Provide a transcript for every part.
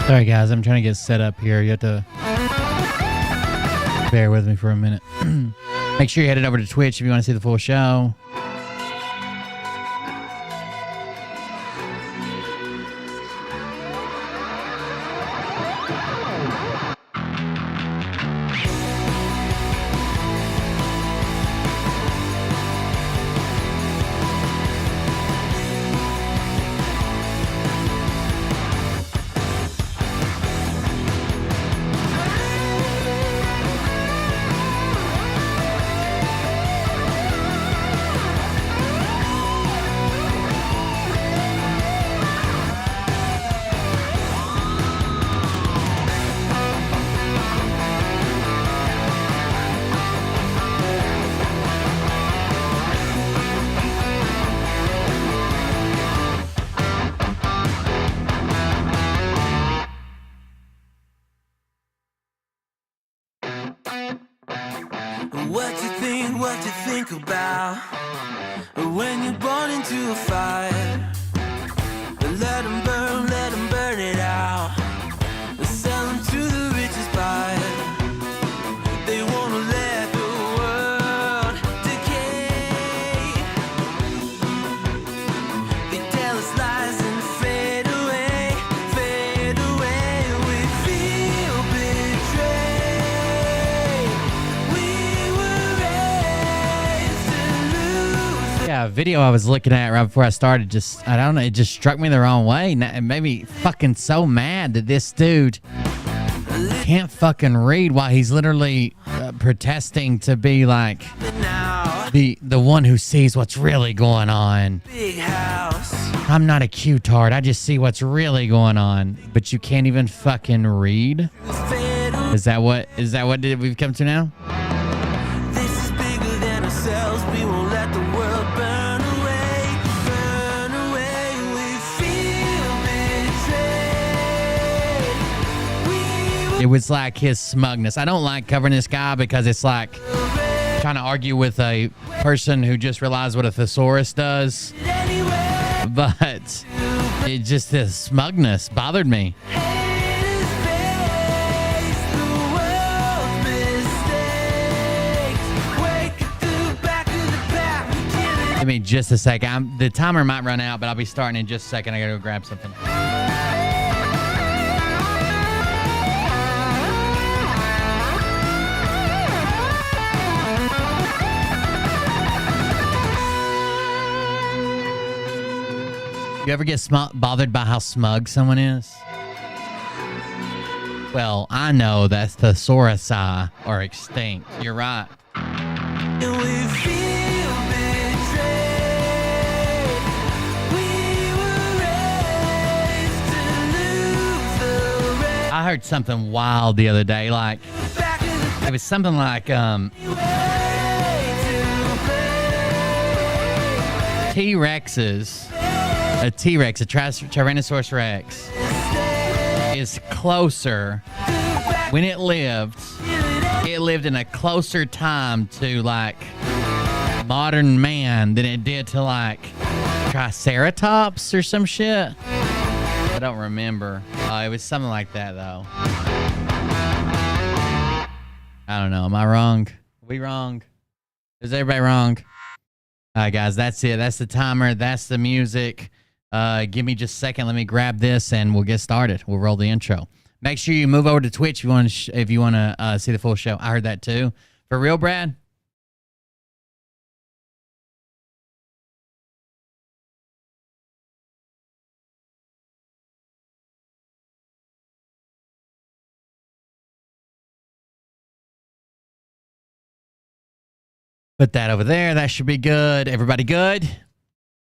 Sorry guys, I'm trying to get set up here. You have to bear with me for a minute. Make sure you head it over to Twitch if you want to see the full show. What you think about when you're born into a fire. Let them burn it out. Sell them to the richest buyer. They want to let the world decay. They tell us lies and fade away, fade away. We feel betrayed. We were raised to lose. Yeah, a video I was looking at right before I started I don't know, it just struck me the wrong way. It made me fucking so mad that this dude can't fucking read while he's literally protesting to be like the one who sees what's really going on. Big house. I'm not a Q-tard. I just see what's really going on. But you can't even fucking read? Is that what we've come to now? This is bigger than ourselves. We won't let the world burn away, burn away. We feel betrayed. It was like his smugness. I don't like covering this guy because it's like trying to argue with a person who just realized what a thesaurus does. But it just, his smugness bothered me. Give me just a second. The timer might run out, but I'll be starting in just a second. I gotta go grab something. You ever get bothered by how smug someone is? Well, I know that thesaurus are extinct. You're right. I heard something wild the other day. Like, it was something like T-Rexes. A T-Rex, a Tyrannosaurus Rex, is closer. When it lived in a closer time to like modern man than it did to like Triceratops or some shit. I don't remember. It was something like that though. I don't know. Am I wrong? Are we wrong? Is everybody wrong? All right, guys, that's it. That's the timer. That's the music. Give me just a second. Let me grab this and we'll get started. We'll roll the intro. Make sure you move over to Twitch if you want to see the full show. I heard that too. For real, Brad? Put that over there. That should be good. Everybody good?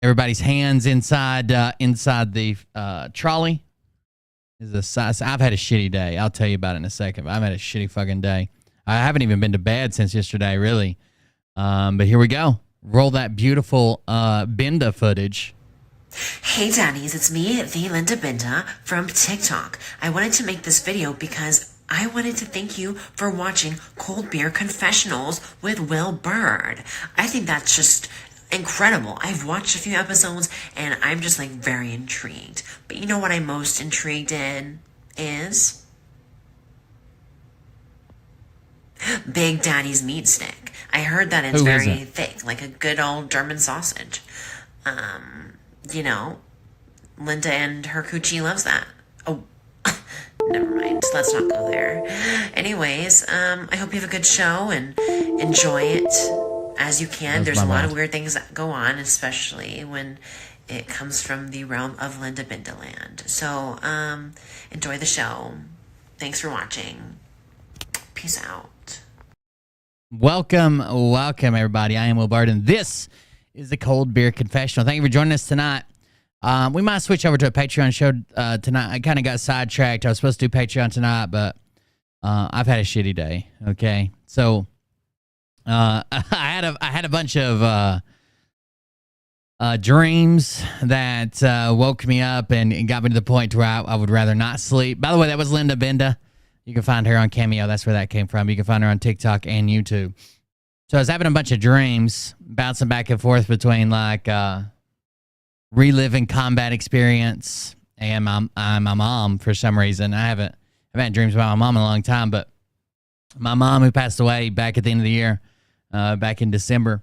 Everybody's hands inside the trolley. Is the size. I've had a shitty day. I'll tell you about it in a second. But I've had a shitty fucking day. I haven't even been to bed since yesterday, really. But here we go. Roll that beautiful Binda footage. Hey Daddies, it's me, the Linda Binda from TikTok. I wanted to make this video because I wanted to thank you for watching Cold Beer Confessionals with Will Bird. I think that's just incredible. I've watched a few episodes and I'm just like very intrigued. But you know what I'm most intrigued in? is Big Daddy's meat stick. I heard that it's Who is very it? thick, like a good old German sausage. You know, Linda and her coochie loves that. Oh, never mind. Let's not go there. Anyways, I hope you have a good show and enjoy it as you can. That's There's my a lot of bad. weird things that go on, especially when it comes from the realm of Linda Bindaland. So, enjoy the show. Thanks for watching. Peace out. Welcome, everybody. I am Will Bard, and this is the Cold Beer Confessional. Thank you for joining us tonight. We might switch over to a Patreon show tonight. I kind of got sidetracked. I was supposed to do Patreon tonight, but I've had a shitty day. Okay, so I had a bunch of dreams that woke me up and got me to the point where I would rather not sleep. By the way, that was Linda Binda. You can find her on Cameo. That's where that came from. You can find her on TikTok and YouTube. So I was having a bunch of dreams, bouncing back and forth between like reliving combat experience and my mom for some reason. I've had dreams about my mom in a long time, but my mom who passed away back at the end of the year, back in December.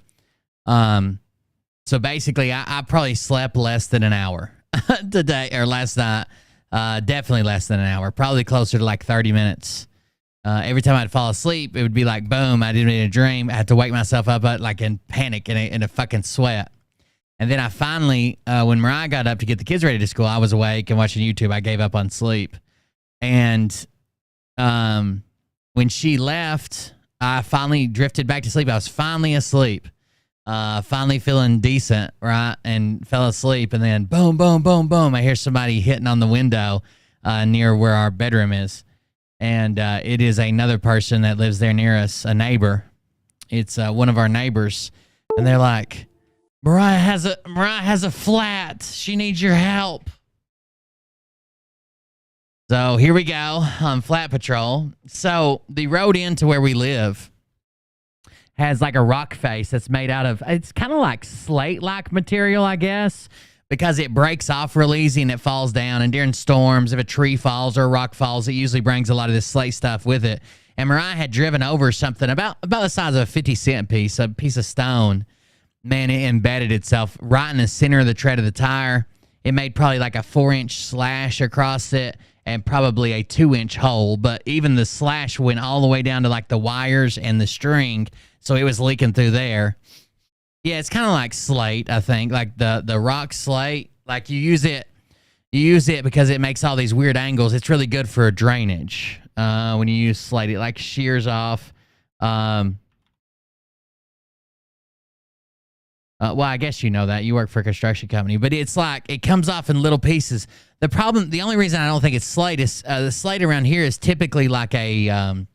So basically, I probably slept less than an hour today or last night. Definitely less than an hour. Probably closer to like 30 minutes. Every time I'd fall asleep, it would be like, boom, I didn't need a dream. I had to wake myself up like in panic and in a fucking sweat. And then I finally, when Mariah got up to get the kids ready to school, I was awake and watching YouTube. I gave up on sleep. And when she left, I finally drifted back to sleep. I was finally asleep. Finally feeling decent, right? And fell asleep, and then boom, boom, boom, boom. I hear somebody hitting on the window near where our bedroom is. And it is another person that lives there near us, a neighbor. It's one of our neighbors. And they're like, Mariah has a flat. She needs your help. So here we go on Flat Patrol. So the road into where we live has like a rock face that's made out of, it's kind of like slate-like material, I guess, because it breaks off real easy and it falls down. And during storms, if a tree falls or a rock falls, it usually brings a lot of this slate stuff with it. And Mariah had driven over something about the size of a 50-cent piece, a piece of stone. Man, it embedded itself right in the center of the tread of the tire. It made probably like a 4-inch slash across it and probably a 2-inch hole. But even the slash went all the way down to like the wires and the string. So it was leaking through there. Yeah, it's kind of like slate, I think, like the rock slate. Like you use it because it makes all these weird angles. It's really good for drainage when you use slate. It like shears off. Well, I guess you know that. You work for a construction company. But it's like it comes off in little pieces. The only reason I don't think it's slate is the slate around here is typically like a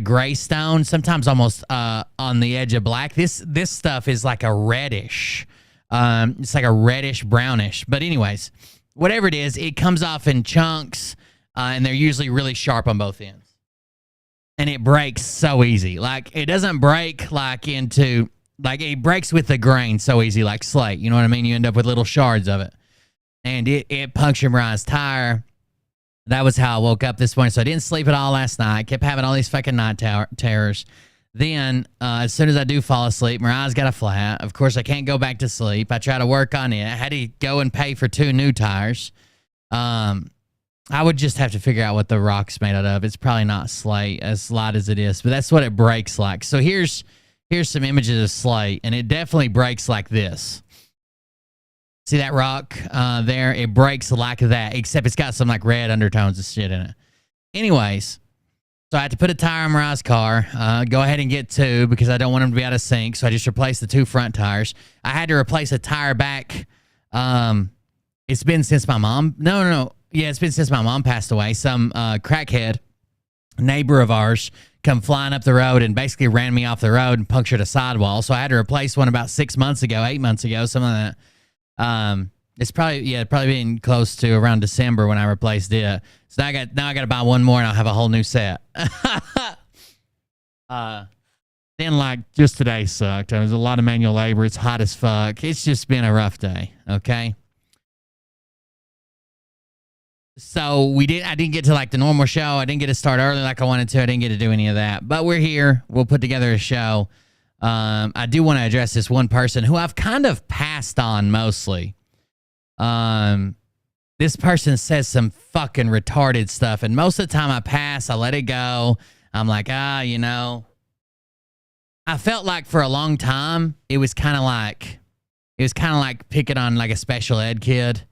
gray stone, sometimes almost on the edge of black. This stuff is like a reddish. It's like a reddish brownish. But anyways, whatever it is, it comes off in chunks, and they're usually really sharp on both ends. And it breaks so easy. Like it doesn't break it breaks with the grain so easy, like slate. You know what I mean? You end up with little shards of it. And it punctured Mariah's tire. That was how I woke up this morning. So I didn't sleep at all last night. I kept having all these fucking night terrors. Then, as soon as I do fall asleep, Mariah's got a flat. Of course, I can't go back to sleep. I try to work on it. I had to go and pay for 2 new tires. I would just have to figure out what the rock's made out of. It's probably not slate, as light as it is, but that's what it breaks like. So here's some images of slate, and it definitely breaks like this. See that rock there? It breaks like that, except it's got some like red undertones and shit in it. Anyways, so I had to put a tire on Mariah's car. Go ahead and get 2 because I don't want them to be out of sync. So I just replaced the 2 front tires. I had to replace a tire back. It's been since my mom. No. Yeah, it's been since my mom passed away. Some crackhead neighbor of ours come flying up the road and basically ran me off the road and punctured a sidewall. So I had to replace one about 6 months ago, 8 months ago, something like that. It's probably been close to around December when I replaced it. So now I got to buy one more and I'll have a whole new set. Then like just today sucked. There was a lot of manual labor. It's hot as fuck. It's just been a rough day. Okay. So I didn't get to like the normal show. I didn't get to start early like I wanted to. I didn't get to do any of that. But we're here. We'll put together a show. I do want to address this one person who I've kind of passed on mostly. This person says some fucking retarded stuff, and most of the time I pass, I let it go. I'm like, you know. I felt like for a long time it was kind of like picking on like a special ed kid.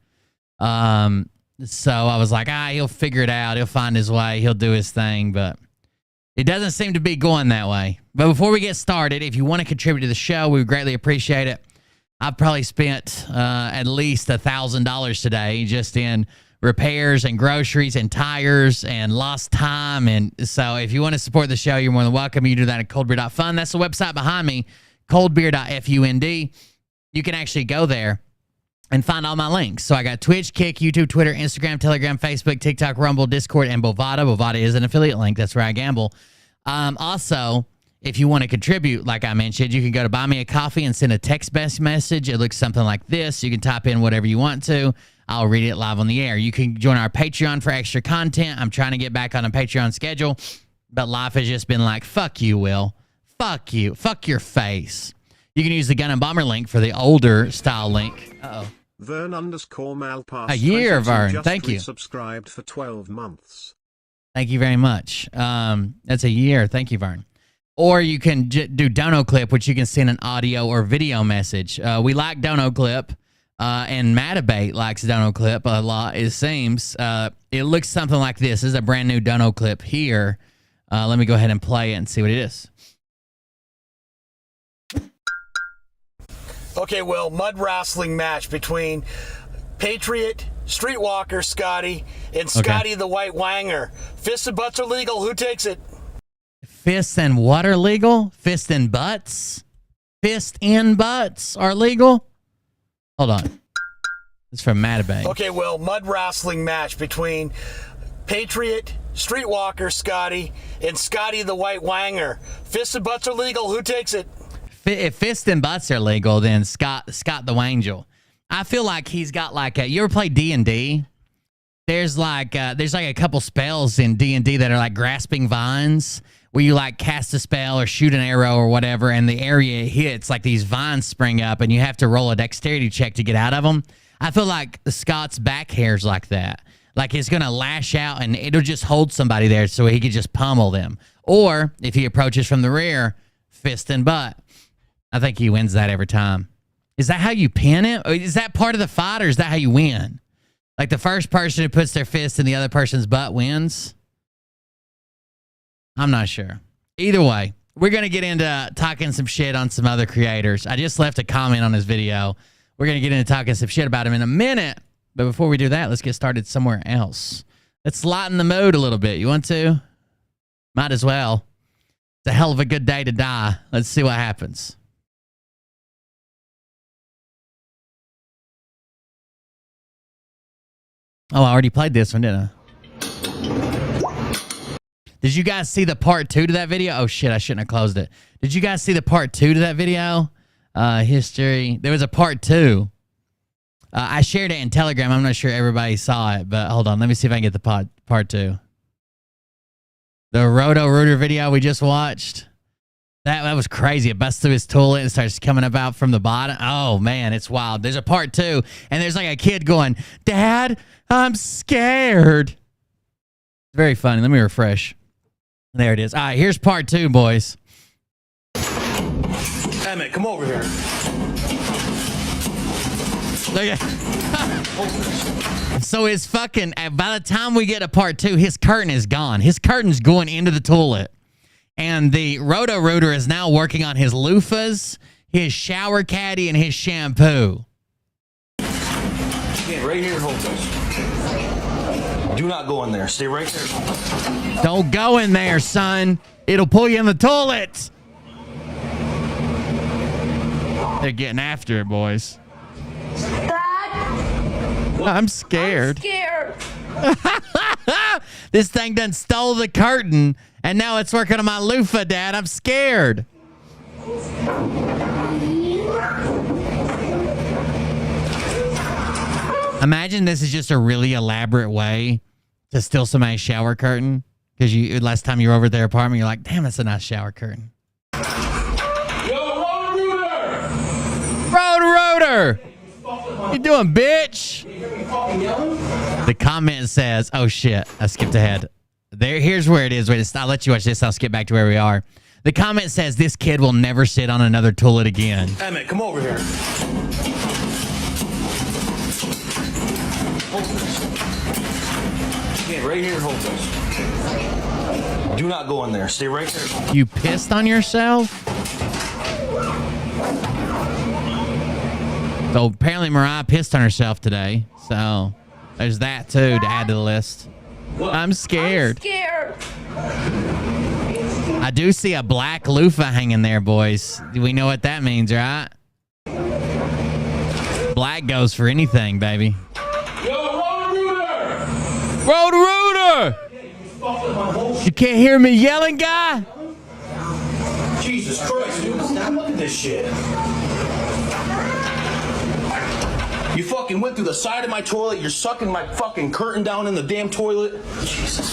So I was like, he'll figure it out. He'll find his way. He'll do his thing. But it doesn't seem to be going that way. But before we get started, if you want to contribute to the show, we would greatly appreciate it. I've probably spent at least $1,000 today just in repairs and groceries and tires and lost time. And so if you want to support the show, you're more than welcome. You can do that at coldbeer.fun. That's the website behind me, coldbeer.fund. You can actually go there and find all my links. So I got Twitch, Kick, YouTube, Twitter, Instagram, Telegram, Facebook, TikTok, Rumble, Discord, and Bovada. Bovada is an affiliate link. That's where I gamble. Also, if you want to contribute, like I mentioned, you can go to Buy Me a Coffee and send a text-based message. It looks something like this. You can type in whatever you want to. I'll read it live on the air. You can join our Patreon for extra content. I'm trying to get back on a Patreon schedule, but life has just been like, fuck you, Will. Fuck you. Fuck your face. You can use the Gun and Bomber link for the older style link. Uh-oh. Vern_Malpass. A year, Vern. Thank you. Subscribed for 12 months. Thank you very much. That's a year. Thank you, Vern. Or you can do Dono Clip, which you can send an audio or video message. We like Dono Clip, and Matabate likes Dono Clip a lot, it seems. It looks something like this. This is a brand new Dono Clip here. Let me go ahead and play it and see what it is. Okay, well, mud wrestling match between Patriot, Streetwalker Scotty, and Scotty the White Wanger. Fists and butts are legal. Who takes it? Fists and what are legal? Fist and butts? Fist and butts are legal? Hold on. It's from Matabang. Okay, well, mud wrestling match between Patriot, Streetwalker Scotty, and Scotty the White Wanger. Fists and butts are legal. Who takes it? If fists and butts are legal, then Scott the Wangel. I feel like he's got like you ever play D&D? There's like a couple spells in D&D that are like grasping vines, where you like cast a spell or shoot an arrow or whatever, and the area it hits, like these vines spring up, and you have to roll a dexterity check to get out of them. I feel like Scott's back hair's like that. Like it's gonna lash out, and it'll just hold somebody there so he could just pummel them. Or if he approaches from the rear, fist and butt. I think he wins that every time. Is that how you pin it? Or is that part of the fight, or is that how you win? Like the first person who puts their fist in the other person's butt wins? I'm not sure. Either way, we're going to get into talking some shit on some other creators. I just left a comment on his video. We're going to get into talking some shit about him in a minute. But before we do that, let's get started somewhere else. Let's lighten the mood a little bit. You want to? Might as well. It's a hell of a good day to die. Let's see what happens. Oh, I already played this one, didn't I? Did you guys see the part 2 to that video? Oh, shit, I shouldn't have closed it. Did you guys see the part 2 to that video? History. There was a part 2. I shared it in Telegram. I'm not sure everybody saw it, but hold on. Let me see if I can get the part 2. The Roto-Rooter video we just watched. That was crazy. It busts through his toilet and starts coming up out from the bottom. Oh, man, it's wild. There's a part 2, and there's like a kid going, Dad, I'm scared. Very funny. Let me refresh. There it is. All right, here's part 2, boys. Emmett, come over here. Look at So his fucking, by the time we get to part 2, his curtain is gone. His curtain's going into the toilet. And the Roto-Rooter is now working on his loofahs, his shower caddy, and his shampoo. Yeah, right here, hold this. Do not go in there. Stay right there. Don't go in there, son. It'll pull you in the toilet. They're getting after it, boys. Dad, I'm scared. I'm scared. This thing done stole the curtain, and now it's working on my loofah, Dad. I'm scared. Imagine this is just a really elaborate way to steal somebody's shower curtain. Because you last time you were over at their apartment, you're like, damn, that's a nice shower curtain. Rotor! You doing, bitch? The comment says, oh shit, I skipped ahead. Here's where it is. Wait, I'll let you watch this. I'll skip back to where we are. The comment says, this kid will never sit on another toilet again. Emmett, come over here. Hold this. Yeah, right here, hold this. Do not go in there. Stay right there. You pissed on yourself? So apparently Mariah pissed on herself today. So there's that too to add to the list. I'm scared. I do see a black loofah hanging there, boys. We know what that means, right? Black goes for anything, baby. Road Rooter! You can't hear me yelling, guy? Jesus Christ, dude. Look at this shit. You fucking went through the side of my toilet. You're sucking my fucking curtain down in the damn toilet. Jesus.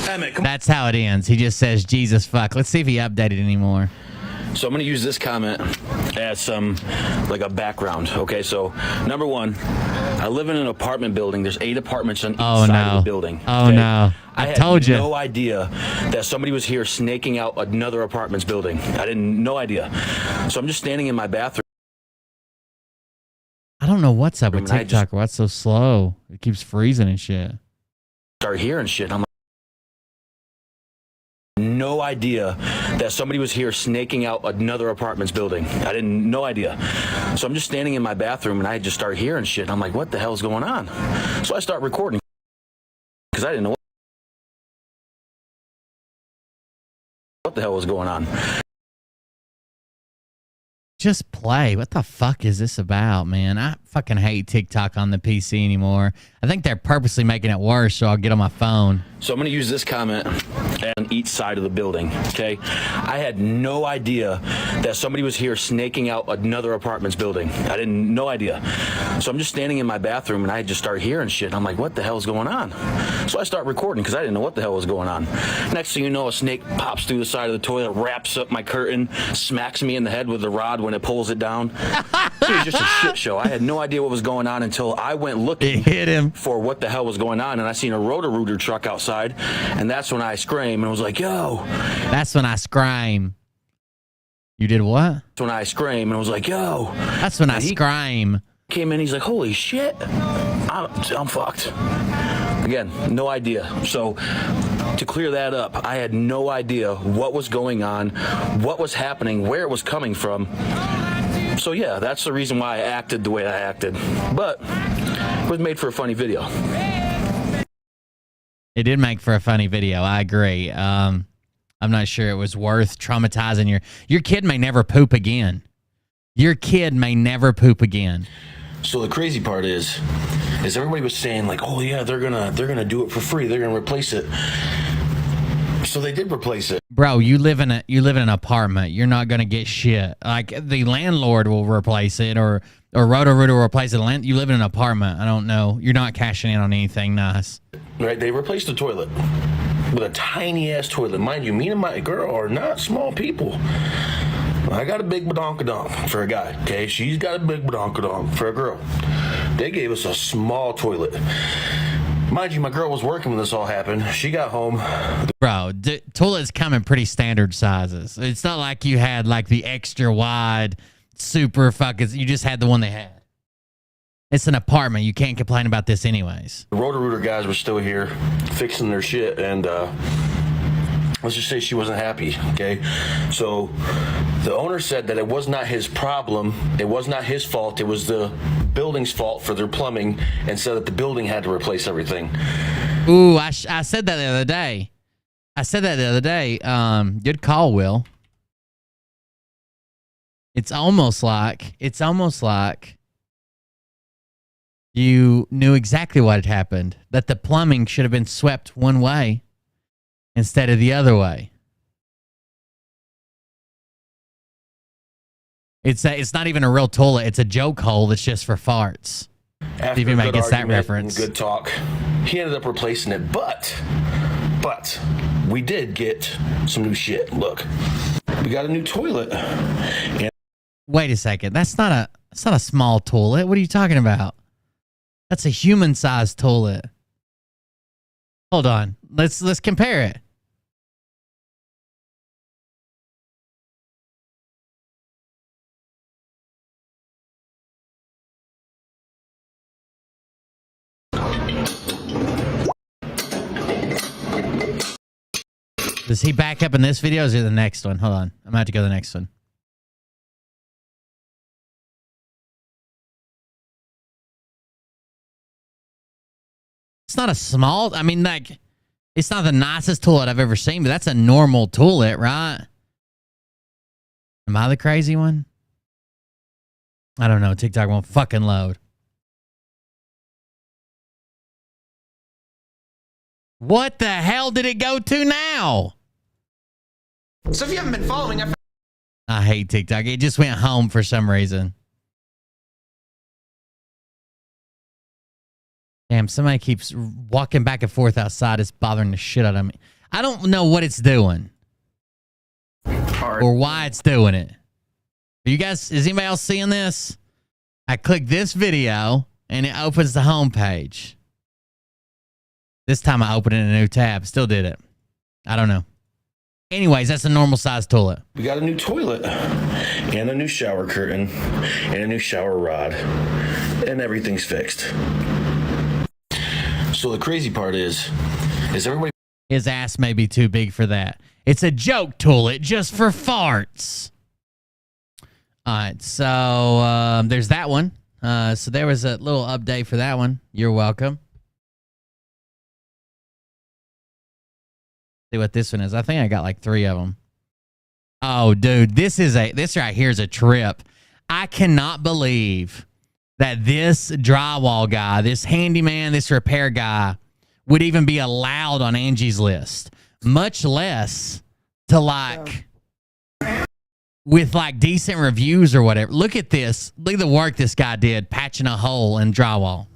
Emmett, come on. That's how it ends. He just says, Jesus fuck. Let's see if he updated anymore. So I'm going to use this comment as some, like a background. Okay, so number one, I live in an apartment building. There's 8 apartments on each side of the building. Oh, okay? no. I told you. I had no idea that somebody was here snaking out another apartment's building. No idea. So I'm just standing in my bathroom. I don't know what's up with And I TikTok. Why it's so slow? It keeps freezing and shit. Start hearing shit. I'm like, no idea that somebody was here snaking out another apartment's building. No idea. So I'm just standing in my bathroom and I just start hearing shit. I'm like, what the hell is going on? So I start recording because I didn't know what the hell was going on. Just play. What the fuck is this about, man? I fucking hate TikTok on the PC anymore. I think they're purposely making it worse so I'll get on my phone. So I'm going to use this comment on each side of the building, okay? I had no idea that somebody was here snaking out another apartment's building. No idea. So I'm just standing in my bathroom and I just start hearing shit. I'm like, what the hell is going on? So I start recording because I didn't know what the hell was going on. Next thing you know, a snake pops through the side of the toilet, wraps up my curtain, smacks me in the head with the rod when it pulls it down. It was just a shit show. I had no idea what was going on until I went looking for what the hell was going on, and I seen a Roto-Rooter truck outside, and that's when I screamed and was like, yo. That's when I scream. You did what? That's when I screamed and was like, yo. That's when I scream. Came in, he's like, holy shit. I'm fucked. Again, no idea. So to clear that up, I had no idea what was going on, what was happening, where it was coming from. So yeah, that's the reason why I acted the way I acted. But it was made for a funny video. It did make for a funny video. I agree. I'm not sure it was worth traumatizing your kid may never poop again. Your kid may never poop again. So the crazy part is everybody was saying like, oh yeah, they're gonna do it for free. They're gonna replace it. So they did replace it. Bro, you live in an apartment. You're not gonna get shit. Like the landlord will replace it, or Roto-Rooter will replace it. You live in an apartment. I don't know. You're not cashing in on anything nice. Right? They replaced the toilet with a tiny ass toilet. Mind you, me and my girl are not small people. I got a big badonkadonk for a guy, okay? She's got a big badonkadonk for a girl. They gave us a small toilet. Mind you, my girl was working when this all happened. She got home. Bro, toilets come in pretty standard sizes. It's not like you had like the extra wide, super fucking. You just had the one they had. It's an apartment. You can't complain about this anyways. The Roto-Rooter guys were still here fixing their shit, and let's just say she wasn't happy, okay? So the owner said that it was not his problem. It was not his fault. It was the building's fault for their plumbing, and said that the building had to replace everything. Ooh, I said that the other day. Good call, Will. It's almost like you knew exactly what had happened. That the plumbing should have been swept one way instead of the other way. It's not even a real toilet. It's a joke hole that's just for farts. After See if anybody good gets that argument reference. and good talk, he ended up replacing it. But we did get some new shit. Look, we got a new toilet. And Wait a second. That's not a small toilet. What are you talking about? That's a human-sized toilet. Hold on. Let's compare it. Does he back up in this video or is it the next one? Hold on. I'm about to go to the next one. It's not a small, I mean, like, it's not the nicest toilet I've ever seen, but that's a normal toilet, right? Am I the crazy one? I don't know. TikTok won't fucking load. What the hell did it go to now? So if you haven't been following, I hate TikTok. It just went home for some reason. Damn, somebody keeps walking back and forth outside. It's bothering the shit out of me. I don't know what it's doing. Or why it's doing it. Are you guys, is anybody else seeing this? I click this video and it opens the home page. This time I opened it in a new tab. Still did it. I don't know. Anyways, that's a normal sized toilet. we got a new toilet and a new shower curtain and a new shower rod, and everything's fixed. So the crazy part is everybody His ass may be too big for that. It's a joke toilet just for farts. All right, so there's that one. So there was a little update for that one. You're welcome. See what this one is. I think I got like 3 of them. Oh, dude, this right here is a trip. I cannot believe that this drywall guy, this handyman, this repair guy would even be allowed on Angie's list, much less to like with like decent reviews or whatever. Look at this. Look at the work this guy did patching a hole in drywall.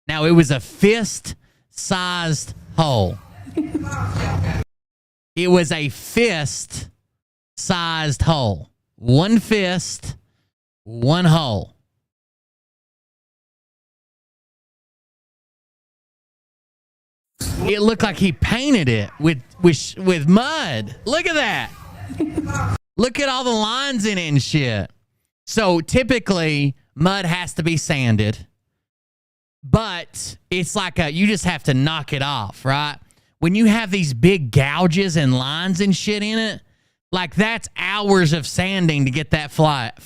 Now, it was a fist-sized hole. It was a fist-sized hole. One fist, one hole. It looked like he painted it with mud. Look at that. Look at all the lines in it and shit. So typically, mud has to be sanded. But it's like you just have to knock it off, right? When you have these big gouges and lines and shit in it, like that's hours of sanding to get that flat.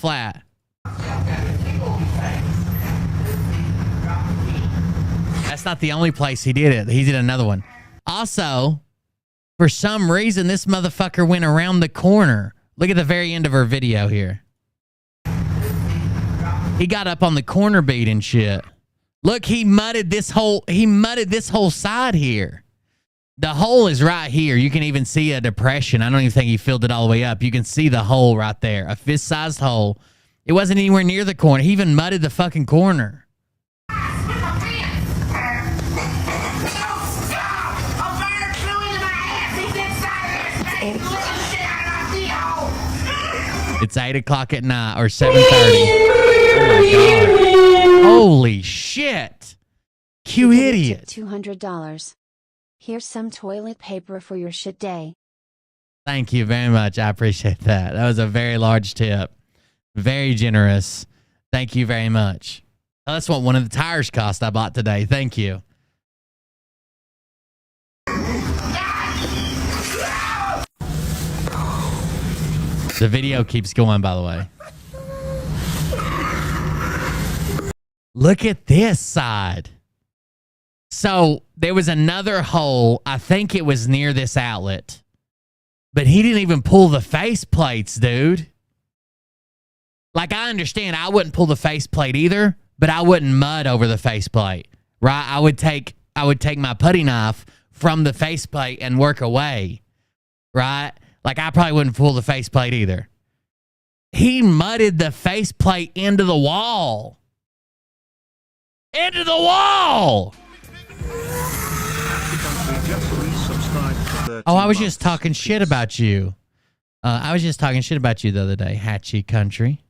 That's not the only place he did it. He did another one. Also, for some reason, this motherfucker went around the corner. Look at the very end of her video here. He got up on the corner bead and shit. Look, he mudded this whole side here. The hole is right here. You can even see a depression. I don't even think he filled it all the way up. You can see the hole right there. A fist-sized hole. It wasn't anywhere near the corner. He even mudded the fucking corner. It's 8 o'clock at night or 7:30. Oh my God. Holy shit. Q idiot. $200. Here's some toilet paper for your shit day. Thank you very much. I appreciate that. That was a very large tip. Very generous. Thank you very much. Oh, that's what one of the tires cost I bought today. Thank you. The video keeps going, by the way. Look at this side. So there was another hole. I think it was near this outlet. But he didn't even pull the face plates, dude. Like, I understand I wouldn't pull the face plate either, but I wouldn't mud over the face plate, right? I would take my putty knife from the face plate and work away, right? Like, I probably wouldn't pull the faceplate either. He mudded the faceplate into the wall. Into the wall! Oh, I was just talking shit about you. I was just talking shit about you the other day, Hatchie Country.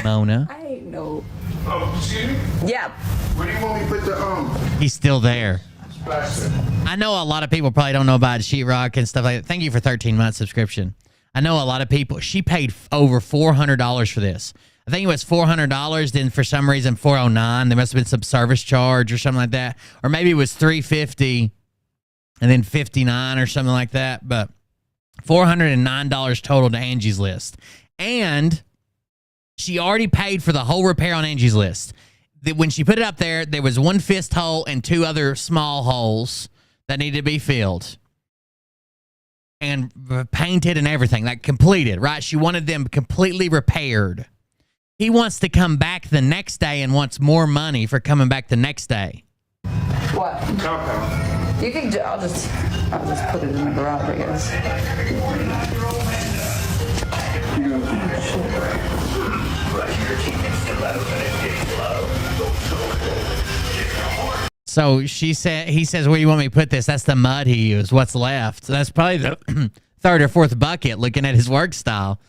Mona. I ain't know. Oh, excuse me? Yeah. Where do you want me to put the He's still there. splash? I know a lot of people probably don't know about sheetrock and stuff like that. Thank you for 13 months subscription. I know a lot of people. She paid over $400 for this. I think it was $400. Then for some reason $409. There must have been some service charge or something like that, or maybe it was $350 and then $59 or something like that. But $409 total to Angie's List, and she already paid for the whole repair on Angie's List. When she put it up there, there was one fist hole and two other small holes that needed to be filled and painted and everything, like completed, right? She wanted them completely repaired. He wants to come back the next day and wants more money for coming back the next day. What? Compound. You can. I'll just put it in the garage, I guess. So he says, where do you want me to put this? That's the mud he used. What's left? So that's probably the third or fourth bucket looking at his work style.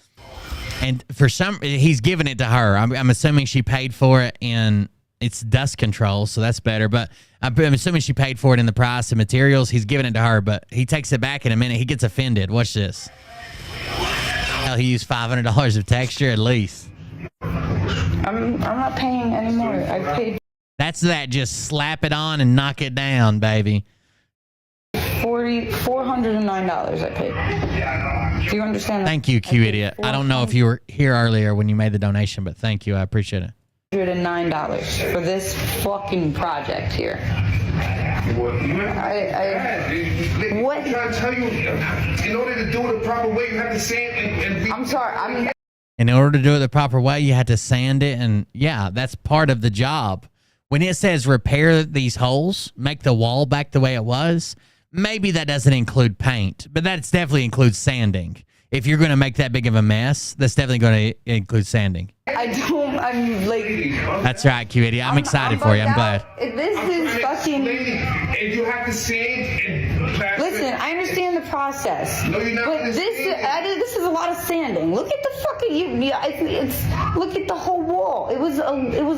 And for he's giving it to her. I'm assuming she paid for it and it's dust control, so that's better. But I'm assuming she paid for it in the price of materials. He's giving it to her, but he takes it back in a minute. He gets offended. Watch this. Hell, he used $500 of texture at least. I'm not paying anymore. I paid. That's that. Just slap it on and knock it down, baby. $409 I paid. Do you understand that? Thank you, Q Idiot. I don't know if you were here earlier when you made the donation, but thank you. I appreciate it. $109 for this fucking project here. What? What? I'm trying to tell you, in order to do it the proper way, you have to sand and I'm sorry. In order to do it the proper way, you had to sand it, and yeah, that's part of the job. When it says repair these holes, make the wall back the way it was, maybe that doesn't include paint, but that definitely includes sanding. If you're going to make that big of a mess, that's definitely going to include sanding. I'm like... That's right, Q Idiot. I'm excited for you. I'm glad. This is fucking... And you have to sand and plastic. Listen, I understand the process. No, you're not. But this is a lot of sanding. Look at the fucking... look at the whole wall. It was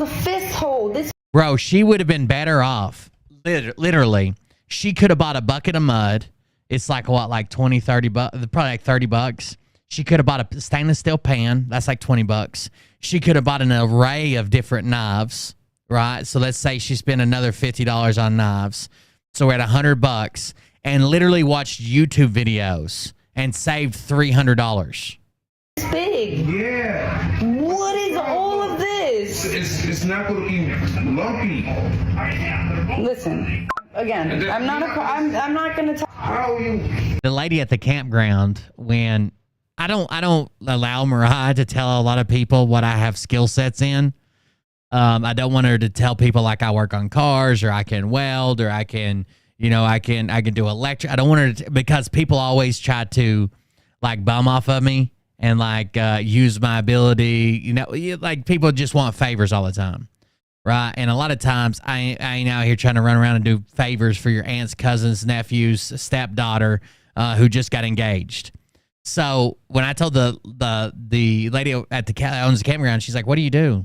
a fist hole. Bro, she would have been better off. Literally. She could have bought a bucket of mud. It's like what, like 20, 30 bucks, probably like 30 bucks. She could have bought a stainless steel pan. That's like 20 bucks. She could have bought an array of different knives, right? So let's say she spent another $50 on knives. So we're at $100 and literally watched YouTube videos and saved $300. It's big. Yeah. What is all of this? It's not going to be lumpy. Listen, again, I'm not going to talk. How are you? The lady at the campground, when I don't allow Mariah to tell a lot of people what I have skill sets in. I don't want her to tell people like I work on cars or I can weld or I can do electric. I don't want her to, because people always try to like bum off of me and like use my ability. Like people just want favors all the time. Right. And a lot of times I ain't out here trying to run around and do favors for your aunts, cousins, nephews, stepdaughter who just got engaged. So when I told the lady at that owns the campground, she's like, what do you do?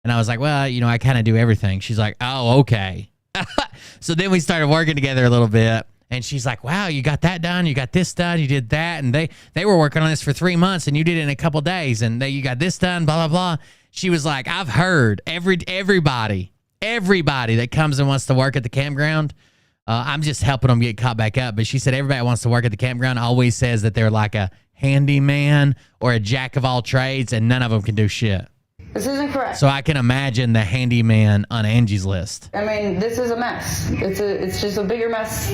And I was like, well, I kind of do everything. She's like, oh, okay. So then we started working together a little bit. And she's like, wow, you got that done. You got this done. You did that. And they were working on this for 3 months and you did it in a couple days. And you got this done, blah, blah, blah. She was like, I've heard everybody that comes and wants to work at the campground. I'm just helping them get caught back up. But she said everybody that wants to work at the campground always says that they're like a handyman or a jack of all trades, and none of them can do shit. This isn't correct. So I can imagine the handyman on Angie's List. I mean, this is a mess. It's just a bigger mess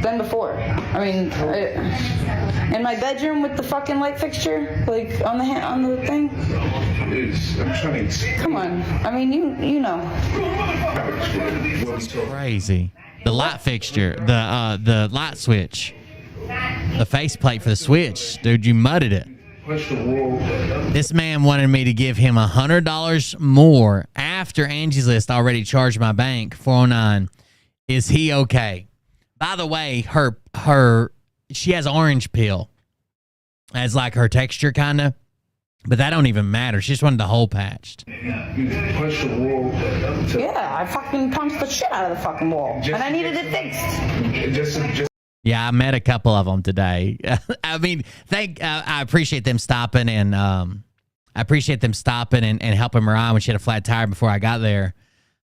than before. I mean, in my bedroom with the fucking light fixture, like on the thing. I'm trying to... Come on. I mean, you know. It's crazy. The light fixture, the light switch. the faceplate for the Switch, dude. You mudded it. This man wanted me to give him $100 more after Angie's List already charged my bank, 409. Is he okay? By the way, she has orange peel as like her texture kind of, but that don't even matter. She just wanted the hole patched. Yeah, I fucking punched the shit out of the fucking wall, and I needed it fixed. Yeah, I met a couple of them today. I mean, I appreciate them stopping and and helping Mariah when she had a flat tire before I got there.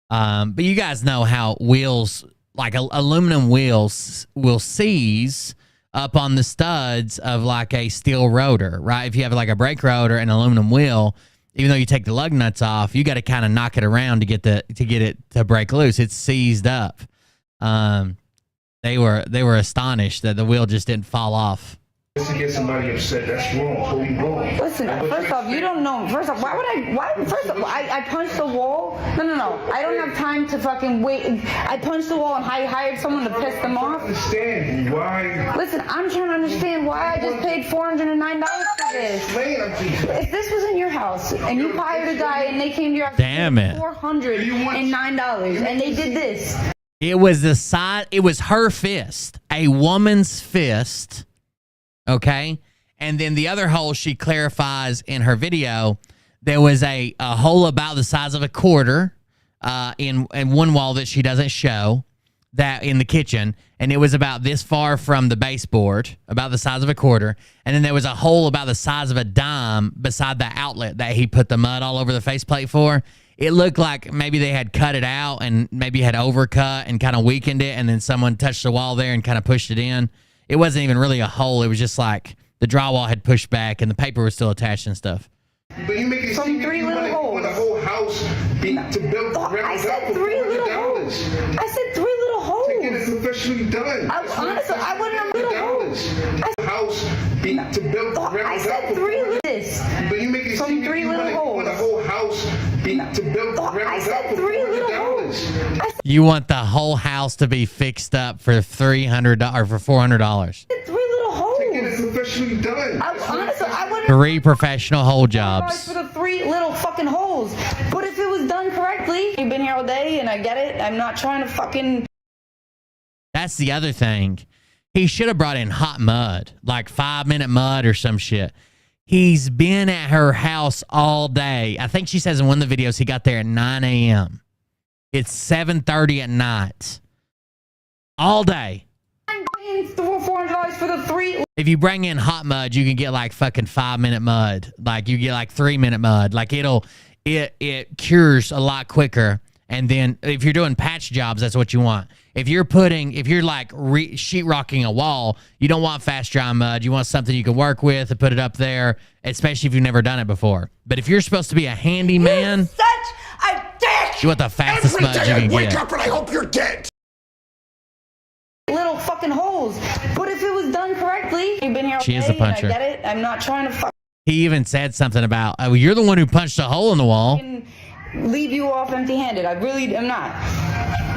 But you guys know how wheels, like aluminum wheels, will seize up on the studs of like a steel rotor, right? If you have like a brake rotor and aluminum wheel, even though you take the lug nuts off, you got to kind of knock it around to get it to break loose. It's seized up. They were astonished that the wheel just didn't fall off. To get somebody upset, that's wrong. Totally wrong. Listen, first off, you don't know. First off, I punched the wall. No. I don't have time to fucking wait. I punched the wall and I hired someone to piss them off. I understand why. Listen, I'm trying to understand why I just paid $409 for this. If this was in your house and you hired a guy and they came to your house, damn it, $409 and they did this. It was the size. It was her fist, a woman's fist. Okay, and then the other hole she clarifies in her video, there was a hole about the size of a quarter in one wall that she doesn't show, that in the kitchen, and it was about this far from the baseboard, about the size of a quarter, and then there was a hole about the size of a dime beside the outlet that he put the mud all over the faceplate for. It looked like maybe they had cut it out and maybe had overcut and kind of weakened it, and then someone touched the wall there and kind of pushed it in. It wasn't even really a hole. It was just like the drywall had pushed back and the paper was still attached and stuff. But you make it seem like you want a whole house to build. I said 3 little holes. I said 3 little holes. To get it professionally done. Honestly, I wouldn't have little holes. House to build. I said 3 little. But you make it seem like you want a whole house to build. I said 3 little holes. You want the whole house to be fixed up for $300 or for $400? 3 little holes. To get it professionally done. Honestly, I wouldn't. 3 professional hole jobs. For the 3 little fucking holes. But if it was done correctly, you've been here all day, and I get it. I'm not trying to fucking. That's the other thing. He should have brought in hot mud, like 5-minute mud or some shit. He's been at her house all day. I think she says in one of the videos he got there at 9 a.m. It's 7:30 at night. All day. I'm paying $400 for the 3. If you bring in hot mud, you can get like fucking 5-minute mud. Like you get like 3-minute mud. Like it cures a lot quicker. And then if you're doing patch jobs, that's what you want. If you're like sheetrocking a wall, you don't want fast dry mud. You want something you can work with and put it up there, especially if you've never done it before. But if you're supposed to be a handyman, such a dick. You want the fastest mud you can get. Wake up and I hope you're dead. Little fucking holes. But if it was done correctly, you've been here all she day, is a puncher. and I get it. I'm not trying to fuck. He even said something about, oh, you're the one who punched a hole in the wall. Leave you off empty-handed. I really am not.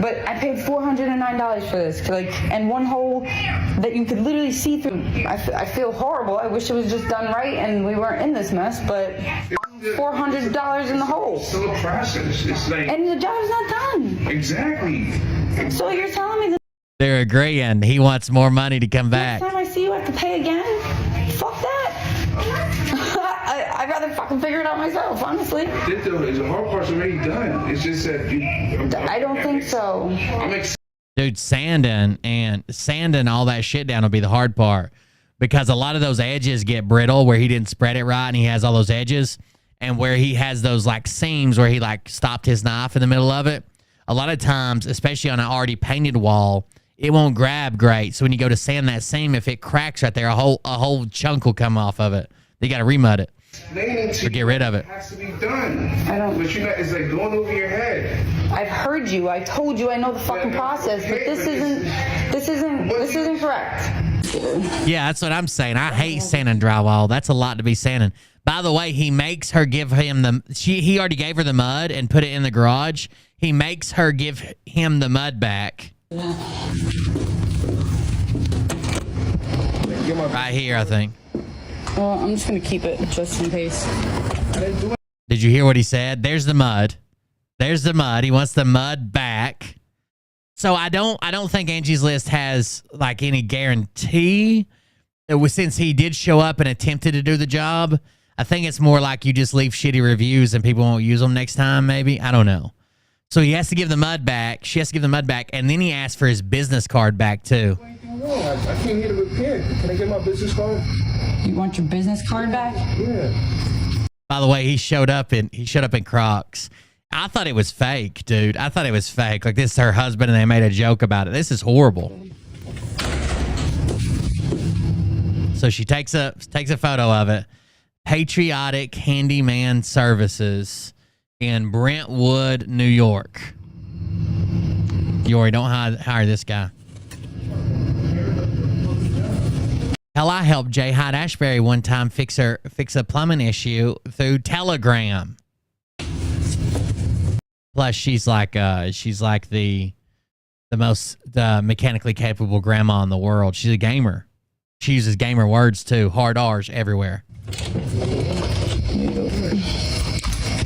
But I paid $409 for this, and one hole that you could literally see through. I feel horrible. I wish it was just done right and we weren't in this mess. But $400 in the hole. It's still a process. It's like, and the job's not done. Exactly. So you're telling me that they're agreeing. He wants more money to come back. next time I see you, I have to pay again? Fuck that. I'd rather fucking figure it out myself, honestly. The hard part's already done. It's just that I don't think so. Dude, sanding all that shit down will be the hard part, because a lot of those edges get brittle where he didn't spread it right and he has all those edges, and where he has those like seams where he like stopped his knife in the middle of it. A lot of times, especially on an already painted wall, it won't grab great. So when you go to sand that seam, if it cracks right there, a whole chunk will come off of it. You got to remud it or get rid of it. It has to be done. I don't. But it's like going over your head. I've heard you. I told you I know the fucking process, but this isn't correct. Yeah, that's what I'm saying. I hate sanding drywall. That's a lot to be sanding. By the way, he makes her give him he already gave her the mud and put it in the garage. He makes her give him the mud back. Your my Right here, I think. Well, I'm just gonna keep it just in case. Did you hear what he said? There's the mud. There's the mud. He wants the mud back. So I don't think Angie's List has like any guarantee. It was, since he did show up and attempted to do the job. I think it's more like you just leave shitty reviews and people won't use them next time, maybe. I don't know. So he has to give the mud back. She has to give the mud back. And then he asked for his business card back, too. I came here to repair. Can I get my business card? You want your business card back? Yeah. By the way, he showed up in Crocs. I thought it was fake, dude. I thought it was fake. Like, this is her husband, and they made a joke about it. This is horrible. So she takes a photo of it. Patriotic Handyman Services in Brentwood, New York. Yori, don't hire this guy. Hell, I helped Jay Hyde Ashbury one time fix a plumbing issue through Telegram. Plus, she's like the most mechanically capable grandma in the world. She's a gamer. She uses gamer words too. Hard R's everywhere.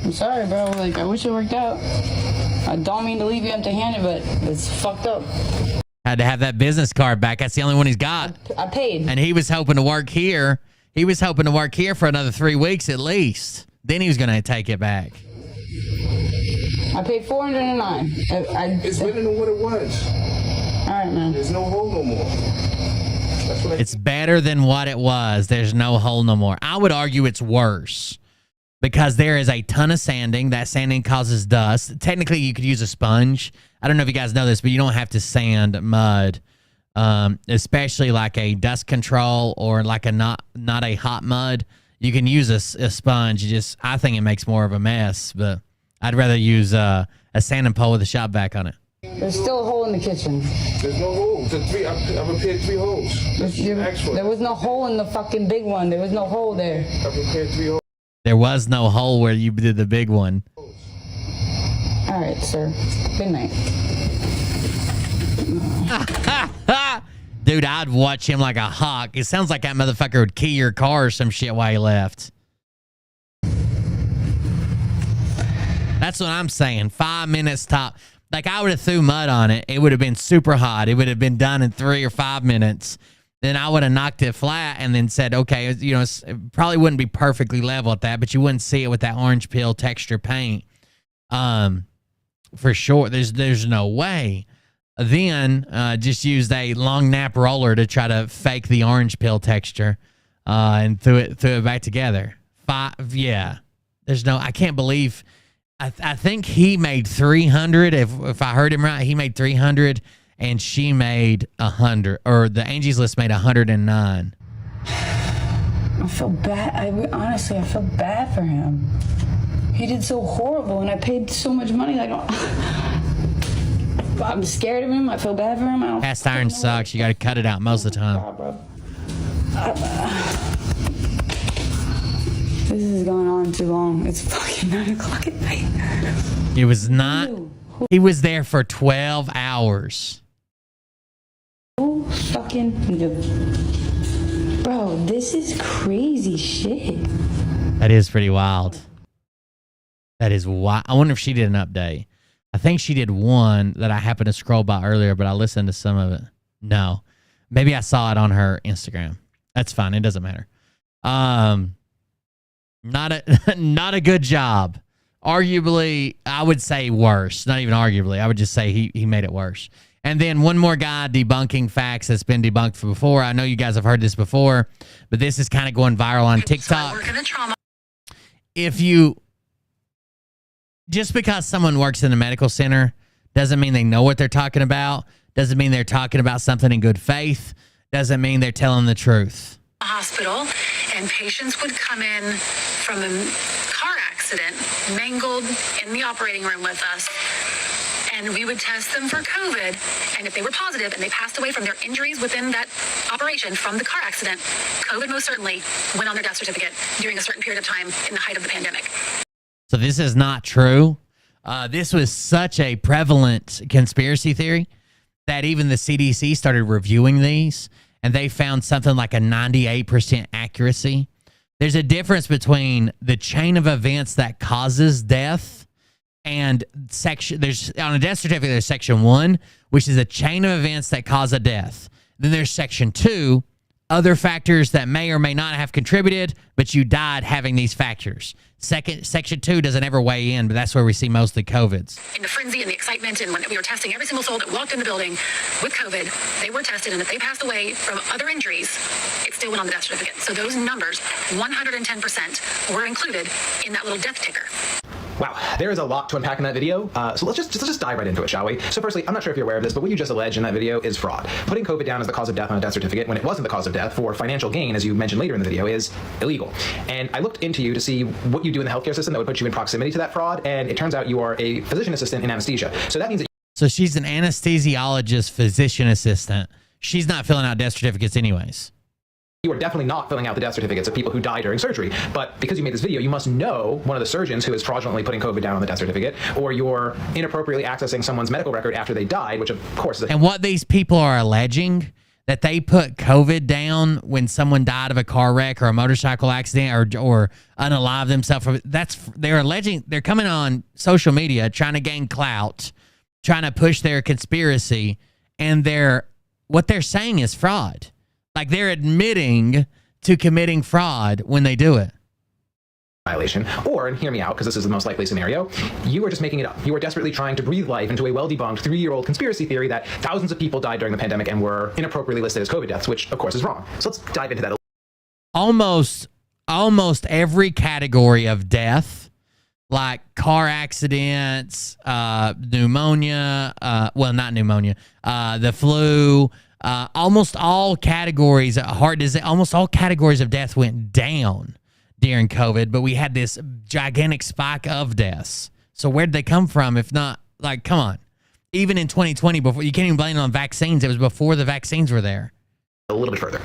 I'm sorry, bro. Like, I wish it worked out. I don't mean to leave you empty-handed, but it's fucked up. Had to have that business card back. That's the only one he's got. I paid. And he was hoping to work here. He was hoping to work here for another 3 weeks at least. Then he was going to take it back. I paid $409. It's better than what it was. All right, man. There's no hole no more. That's what It's better than what it was. There's no hole no more. I would argue it's worse because there is a ton of sanding. That sanding causes dust. Technically, you could use a sponge. I don't know if you guys know this, but you don't have to sand mud, especially like a dust control or like a not a hot mud. You can use a sponge. I think it makes more of a mess, but I'd rather use a sanding pole with a shop vac on it. There's still a hole in the kitchen. There's no hole. I repaired 3 holes. There was no hole in the fucking big one. There was no hole there. I repaired 3 holes. There was no hole where you did the big one. All right, sir. Good night. Dude, I'd watch him like a hawk. It sounds like that motherfucker would key your car or some shit while he left. That's what I'm saying. 5 minutes top. Like, I would have threw mud on it. It would have been super hot. It would have been done in 3 or 5 minutes. Then I would have knocked it flat and then said, okay, you know, it probably wouldn't be perfectly level at that, but you wouldn't see it with that orange peel texture paint. For sure. There's no way. Then just used a long nap roller to try to fake the orange peel texture and threw it back together. Yeah. There's no, I can't believe. I think he made 300. If I heard him right, he made 300 and she made 100, or the Angie's List made 109. I feel bad. Honestly, I feel bad for him. He did so horrible and I paid so much money. I'm scared of him. I feel bad for him. Cast iron sucks. You got to cut it out most of the time. This is going on too long. It's fucking 9 o'clock at night. It was not. He was there for 12 hours. Oh, fucking. Bro, this is crazy shit. That is pretty wild. That is wild. I wonder if she did an update. I think she did one that I happened to scroll by earlier, but I listened to some of it. No. Maybe I saw it on her Instagram. That's fine. It doesn't matter. Not a good job. Arguably, I would say worse. Not even arguably. I would just say he made it worse. And then one more guy debunking facts that's been debunked before. I know you guys have heard this before, but this is kind of going viral on TikTok. Just because someone works in a medical center doesn't mean they know what they're talking about. Doesn't mean they're talking about something in good faith. Doesn't mean they're telling the truth. Hospital, and patients would come in from a car accident, mangled in the operating room with us, and we would test them for COVID, and if they were positive and they passed away from their injuries within that operation from the car accident, COVID most certainly went on their death certificate during a certain period of time in the height of the pandemic. So this is not true. This was such a prevalent conspiracy theory that even the CDC started reviewing these. and they found something like a 98% accuracy. There's a difference between the chain of events that causes death and there's on a death certificate, there's section 1, which is a chain of events that cause a death. Then there's section 2, other factors that may or may not have contributed, but you died having these factors. Section 2 doesn't ever weigh in, but that's where we see most of the COVIDs. In the frenzy and the excitement, and when we were testing every single soul that walked in the building with COVID, they were tested, and if they passed away from other injuries, it still went on the death certificate. So those numbers, 110%, were included in that little death ticker. Wow, there is a lot to unpack in that video, so let's just dive right into it, shall we? So firstly, I'm not sure if you're aware of this, but what you just alleged in that video is fraud. Putting COVID down as the cause of death on a death certificate when it wasn't the cause of death for financial gain, as you mentioned later in the video, is illegal. And I looked into you to see what you do in the healthcare system that would put you in proximity to that fraud, and it turns out you are a physician assistant in anesthesia. So that means that So she's an anesthesiologist, physician assistant. She's not filling out death certificates anyways. you are definitely not filling out the death certificates of people who die during surgery. But because you made this video, you must know one of the surgeons who is fraudulently putting COVID down on the death certificate, or you're inappropriately accessing someone's medical record after they died, which of course is... And what these people are alleging, that they put COVID down when someone died of a car wreck or a motorcycle accident or unalive themselves, they're alleging, they're coming on social media trying to gain clout, trying to push their conspiracy, and what they're saying is fraud. Like, they're admitting to committing fraud when they do it. Violation, or, and hear me out because this is the most likely scenario, you are just making it up. You are desperately trying to breathe life into a well-debunked 3-year-old conspiracy theory that thousands of people died during the pandemic and were inappropriately listed as COVID deaths, which of course is wrong. So let's dive into that. Almost every category of death, like car accidents, pneumonia, well, not pneumonia, the flu, almost all categories, heart disease, almost all categories of death went down during COVID, but we had this gigantic spike of deaths. So where did they come from if not, like, come on. Even in 2020, before, you can't even blame it on vaccines. It was before the vaccines were there. A little bit further.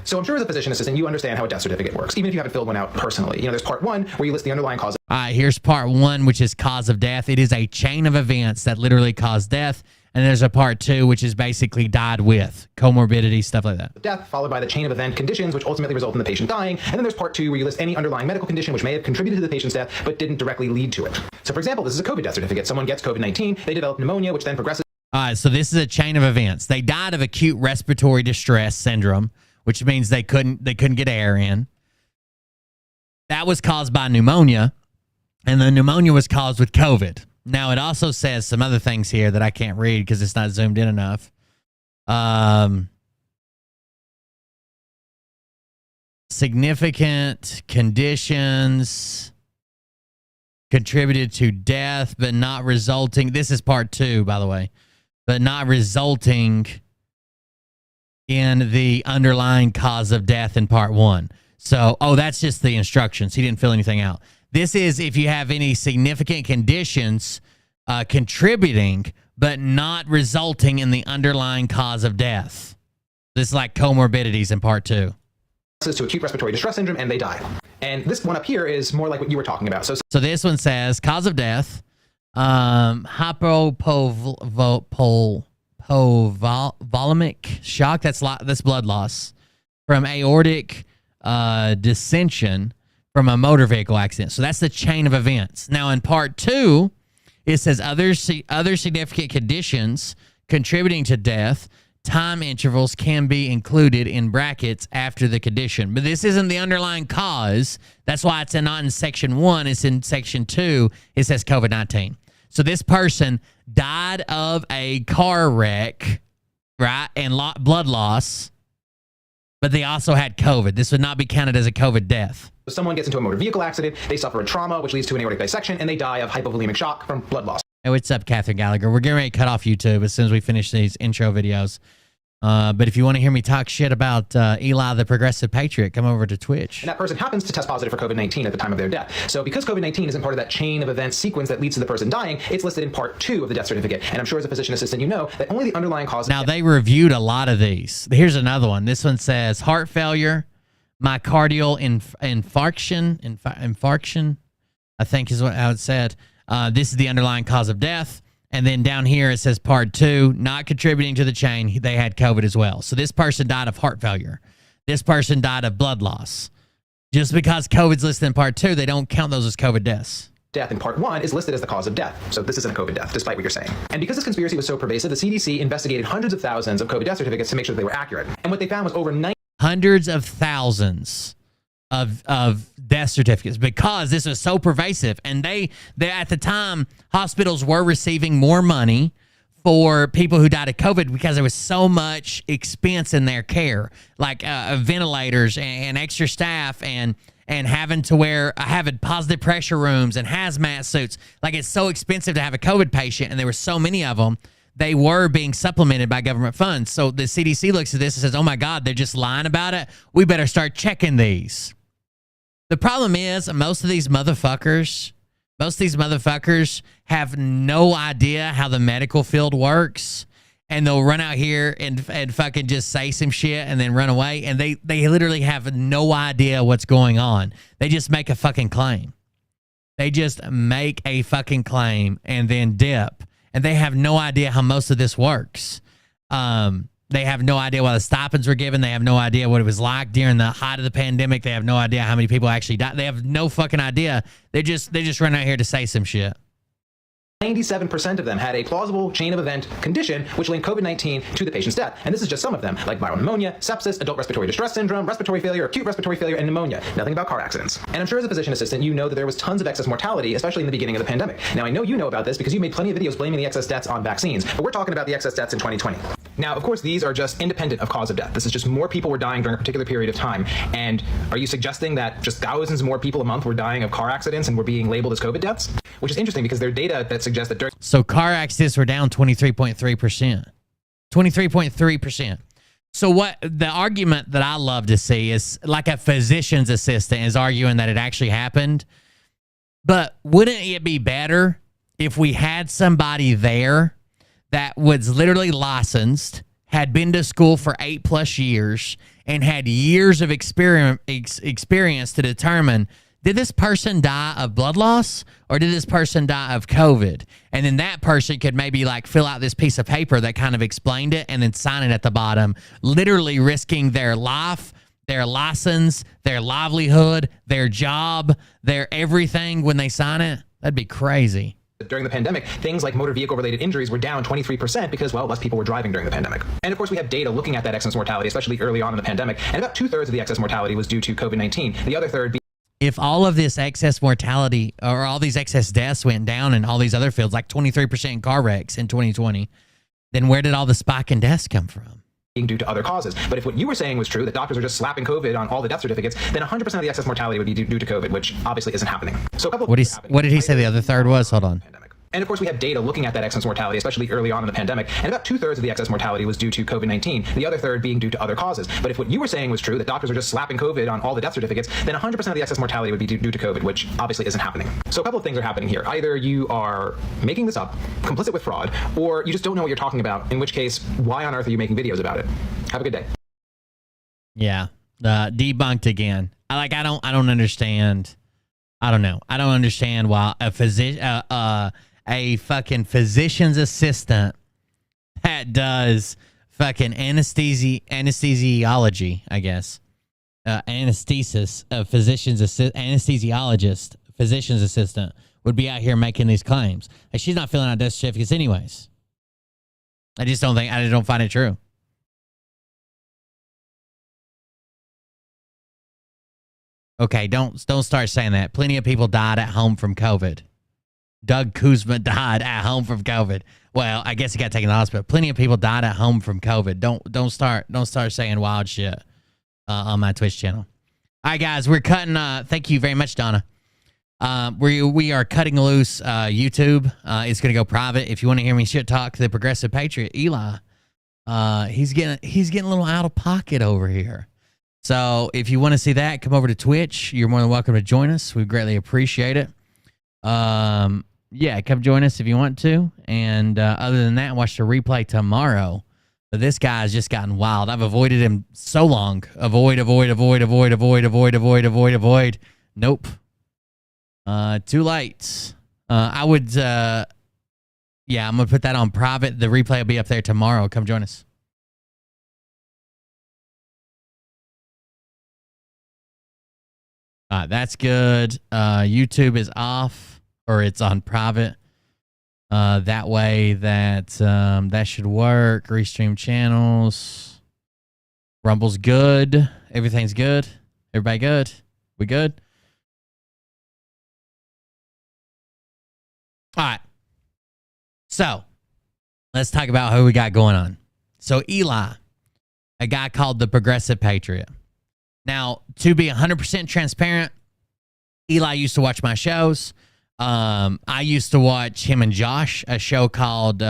So I'm sure as a physician assistant, you understand how a death certificate works, even if you haven't filled one out personally. You know, there's part 1 where you list the underlying cause. All right, here's part 1, which is cause of death. It is a chain of events that literally cause death. And there's a part 2, which is basically died with, comorbidity, stuff like that. Death, followed by the chain of event conditions, which ultimately result in the patient dying. And then there's part 2, where you list any underlying medical condition which may have contributed to the patient's death, but didn't directly lead to it. So for example, this is a COVID death certificate. Someone gets COVID-19, they develop pneumonia, which then progresses. All right, so this is a chain of events. They died of acute respiratory distress syndrome, which means they couldn't get air in. That was caused by pneumonia, and the pneumonia was caused with COVID. Now, it also says some other things here that I can't read because it's not zoomed in enough. Significant conditions contributed to death, but not resulting. This is part 2, by the way, but not resulting in the underlying cause of death in part 1. So, that's just the instructions. He didn't fill anything out. This is if you have any significant conditions contributing, but not resulting in the underlying cause of death. This is like comorbidities in part 2. To acute respiratory distress syndrome, and they die. And this one up here is more like what you were talking about. So this one says cause of death, hypovolemic shock. That's blood loss from aortic dissension from a motor vehicle accident. So that's the chain of events. Now in part 2, it says other significant conditions contributing to death. Time intervals can be included in brackets after the condition. But this isn't the underlying cause. That's why it's not in section 1. It's in section 2. It says COVID-19. So this person died of a car wreck, right, and blood loss, but they also had COVID. This would not be counted as a COVID death. Someone gets into a motor vehicle accident, they suffer a trauma, which leads to an aortic dissection, and they die of hypovolemic shock from blood loss. Hey, what's up, Catherine Gallagher? We're getting ready to cut off YouTube as soon as we finish these intro videos. But if you want to hear me talk shit about Eli the Progressive Patriot, come over to Twitch. And that person happens to test positive for COVID-19 at the time of their death. So because COVID-19 isn't part of that chain of events sequence that leads to the person dying, it's listed in part 2 of the death certificate. And I'm sure as a physician assistant, you know that only the underlying cause... Now, they reviewed a lot of these. Here's another one. This one says heart failure, myocardial infarction, I think is how it said. This is the underlying cause of death. And then down here it says part 2, not contributing to the chain. They had COVID as well. So this person died of heart failure. This person died of blood loss. Just because COVID's listed in part 2, they don't count those as COVID deaths. Death in part 1 is listed as the cause of death. So this isn't a COVID death, despite what you're saying. And because this conspiracy was so pervasive, the CDC investigated hundreds of thousands of COVID death certificates to make sure that they were accurate. And what they found was over 90 hundreds of thousands of death certificates, because this was so pervasive. And they at the time, hospitals were receiving more money for people who died of COVID because there was so much expense in their care, like ventilators and extra staff and having to having positive pressure rooms and hazmat suits. Like, it's so expensive to have a COVID patient, and there were so many of them. They were being supplemented by government funds. So the CDC looks at this and says, oh my God, they're just lying about it. We better start checking these. The problem is most of these motherfuckers have no idea how the medical field works. And they'll run out here and fucking just say some shit and then run away. And they literally have no idea what's going on. They just make a fucking claim. They just make a fucking claim and then dip. And they have no idea how most of this works. They have no idea why the stipends were given. They have no idea what it was like during the height of the pandemic. They have no idea how many people actually died. They have no fucking idea. They just run out here to say some shit. 97% of them had a plausible chain of event condition which linked COVID-19 to the patient's death. And this is just some of them, like viral pneumonia, sepsis, adult respiratory distress syndrome, respiratory failure, acute respiratory failure, and pneumonia. Nothing about car accidents. And I'm sure as a physician assistant, you know that there was tons of excess mortality, especially in the beginning of the pandemic. Now, I know you know about this because you made plenty of videos blaming the excess deaths on vaccines, but we're talking about the excess deaths in 2020. Now, of course, these are just independent of cause of death. This is just more people were dying during a particular period of time. And are you suggesting that just thousands more people a month were dying of car accidents and were being labeled as COVID deaths? Which is interesting because there are data that suggests that during... So car accidents were down 23.3%. 23.3%. So what the argument that I love to see is like a physician's assistant is arguing that it actually happened. But wouldn't it be better if we had somebody there that was literally licensed, had been to school for 8+ years, and had years of experience to determine, did this person die of blood loss or did this person die of COVID? And then that person could maybe like fill out this piece of paper that kind of explained it and then sign it at the bottom, literally risking their life, their license, their livelihood, their job, their everything when they sign it. That'd be crazy. During the pandemic, things like motor vehicle related injuries were down 23% because, well, less people were driving during the pandemic. And of course, we have data looking at that excess mortality, especially early on in the pandemic. And about 2/3 of the excess mortality was due to COVID-19. The other third being... If all of this excess mortality or all these excess deaths went down in all these other fields, like 23% in car wrecks in 2020, then where did all the spike in deaths come from? Due to other causes. But if what you were saying was true, that doctors are just slapping COVID on all the death certificates, then 100% of the excess mortality would be due to COVID, which obviously isn't happening. So a couple of what did he say the other third was? Hold on. And of course, we have data looking at that excess mortality, especially early on in the pandemic. And about 2/3 of the excess mortality was due to COVID-19, the other third being due to other causes. But if what you were saying was true, that doctors are just slapping COVID on all the death certificates, then 100% of the excess mortality would be due to COVID, which obviously isn't happening. So a couple of things are happening here. Either you are making this up, complicit with fraud, or you just don't know what you're talking about, in which case, why on earth are you making videos about it? Have a good day. Yeah, debunked again. I don't understand. I don't know. I don't understand why a fucking physician's assistant that does fucking anesthesiology, I guess, anesthesis, anesthesiologist, physician's assistant would be out here making these claims. Like, she's not filling out death certificates anyways. I just don't find it true. Okay, don't start saying that. Plenty of people died at home from COVID. Doug Kuzma died at home from COVID. Well, I guess he got taken to the hospital. Plenty of people died at home from COVID. Don't start saying wild shit on my Twitch channel. All right, guys, we're cutting. Thank you very much, Donna. We are cutting loose YouTube. It's gonna go private. If you want to hear me shit talk the progressive patriot Eli, he's getting a little out of pocket over here. So if you want to see that, come over to Twitch. You're more than welcome to join us. We greatly appreciate it. Yeah, come join us if you want to. And other than that, watch the replay tomorrow. But this guy's just gotten wild. I've avoided him so long. Avoid. Nope. Too late. I would, Yeah, I'm going to put that on private. The replay will be up there tomorrow. Come join us. That's good. YouTube is off, or it's on private. That way that should work. Restream channels. Rumble's good. Everything's good. Everybody good? We good? All right. So, let's talk about who we got going on. So, Eli, a guy called the Progressive Patriot. Now, to be 100% transparent, Eli used to watch my shows. I used to watch him and Josh, a show called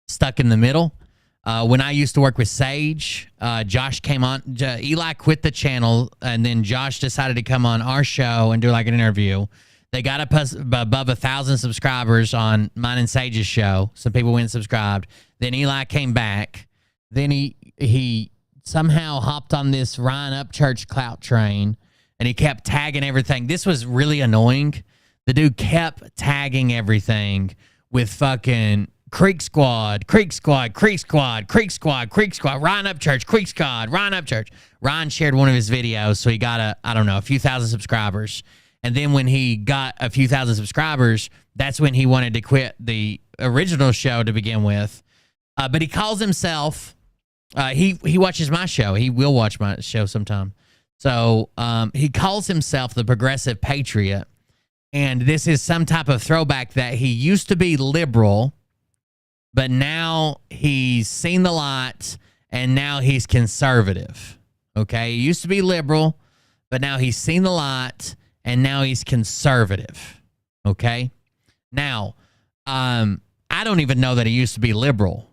Stuck in the Middle. When I used to work with Sage, Josh came on. Eli quit the channel, and then Josh decided to come on our show and do like an interview. They got up above 1,000 subscribers on mine and Sage's show. Some people went and subscribed. Then Eli came back. Then he somehow hopped on this Ryan Upchurch clout train, and he kept tagging everything. This was really annoying. The dude kept tagging everything with fucking Creek Squad, Creek Squad, Creek Squad, Creek Squad, Creek Squad, Ryan Upchurch, Creek Squad, Ryan Upchurch. Ryan shared one of his videos, so he got a few thousand subscribers. And then when he got a few thousand subscribers, that's when he wanted to quit the original show to begin with. But he calls himself, he watches my show. He will watch my show sometime. So he calls himself the Progressive Patriot. And this is some type of throwback that he used to be liberal, but now he's seen the light and now he's conservative. Okay? He used to be liberal, but now he's seen the light and now he's conservative. Okay? Now, I don't even know that he used to be liberal.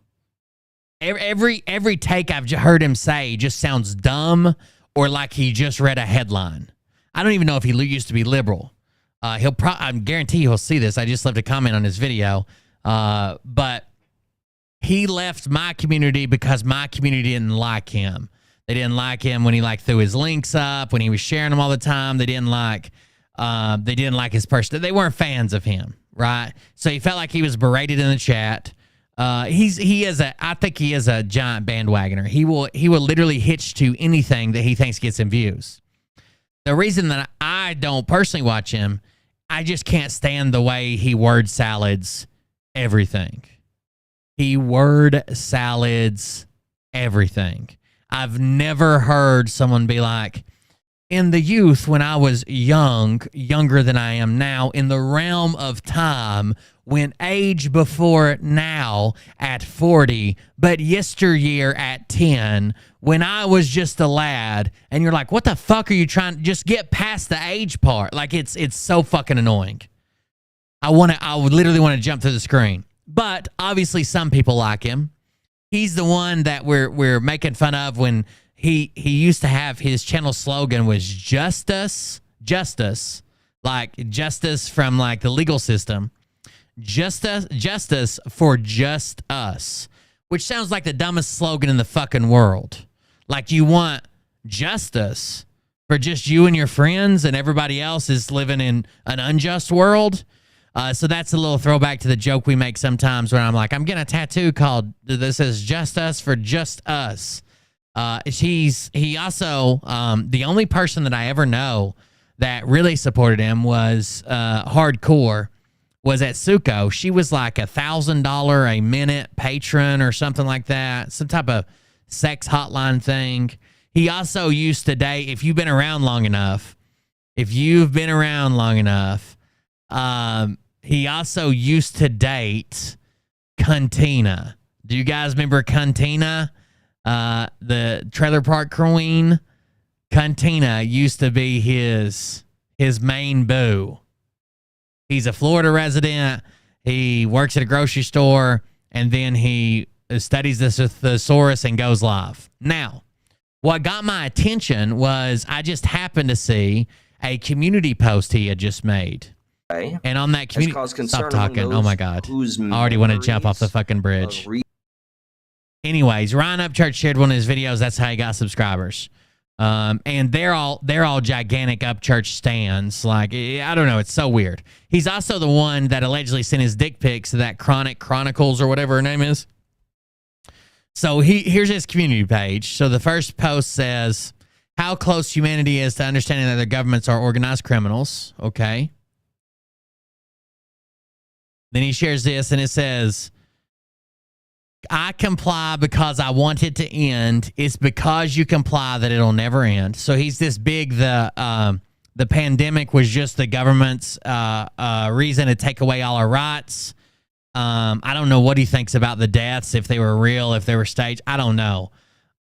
Every take I've heard him say just sounds dumb or like he just read a headline. I don't even know if he used to be liberal. I guarantee he'll see this. I just left a comment on his video. But he left my community because my community didn't like him. They didn't like him when he threw his links up, when he was sharing them all the time. They didn't like his person. They weren't fans of him, right? So he felt like he was berated in the chat. I think he is a giant bandwagoner. He will literally hitch to anything that he thinks gets him views. The reason that I don't personally watch him, I just can't stand the way he word salads everything. He word salads everything. I've never heard someone be like, in the youth, when I was younger than I am now, in the realm of time, when age before now at 40, but yesteryear at 10, when I was just a lad, and you're like, what the fuck are you trying to just get past the age part? Like, it's so fucking annoying. I would literally want to jump through the screen. But obviously some people like him. He's the one that we're making fun of when he used to have his channel slogan was justice, like justice from like the legal system. Justice for just us, which sounds like the dumbest slogan in the fucking world. Like, you want justice for just you and your friends and everybody else is living in an unjust world. So that's a little throwback to the joke we make sometimes when I'm like, I'm getting a tattoo called that says just us for just us. He also, the only person that I ever know that really supported him was hardcore, was at Suko. She was like $1,000 a minute patron or something like that, some type of sex hotline thing. He also used to date, if you've been around long enough, he also used to date Cantina. Do you guys remember Cantina? The trailer park queen? Cantina used to be his main boo. He's a Florida resident. He works at a grocery store, and then he studies the thesaurus and goes live. Now, what got my attention was I just happened to see a community post he had just made. And on that community, stop talking. Oh my God. I already want to jump off the fucking bridge. Anyways, Ryan Upchurch shared one of his videos. That's how he got subscribers. And they're all gigantic upchurch stands. Like, I don't know, it's so weird. He's also the one that allegedly sent his dick pics to that Chronic Chronicles or whatever her name is. So here's his community page. So the first post says how close humanity is to understanding that their governments are organized criminals. Okay. Then he shares this and it says, I comply because I want it to end. It's because you comply that it'll never end. So he's this big, the pandemic was just the government's reason to take away all our rights. I don't know what he thinks about the deaths, if they were real, if they were staged. I don't know.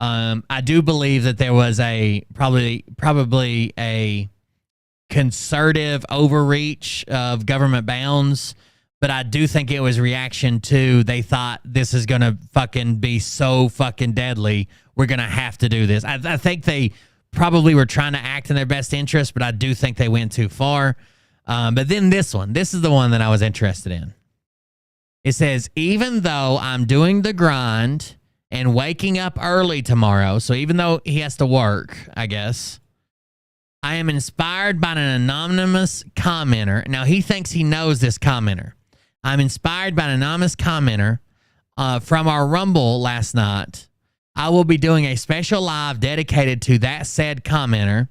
I do believe that there was probably a concerted overreach of government bounds, but I do think it was reaction to they thought this is going to fucking be so fucking deadly. We're going to have to do this. I think they probably were trying to act in their best interest, but I do think they went too far. But then this is the one that I was interested in. It says, even though I'm doing the grind and waking up early tomorrow, so even though he has to work, I guess, I am inspired by an anonymous commenter. Now, he thinks he knows this commenter. I'm inspired by an anonymous commenter from our Rumble last night. I will be doing a special live dedicated to that said commenter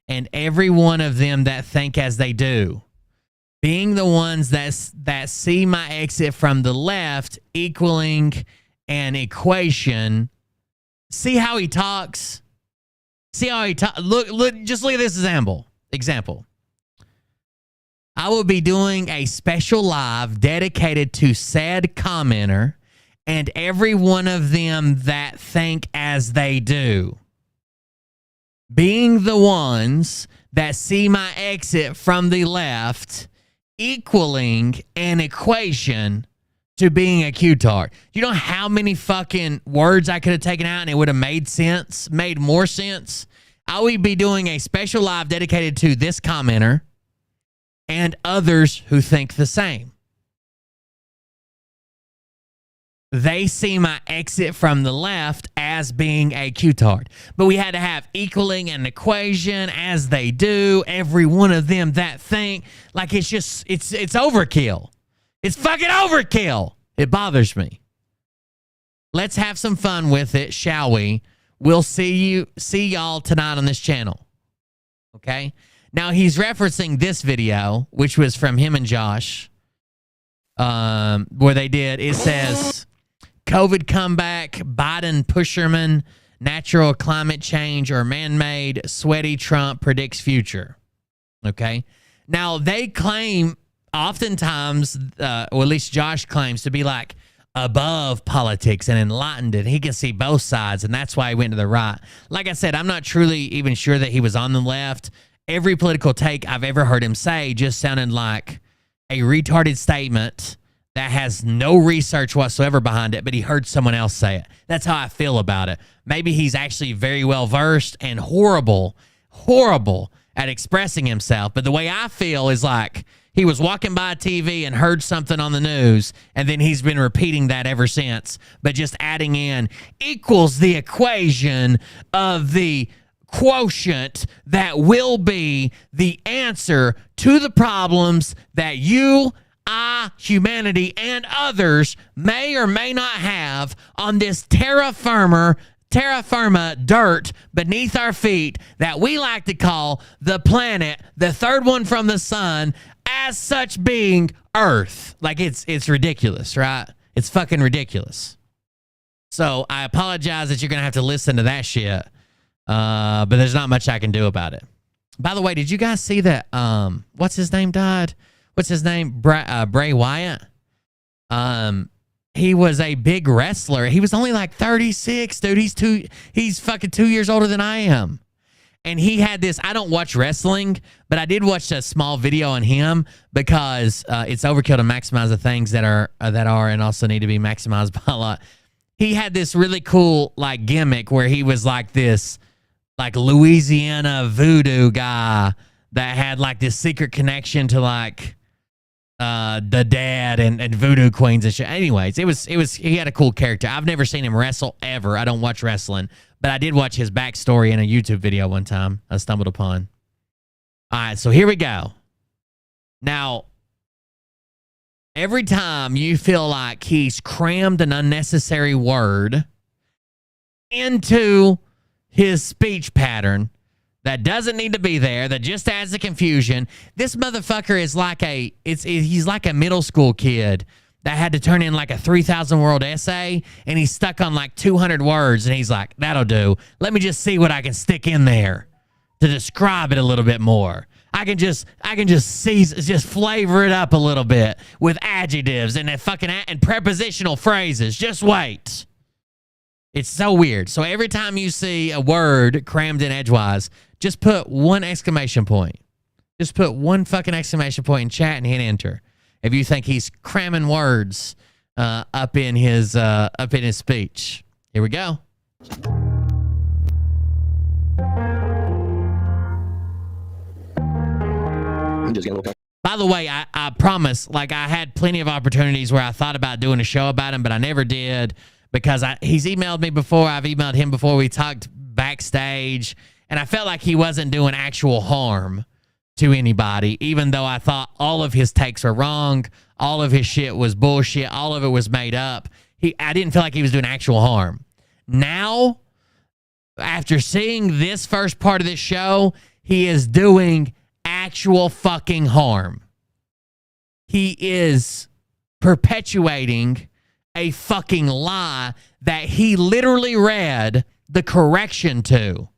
and every one of them that think as they do. Being the ones that see my exit from the left equaling an equation. See how he talks? See how he talks? Look, just look at this example. I will be doing a special live dedicated to said commenter and every one of them that think as they do. Being the ones that see my exit from the left equaling an equation to being a Q-tard. You know how many fucking words I could have taken out and it would have made more sense? I will be doing a special live dedicated to this commenter and others who think the same. They see my exit from the left as being a Q-tard. But we had to have equaling an equation as they do. Every one of them that think. Like it's overkill. It's fucking overkill. It bothers me. Let's have some fun with it, shall we? We'll see y'all tonight on this channel. Okay? Now he's referencing this video, which was from him and Josh, where they did. It says, COVID comeback, Biden pusherman, natural climate change or man-made, sweaty Trump predicts future. Okay? Now, they claim oftentimes, or at least Josh claims, to be like above politics and enlightened, and he can see both sides, and that's why he went to the right. Like I said, I'm not truly even sure that he was on the left. Every political take I've ever heard him say just sounded like a retarded statement that has no research whatsoever behind it, but he heard someone else say it. That's how I feel about it. Maybe he's actually very well versed and horrible at expressing himself. But the way I feel is like he was walking by a TV and heard something on the news, and then he's been repeating that ever since, but just adding in equals the equation of the quotient that will be the answer to the problems that you, I, humanity, and others may or may not have on this terra firma dirt beneath our feet that we like to call the planet, the third one from the sun, as such being Earth. Like it's ridiculous, right? It's fucking ridiculous. So I apologize that you're going to have to listen to that shit. But there's not much I can do about it. By the way, did you guys see that? What's his name died? What's his name? Bray Wyatt. He was a big wrestler. He was only like 36, dude. He's fucking 2 years older than I am. And he had this, I don't watch wrestling, but I did watch a small video on him because it's overkill to maximize the things that are and also need to be maximized by a lot. He had this really cool like gimmick where he was like this like Louisiana voodoo guy that had like this secret connection to like the dad and voodoo queens and shit. Anyways, he had a cool character. I've never seen him wrestle ever. I don't watch wrestling, but I did watch his backstory in a YouTube video one time I stumbled upon. All right, so here we go. Now, every time you feel like he's crammed an unnecessary word into his speech pattern that doesn't need to be there, that just adds the confusion, this motherfucker is like he's like a middle school kid that had to turn in like a 3,000 word essay, and he's stuck on like 200 words, and he's like, that'll do. Let me just see what I can stick in there to describe it a little bit more. I can just flavor it up a little bit with adjectives and and prepositional phrases. Just wait. It's so weird. So every time you see a word crammed in edgewise, just put one exclamation point. Just put one fucking exclamation point in chat and hit enter. If you think he's cramming words up in his speech. Here we go. By the way, I promise, like, I had plenty of opportunities where I thought about doing a show about him, but I never did because he's emailed me before. I've emailed him before. We talked backstage, and I felt like he wasn't doing actual harm to anybody, even though I thought all of his takes were wrong. All of his shit was bullshit. All of it was made up. I didn't feel like he was doing actual harm. Now, after seeing this first part of this show, he is doing actual fucking harm. He is perpetuating a fucking lie that he literally read the correction to.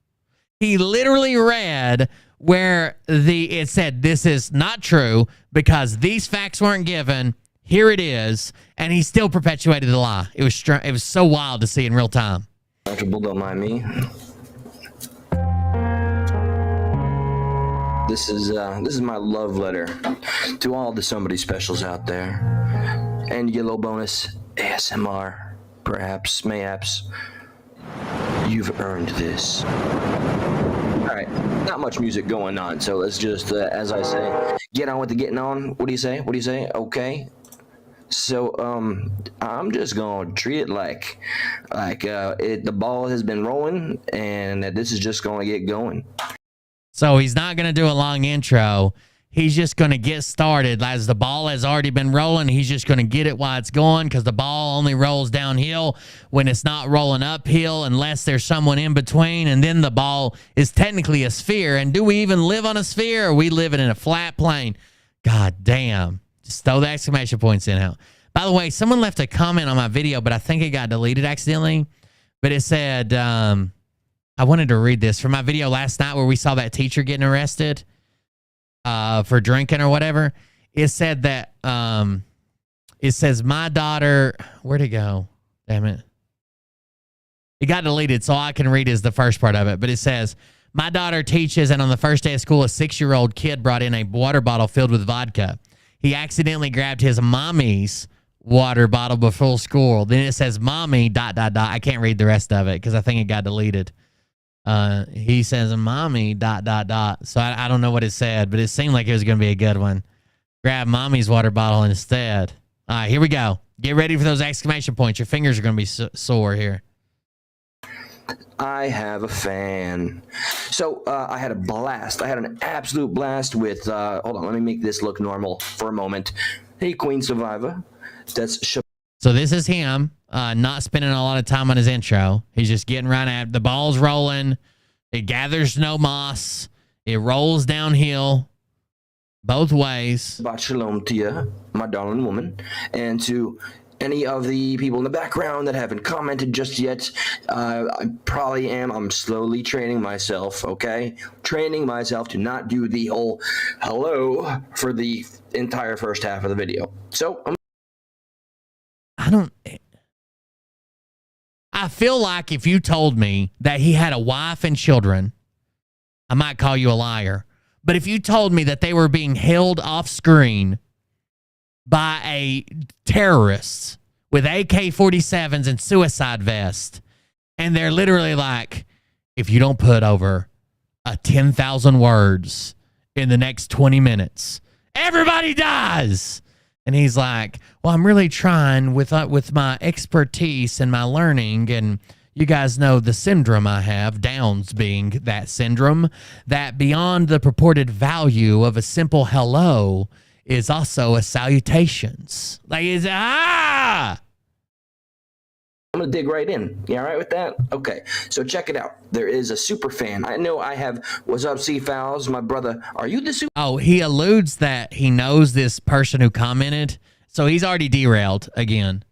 He literally read where it said this is not true because these facts weren't given. Here it is, and he still perpetuated the lie. It was so wild to see in real time. Comfortable, don't mind me. This is my love letter to all the Somebody Specials out there. And yellow bonus ASMR, perhaps, mayhaps. You've earned this. Alright, not much music going on, so let's just, as I say, get on with the getting on. What do you say? What do you say? Okay. So, I'm just gonna treat it like the ball has been rolling, and that this is just gonna get going. So he's not going to do a long intro. He's just going to get started. As the ball has already been rolling, he's just going to get it while it's going because the ball only rolls downhill when it's not rolling uphill unless there's someone in between. And then the ball is technically a sphere. And do we even live on a sphere, or are we living in a flat plane? God damn. Just throw the exclamation points in out. By the way, someone left a comment on my video, but I think it got deleted accidentally. But it said... I wanted to read this from my video last night where we saw that teacher getting arrested for drinking or whatever. It said that, it says, my daughter, where'd it go? Damn it. It got deleted, so all I can read is the first part of it. But it says, my daughter teaches, and on the first day of school, a 6-year-old kid brought in a water bottle filled with vodka. He accidentally grabbed his mommy's water bottle before school. Then it says, mommy, ... I can't read the rest of it because I think it got deleted. He says, mommy, ... So I don't know what it said, but it seemed like it was going to be a good one. Grab mommy's water bottle instead. All right, here we go. Get ready for those exclamation points. Your fingers are going to be sore here. I have a fan. So I had a blast. I had an absolute blast with, hold on, let me make this look normal for a moment. Hey, Queen Survivor. So this is him. Not spending a lot of time on his intro. He's just getting right at the ball's rolling. It gathers no moss. It rolls downhill both ways. Shabbat shalom to you, my darling woman, and to any of the people in the background that haven't commented just yet. I probably am. I'm slowly training myself, okay? Training myself to not do the whole hello for the entire first half of the video. So, I feel like if you told me that he had a wife and children, I might call you a liar. But if you told me that they were being held off screen by a terrorist with AK-47s and suicide vests, and they're literally like, if you don't put over 10,000 words in the next 20 minutes, everybody dies. And he's like, well, I'm really trying with my expertise and my learning, and you guys know the syndrome I have, Downs being that syndrome, that beyond the purported value of a simple hello is also a salutations. Like, it's, I'm gonna dig right in. You all right with that? Okay, so check it out. There is a super fan. I know I have. What's up, C-Fowls? My brother. Are you the super? Oh, he alludes that he knows this person who commented. So he's already derailed again.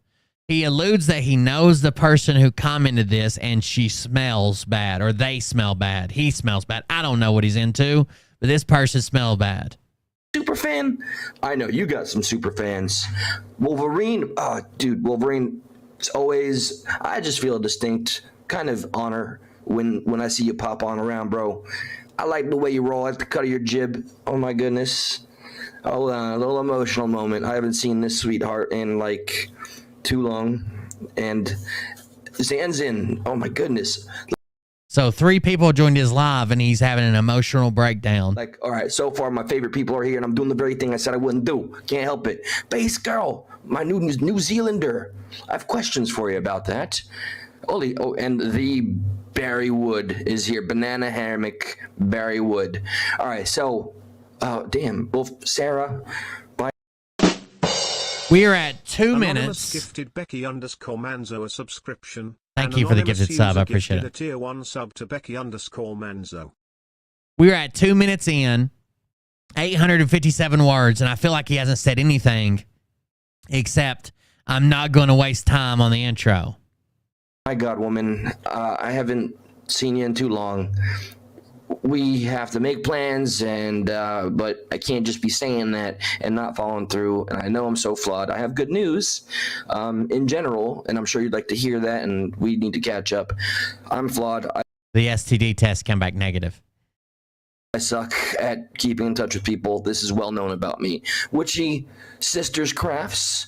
He alludes that he knows the person who commented this and she smells bad, or they smell bad. He smells bad. I don't know what he's into, but this person smells bad. Super fan? I know you got some super fans. Wolverine. Oh, dude, Wolverine. It's always, I just feel a distinct kind of honor when I see you pop on around, bro. I like the way you roll. I like the cut of your jib. Oh my goodness. Hold on, a little emotional moment. I haven't seen this sweetheart in like too long. And Zanzin, oh my goodness. So 3 people joined his live and he's having an emotional breakdown. Like, all right, so far my favorite people are here and I'm doing the very thing I said I wouldn't do. Can't help it. Base girl, my New Zealander. I have questions for you about that. Oh, and the Barry Wood is here. Banana hammock, Barry Wood. All right, so, damn. Well, Sarah, bye. We are at 2 Anonymous minutes. Gifted Becky_Manzo a subscription. Thank you for the gifted sub. I appreciate it. A tier 1 sub to Becky_Manzo. We're at 2 minutes in, 857 words, and I feel like he hasn't said anything except I'm not going to waste time on the intro. My God, woman, I haven't seen you in too long. We have to make plans, and but I can't just be saying that and not following through. And I know I'm so flawed. I have good news in general, and I'm sure you'd like to hear that, and we need to catch up. I'm flawed. The STD test came back negative. I suck at keeping in touch with people. This is well known about me. Witchy Sisters Crafts.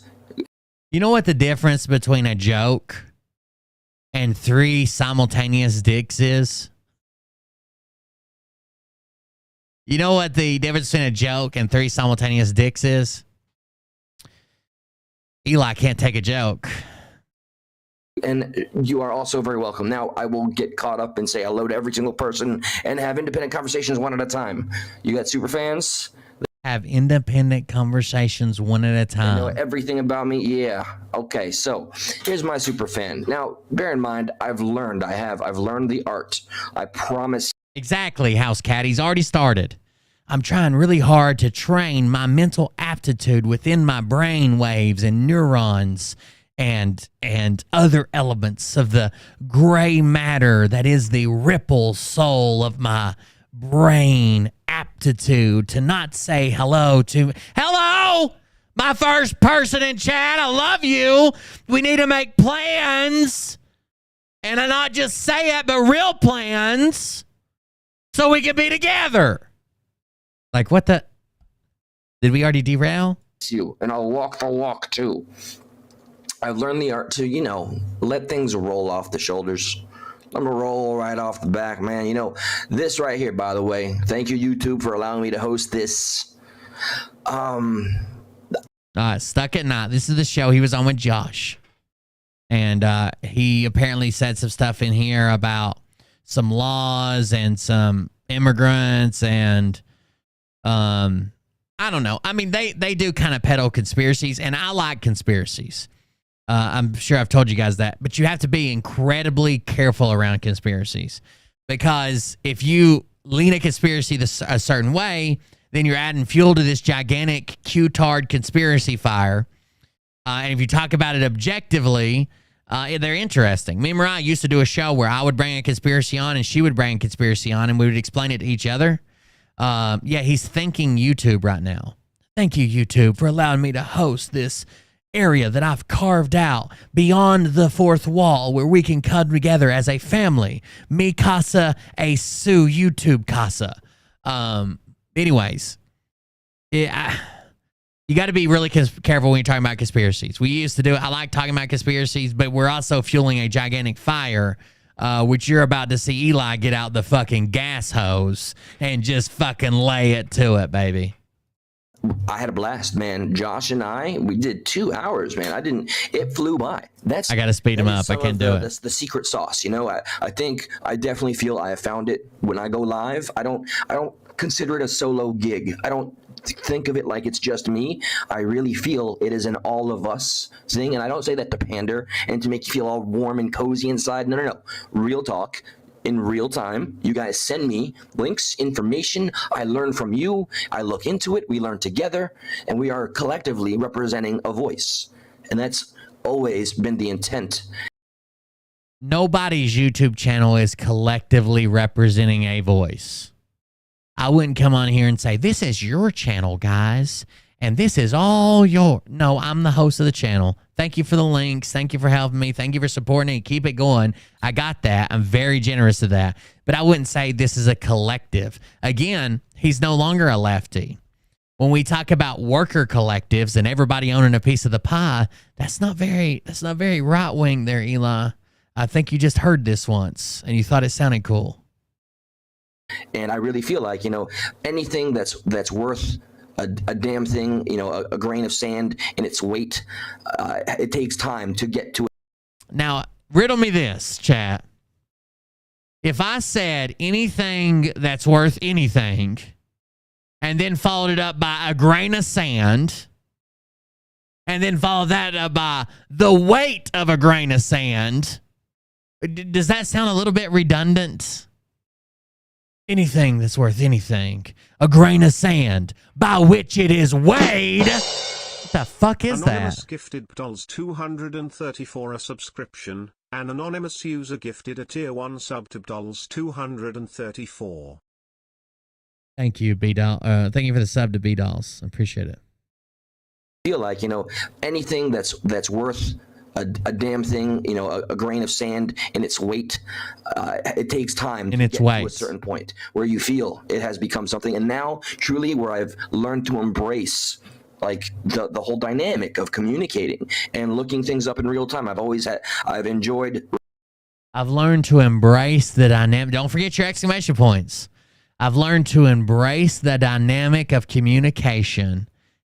You know what the difference between a joke and 3 simultaneous dicks is? You know what the difference between a joke and 3 simultaneous dicks is? Eli can't take a joke. And you are also very welcome. Now, I will get caught up and say hello to every single person and have independent conversations one at a time. You got super fans? Have independent conversations one at a time. Know everything about me? Yeah. Okay, so here's my super fan. Now, bear in mind, I've learned the art. I promise. Exactly, House Cat. He's already started. I'm trying really hard to train my mental aptitude within my brain waves and neurons and other elements of the gray matter that is the ripple soul of my brain aptitude to not say hello to my first person in chat. I love you. We need to make plans, and I not just say it, but real plans, so we can be together. Like, what the? Did we already derail? You, and I'll walk the walk too. I've learned the art to, let things roll off the shoulders. I'm gonna roll right off the back, man. This right here, by the way. Thank you, YouTube, for allowing me to host this. Stuck at Night. This is the show he was on with Josh. And he apparently said some stuff in here about some laws and some immigrants and I don't know. I mean, they do kind of peddle conspiracies, and I like conspiracies. I'm sure I've told you guys that, but you have to be incredibly careful around conspiracies, because if you lean a conspiracy a certain way, then you're adding fuel to this gigantic Q-tard conspiracy fire. And if you talk about it objectively, they're interesting. Me and Mariah used to do a show where I would bring a conspiracy on and she would bring a conspiracy on, and we would explain it to each other. Yeah, he's thanking YouTube right now. Thank you, YouTube, for allowing me to host this area that I've carved out beyond the fourth wall where we can come together as a family. Mi casa a su YouTube casa. Anyways, you got to be really careful when you're talking about conspiracies. We used to do it. I like talking about conspiracies, but we're also fueling a gigantic fire, which you're about to see Eli get out the fucking gas hose and just fucking lay it to it, baby. I had a blast, man. Josh and we did 2 hours, man. It flew by. I got to speed him up. I can't do it. That's the secret sauce, you know. I think I definitely feel I have found it when I go live. I don't consider it a solo gig. I don't think of it like it's just me. I really feel it is an all of us thing, and I don't say that to pander and to make you feel all warm and cozy inside. No. Real talk. In real time, you guys send me links, information. I learn from you. I look into it. We learn together, and we are collectively representing a voice. And that's always been the intent. Nobody's YouTube channel is collectively representing a voice. I wouldn't come on here and say, this is your channel, guys, and this is all your... No, I'm the host of the channel. Thank you for the links. Thank you for helping me. Thank you for supporting it. Keep it going. I got that. I'm very generous of that. But I wouldn't say this is a collective. Again, he's no longer a lefty. When we talk about worker collectives and everybody owning a piece of the pie, that's not very right-wing there, Eli. I think you just heard this once, and you thought it sounded cool. And I really feel like, you know, anything that's worth a damn thing, you know, a grain of sand in its weight, it takes time to get to it. Now, riddle me this, chat. If I said anything that's worth anything and then followed it up by a grain of sand and then followed that up by the weight of a grain of sand, does that sound a little bit redundant? Anything that's worth anything. A grain of sand by which it is weighed. What the fuck is Anonymous that? gifted $234 a subscription. An anonymous user gifted a tier 1 sub to $234. Thank you, B-Doll. Thank you for the sub to B-Dolls. I appreciate it. I feel like, you know, anything that's worth a damn thing, you know, a grain of sand in its weight, it takes time to get to a certain point where you feel it has become something. And now, truly, where I've learned to embrace like the whole dynamic of communicating and looking things up in real time. I've enjoyed. I've learned to embrace the dynamic. Don't forget your exclamation points. I've learned to embrace the dynamic of communication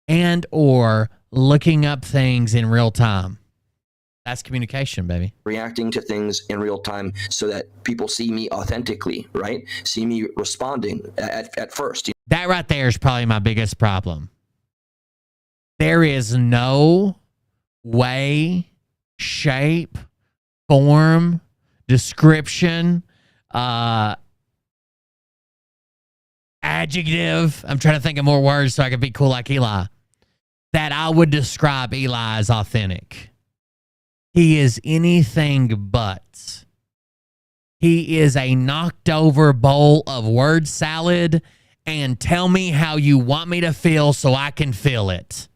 and or looking up things in real time. That's communication, baby. Reacting to things in real time so that people see me authentically, right? See me responding at first. That right there is probably my biggest problem. There is no way, shape, form, description, adjective. I'm trying to think of more words so I can be cool like Eli. That I would describe Eli as authentic. He is anything but. He is a knocked over bowl of word salad and tell me how you want me to feel so I can feel it.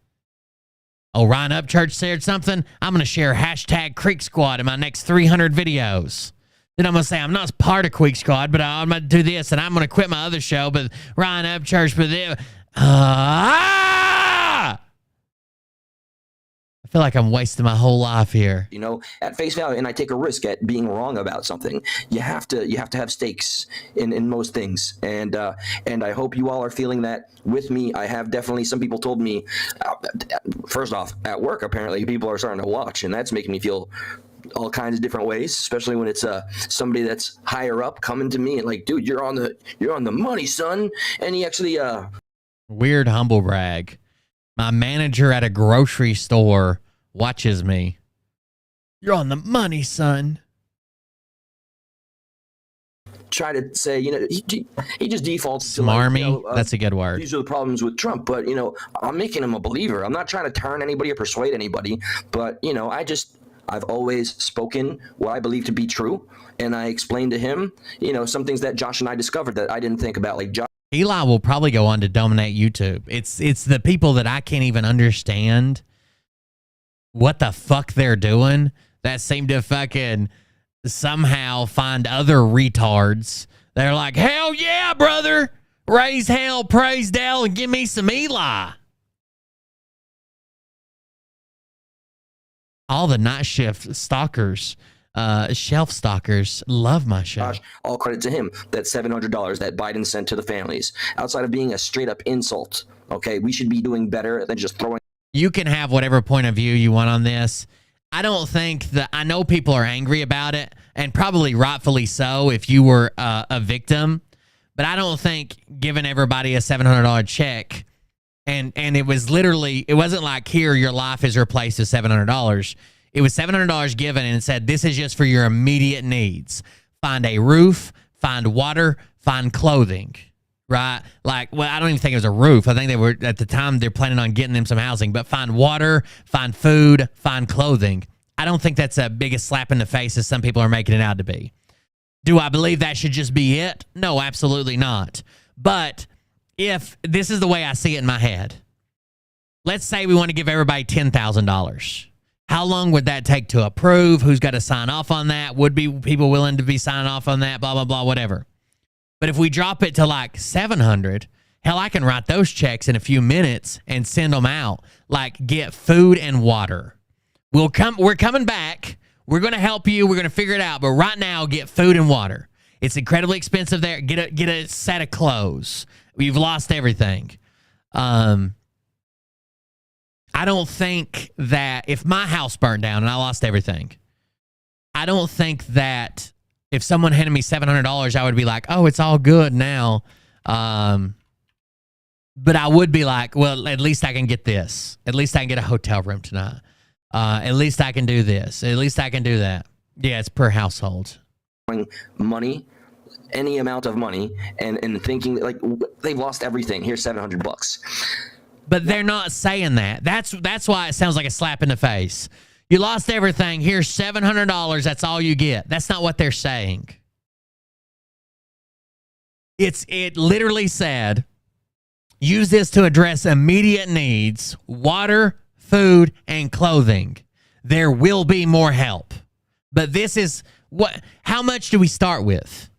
Oh, Ryan Upchurch shared something. I'm going to share hashtag Creek Squad in my next 300 videos. Then I'm going to say I'm not part of Creek Squad, but I'm going to do this and I'm going to quit my other show, but Ryan Upchurch, but I feel like I'm wasting my whole life here. You know, at face value, and I take a risk at being wrong about something. You have to have stakes in most things, and I hope you all are feeling that with me. I have definitely. Some people told me, first off, at work apparently people are starting to watch, and that's making me feel all kinds of different ways, especially when it's somebody that's higher up coming to me and like, dude, you're on the money, son. And he actually weird humble brag. My manager at a grocery store watches me. You're on the money, son. Try to say, you know, he just defaults to smarmy. Like, you know, that's a good word. These are the problems with Trump, but you know, I'm making him a believer. I'm not trying to turn anybody or persuade anybody, but you know, I've always spoken what I believe to be true, and I explained to him, you know, some things that Josh and I discovered that I didn't think about, like Josh. Eli will probably go on to dominate YouTube. It's the people that I can't even understand what the fuck they're doing that seem to fucking somehow find other retards. They're like, hell yeah, brother. Raise hell, praise Dell, and give me some Eli. All the night shift stalkers, shelf stalkers love my show. Josh, all credit to him. That $700 that Biden sent to the families, outside of being a straight up insult Okay, we should be doing better than just throwing. You can have whatever point of view you want on this. I don't think that, I know people are angry about it, and probably rightfully so if you were a victim, but I don't think giving everybody a $700 check, and it was literally, it wasn't like, here, your life is replaced with $700. It was $700 given, and it said, this is just for your immediate needs. Find a roof, find water, find clothing. Right? Like, well, I don't even think it was a roof. I think they were, at the time, they're planning on getting them some housing. But find water, find food, find clothing. I don't think that's a biggest slap in the face as some people are making it out to be. Do I believe that should just be it? No, absolutely not. But if this is the way I see it in my head, let's say we want to give everybody $10,000. How long would that take to approve? Who's got to sign off on that? Would be people willing to be signing off on that? Blah, blah, blah, whatever. But if we drop it to like 700, hell, I can write those checks in a few minutes and send them out. Like, get food and water. We're coming back. We're going to help you. We're going to figure it out. But right now, get food and water. It's incredibly expensive there. Get a set of clothes. You've lost everything. I don't think that if my house burned down and I lost everything, I don't think that if someone handed me $700, I would be like, oh, it's all good now. But I would be like, well, at least I can get this. At least I can get a hotel room tonight. At least I can do this. At least I can do that. Yeah, it's per household. Money, any amount of money, and thinking like they've lost everything. Here's $700. But they're not saying that. That's why it sounds like a slap in the face. You lost everything. Here's $700. That's all you get. That's not what they're saying. It literally said, use this to address immediate needs, water, food, and clothing. There will be more help. But this is how much do we start with?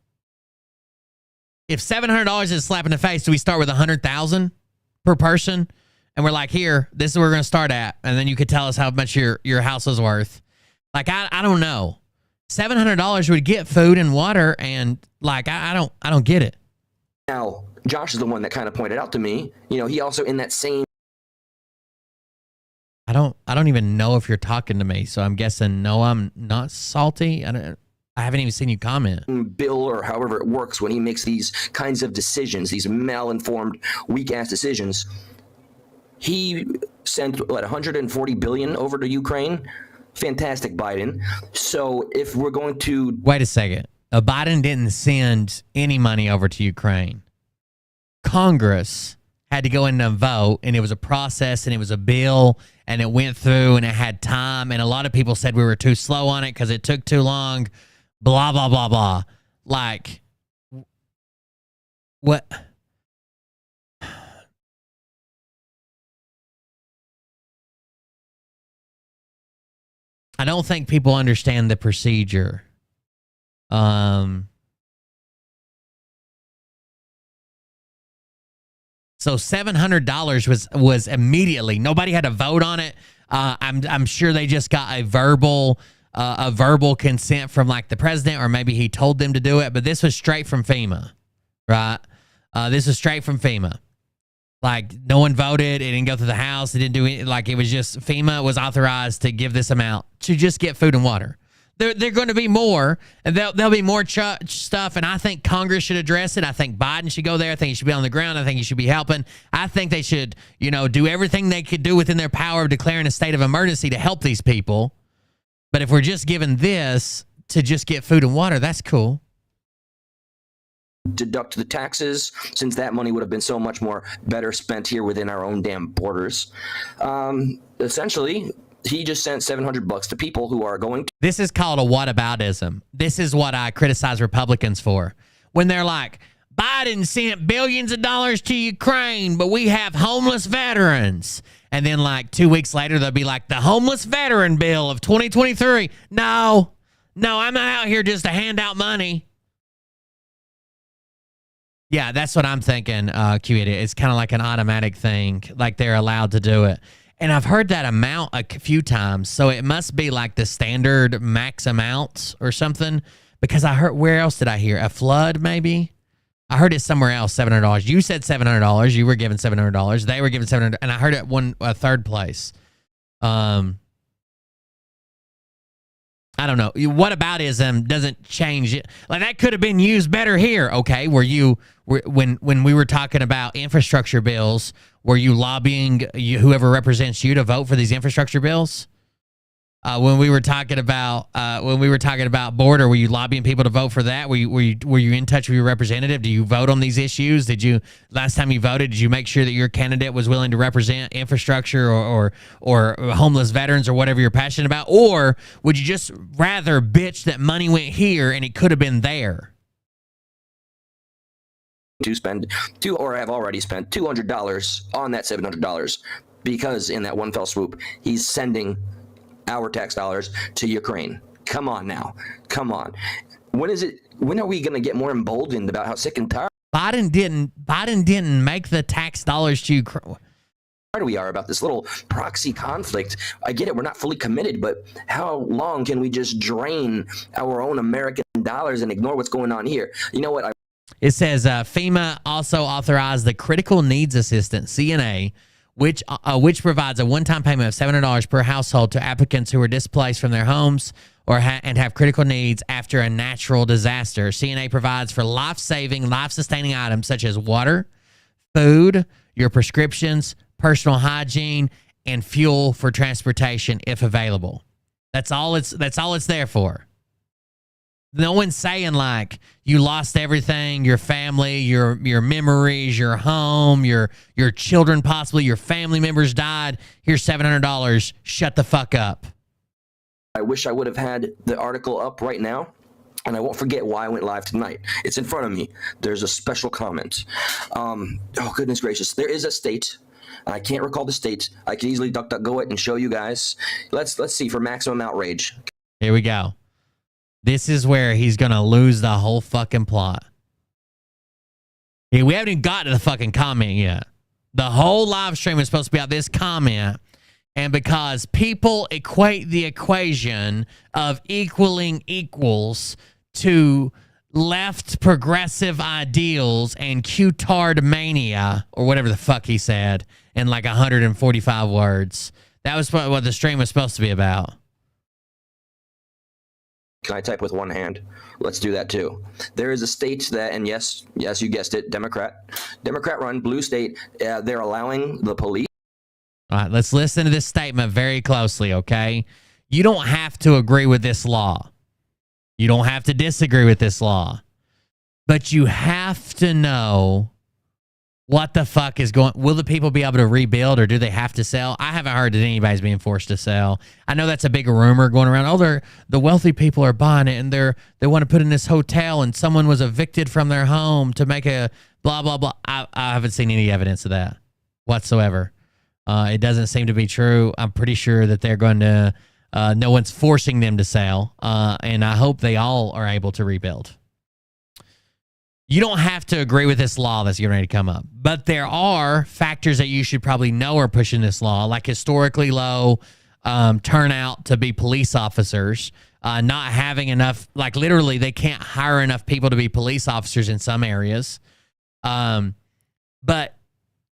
If $700 is a slap in the face, do we start with $100,000 per person? And we're like, here, this is where we're going to start at. And then you could tell us how much your house is worth. Like, I don't know. $700 would get food and water, and like, I don't get it. Now, Josh is the one that kind of pointed out to me, he also in that same. I don't even know if you're talking to me. So I'm guessing, no, I'm not salty. I haven't even seen you comment. Bill, or however it works, when he makes these kinds of decisions, these malinformed, weak-ass decisions, he sent, $140 billion over to Ukraine? Fantastic, Biden. So if we're going to... Wait a second. Biden didn't send any money over to Ukraine. Congress had to go in and vote, and it was a process, and it was a bill, and it went through, and it had time, and a lot of people said we were too slow on it because it took too long, blah, blah, blah, blah. Like, what... I don't think people understand the procedure. So $700 was immediately. Nobody had to vote on it. I'm sure they just got a verbal consent from like the president, or maybe he told them to do it. But this was straight from FEMA, right? This was straight from FEMA. Like, no one voted. It didn't go through the House. It didn't do it. Like, it was just FEMA was authorized to give this amount to just get food and water. They're going to be more, and there'll be more stuff, and I think Congress should address it. I think Biden should go there. I think he should be on the ground. I think he should be helping. I think they should, do everything they could do within their power of declaring a state of emergency to help these people. But if we're just given this to just get food and water, that's cool. Deduct the taxes, since that money would have been so much more better spent here within our own damn borders. Essentially, he just sent $700 to people who are going to... This is called a whataboutism. This is what I criticize Republicans for. When they're like, Biden sent billions of dollars to Ukraine, but we have homeless veterans. And then like 2 weeks later, they'll be like, the homeless veteran bill of 2023. No, I'm not out here just to hand out money. Yeah, that's what I'm thinking, Q8. It's kind of like an automatic thing, like they're allowed to do it. And I've heard that amount a few times, so it must be like the standard max amount or something, because I heard, where else did I hear? A flood, maybe? I heard it somewhere else, $700. You said $700. You were given $700. They were given $700, and I heard it a third place. I don't know. Whataboutism doesn't change it. Like, that could have been used better here. Okay, when we were talking about infrastructure bills, were you lobbying whoever represents you to vote for these infrastructure bills? When we were talking about border, were you lobbying people to vote for that? Were you in touch with your representative? Do you vote on these issues? Last time you voted, did you make sure that your candidate was willing to represent infrastructure or homeless veterans or whatever you're passionate about? Or would you just rather bitch that money went here and it could have been there? To spend or have already spent $200 on that $700 because in that one fell swoop, he's sending our tax dollars to Ukraine. Come on now. Come on. When are we going to get more emboldened about how sick and tired Biden didn't make the tax dollars to Ukraine. we are about this little proxy conflict? I get it. We're not fully committed, but how long can we just drain our own American dollars and ignore what's going on here? You know what? It says FEMA also authorized the Critical Needs Assistance, CNA, which provides a one-time payment of $700 per household to applicants who are displaced from their homes and have critical needs after a natural disaster. CNA provides for life-saving, life-sustaining items such as water, food, your prescriptions, personal hygiene, and fuel for transportation if available. That's all it's there for. No one's saying like you lost everything, your family, your memories, your home, your children, possibly your family members died. Here's $700. Shut the fuck up. I wish I would have had the article up right now, and I won't forget why I went live tonight. It's in front of me. There's a special comment. Oh, goodness gracious. There is a state. I can't recall the state. I could easily DuckDuckGo it and show you guys. Let's see for maximum outrage. Here we go. This is where he's going to lose the whole fucking plot. Yeah, we haven't even got to the fucking comment yet. The whole live stream is supposed to be about this comment. And because people equate the equation of equaling equals to left progressive ideals and Q-tard mania, or whatever the fuck he said, in like 145 words. That was what the stream was supposed to be about. Can I type with one hand? Let's do that too. There is a state that, and yes, you guessed it, Democrat-run blue state. They're allowing the police. All right, let's listen to this statement very closely, okay? You don't have to agree with this law. You don't have to disagree with this law. But you have to know what the fuck is going. Will the people be able to rebuild, or do they have to sell? I haven't heard that anybody's being forced to sell. I know that's a big rumor going around. Oh, the wealthy people are buying it, and they want to put in this hotel, and someone was evicted from their home to make a blah, blah, blah. I haven't seen any evidence of that whatsoever. It doesn't seem to be true. I'm pretty sure that they're going to, no one's forcing them to sell, and I hope they all are able to rebuild. You don't have to agree with this law that's getting ready to come up, but there are factors that you should probably know are pushing this law, like historically low turnout to be police officers, not having enough, like literally they can't hire enough people to be police officers in some areas. But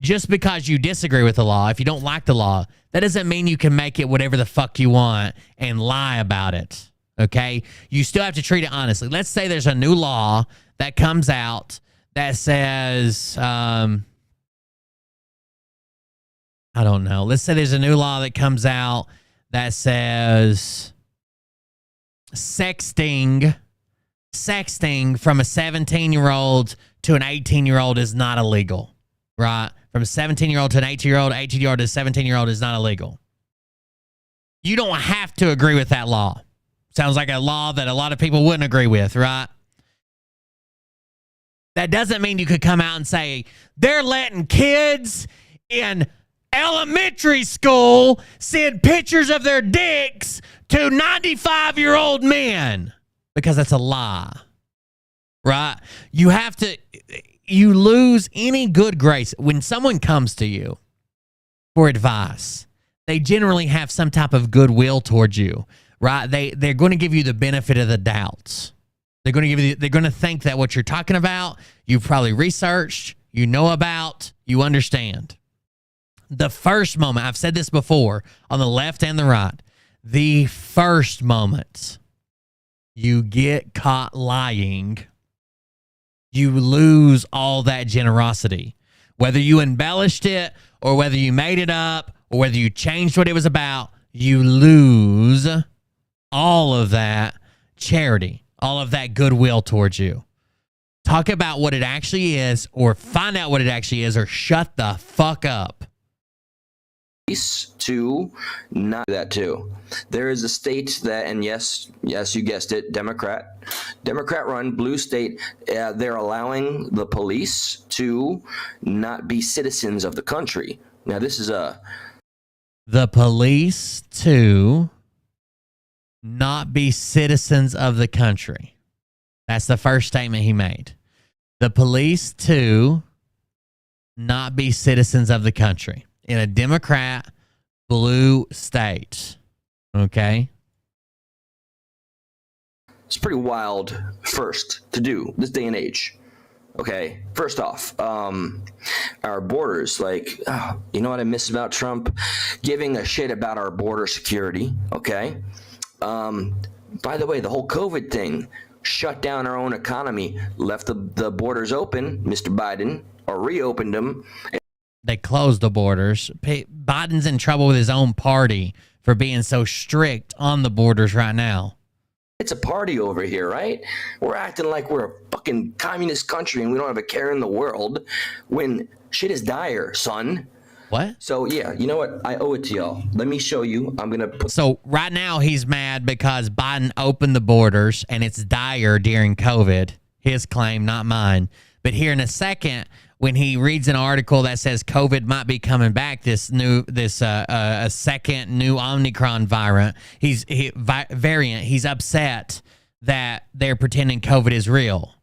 just because you disagree with the law, if you don't like the law, that doesn't mean you can make it whatever the fuck you want and lie about it, okay? You still have to treat it honestly. Let's say there's a new law that comes out that says, I don't know. Let's say there's a new law that comes out that says sexting from a 17-year-old to an 18-year-old is not illegal, right? From a 17-year-old to an 18-year-old, 18-year-old to a 17-year-old is not illegal. You don't have to agree with that law. Sounds like a law that a lot of people wouldn't agree with, right? That doesn't mean you could come out and say, they're letting kids in elementary school send pictures of their dicks to 95-year-old men, because that's a lie, right? You lose any good grace. When someone comes to you for advice, they generally have some type of goodwill towards you, right? They're going to give you the benefit of the doubts. They're going to give you. They're going to think that what you're talking about, you've probably researched, you know about, you understand. The first moment, I've said this before, on the left and the right, the first moment you get caught lying, you lose all that generosity. Whether you embellished it or whether you made it up or whether you changed what it was about, you lose all of that charity, all of that goodwill towards you. Talk about what it actually is, or find out what it actually is, or shut the fuck up. To not do that too. There is a state that, and yes, you guessed it, Democrat run blue state. They're allowing the police to not be citizens of the country. Now this is the police to not be citizens of the country. That's the first statement he made. The police to not be citizens of the country in a Democrat blue state. Okay? It's pretty wild first to do this day and age. Okay, first off, our borders, like, you know what I miss about Trump? Giving a shit about our border security, okay? By the way, the whole COVID thing shut down our own economy, left the borders open, Mr. Biden, or reopened them. They closed the borders. Biden's in trouble with his own party for being so strict on the borders right now. It's a party over here, right? We're acting like we're a fucking communist country and we don't have a care in the world when shit is dire, son. What? So, yeah, you know what? I owe it to y'all. Let me show you. I'm going to put... So, right now, he's mad because Biden opened the borders and it's dire during COVID. His claim, not mine. But here in a second, when he reads an article that says COVID might be coming back, a second new Omicron variant, he's upset that they're pretending COVID is real.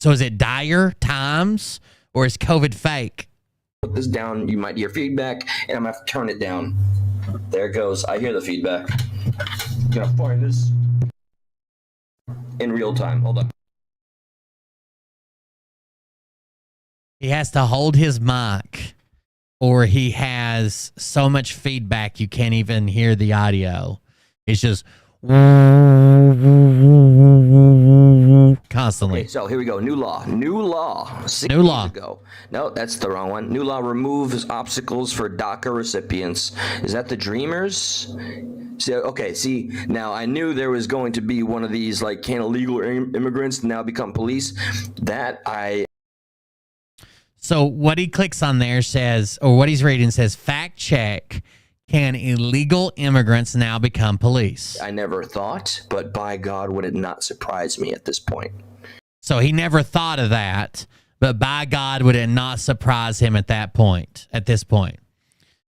So is it dire times or is COVID fake? Put this down. You might hear feedback, and I'm gonna have to turn it down. There it goes. I hear the feedback. I'm gonna find this in real time. Hold on. He has to hold his mic or he has so much feedback you can't even hear the audio. It's just constantly. Okay, so here we go. New law. New law. 6 New law. years ago. No, that's the wrong one. New law removes obstacles for DACA recipients. Is that the Dreamers? See, now I knew there was going to be one of these, like, can illegal immigrants now become police? So what he clicks on there says, or what he's reading says, fact check, can illegal immigrants now become police? I never thought, but by God, would it not surprise me at this point? So he never thought of that, but by God, would it not surprise him at this point?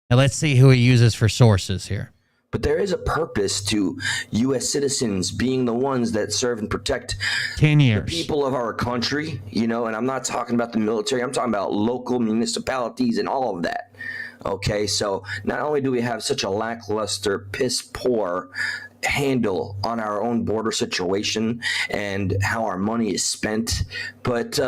Now let's see who he uses for sources here. But there is a purpose to U.S. citizens being the ones that serve and protect 10 years. The people of our country, and I'm not talking about the military. I'm talking about local municipalities and all of that. Okay, so not only do we have such a lackluster, piss-poor handle on our own border situation and how our money is spent, but,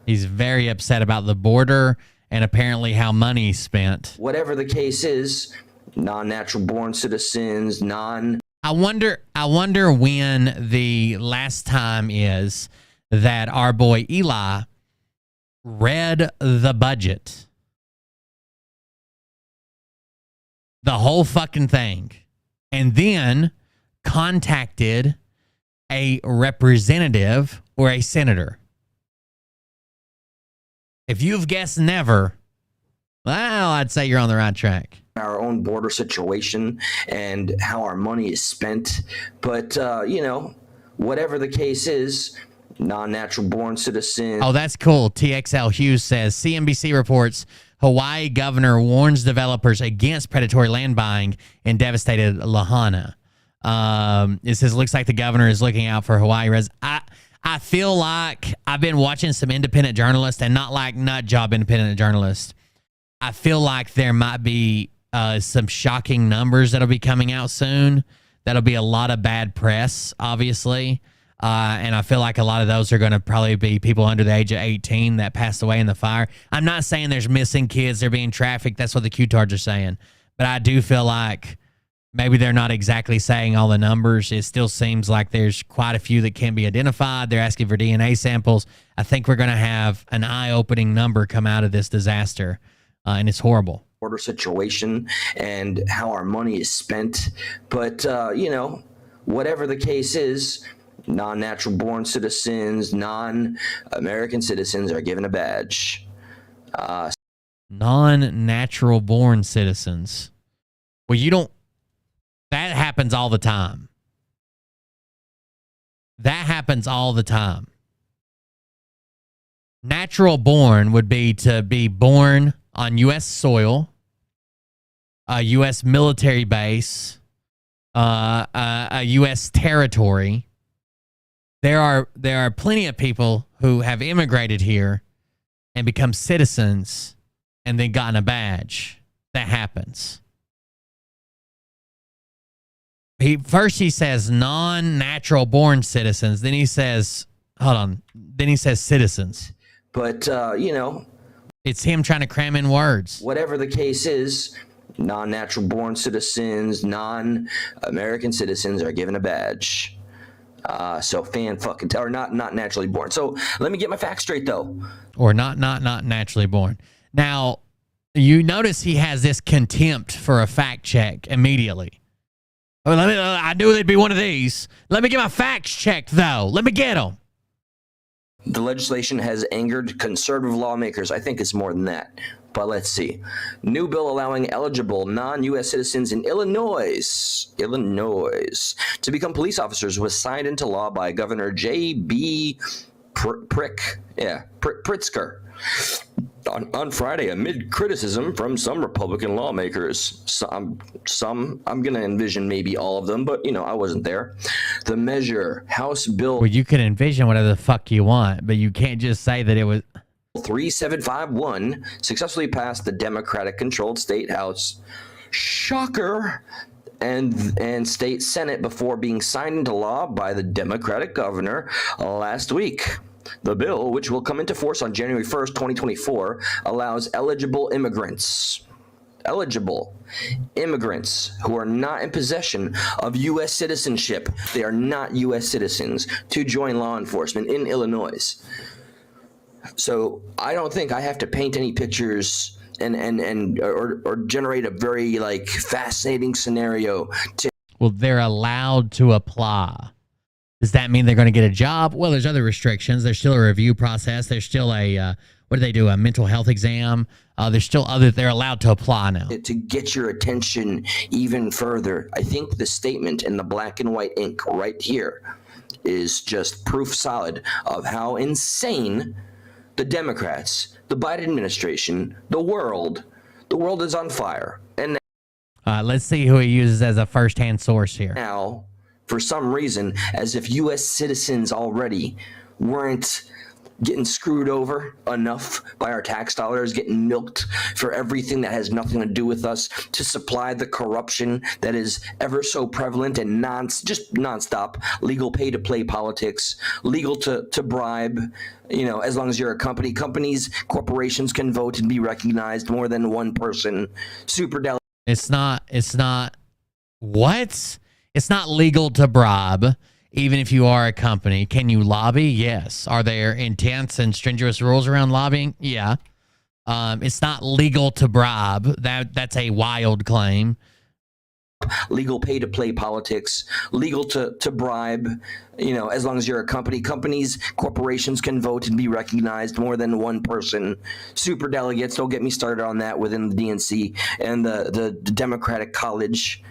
He's very upset about the border and apparently how money is spent. Whatever the case is, non-natural born citizens, I wonder when the last time is that our boy Eli read the budget. The whole fucking thing. And then contacted a representative or a senator. If you've guessed never, well, I'd say you're on the right track. Our own border situation and how our money is spent. But, whatever the case is, non-natural born citizens. Oh, that's cool. TXL Hughes says, CNBC reports Hawaii governor warns developers against predatory land buying in devastated Lahaina. It says, looks like the governor is looking out for Hawaii residents. I feel like I've been watching some independent journalists, and not like nut job independent journalists. I feel like there might be some shocking numbers that'll be coming out soon. That'll be a lot of bad press, obviously. And I feel like a lot of those are going to probably be people under the age of 18 that passed away in the fire. I'm not saying there's missing kids. They're being trafficked. That's what the Q-tards are saying. But I do feel like maybe they're not exactly saying all the numbers. It still seems like there's quite a few that can be identified. They're asking for DNA samples. I think we're going to have an eye-opening number come out of this disaster, and it's horrible. Order situation and how our money is spent. But, you know, whatever the case is, non-natural born citizens, non-American citizens are given a badge. Non-natural born citizens. Well, you don't. That happens all the time. That happens all the time. Natural born would be to be born on U.S. soil, a U.S. military base, a U.S. territory. There are plenty of people who have immigrated here and become citizens and then gotten a badge. That happens. First he says non-natural born citizens. Then he says, hold on. Then he says citizens. But, you know, it's him trying to cram in words. Whatever the case is, non-natural born citizens, non-American citizens are given a badge. So or not naturally born. So let me get my facts straight though. Or not naturally born. Now, you notice he has this contempt for a fact check immediately. I knew there'd be one of these. Let me get my facts checked though. Let me get them. The legislation has angered conservative lawmakers. I think it's more than that. But let's see. New bill allowing eligible non-U.S. citizens in Illinois to become police officers was signed into law by Governor J.B. Pritzker on Friday amid criticism from some Republican lawmakers. I'm going to envision maybe all of them, but, you know, I wasn't there. The measure, House Bill... Well, you can envision whatever the fuck you want, but you can't just say that it was... 3751 successfully passed the Democratic-controlled state House. Shocker! And state Senate before being signed into law by the Democratic governor last week. The bill, which will come into force on January 1st, 2024, allows eligible immigrants who are not in possession of U.S. citizenship, they are not U.S. citizens, to join law enforcement in Illinois. So I don't think I have to paint any pictures or generate a very fascinating scenario. Well, they're allowed to apply. Does that mean they're going to get a job? Well, there's other restrictions. There's still a review process. There's still a, what do they do? A mental health exam. There's still they're allowed to apply now. To get your attention even further, I think the statement in the black and white ink right here is just proof solid of how insane the Democrats, the Biden administration, the world is on fire. And let's see who he uses as a first-hand source here. Now, for some reason, as if U.S. citizens already weren't getting screwed over enough by our tax dollars, getting milked for everything that has nothing to do with us, to supply the corruption that is ever so prevalent and just nonstop, legal pay-to-play politics, legal to bribe, as long as you're a company. Corporations can vote and be recognized, more than one person. Super It's not what? It's not legal to bribe, even if you are a company. Can you lobby? Yes. Are there intense and strenuous rules around lobbying? Yeah. It's not legal to bribe. That's a wild claim. Legal pay-to-play politics, legal to bribe, as long as you're a company. Corporations can vote and be recognized, more than one person. Super delegates, don't get me started on that within the DNC and the Democratic College.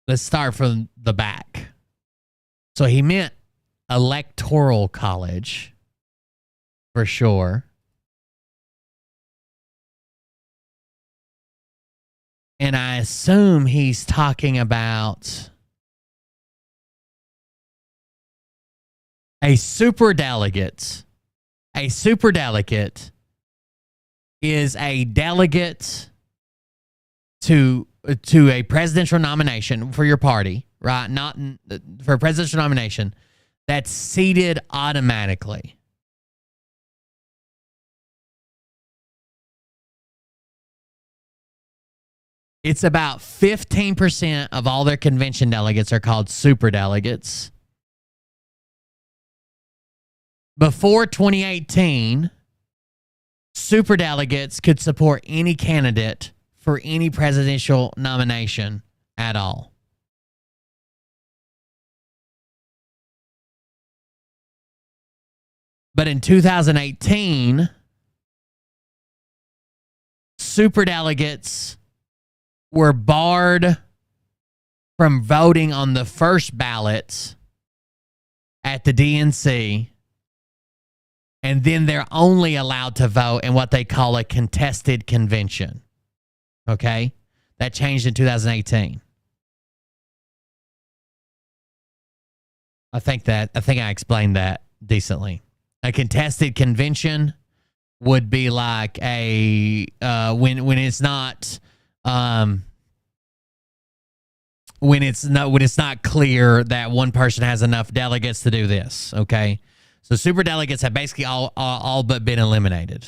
Let's start from the back. So he meant electoral college. for sure. And I assume he's talking about a superdelegate. A superdelegate is a delegate to a presidential nomination for your party, right? Not for a presidential nomination that's seated automatically. It's about 15% of all their convention delegates are called superdelegates. Before 2018, superdelegates could support any candidate for any presidential nomination at all. But in 2018, superdelegates were barred from voting on the first ballots at the DNC, and then they're only allowed to vote in what they call a contested convention. Okay? That changed in 2018. I think I explained that decently. A contested convention would be like a when it's not clear that one person has enough delegates to do this. Okay, so superdelegates have basically all but been eliminated,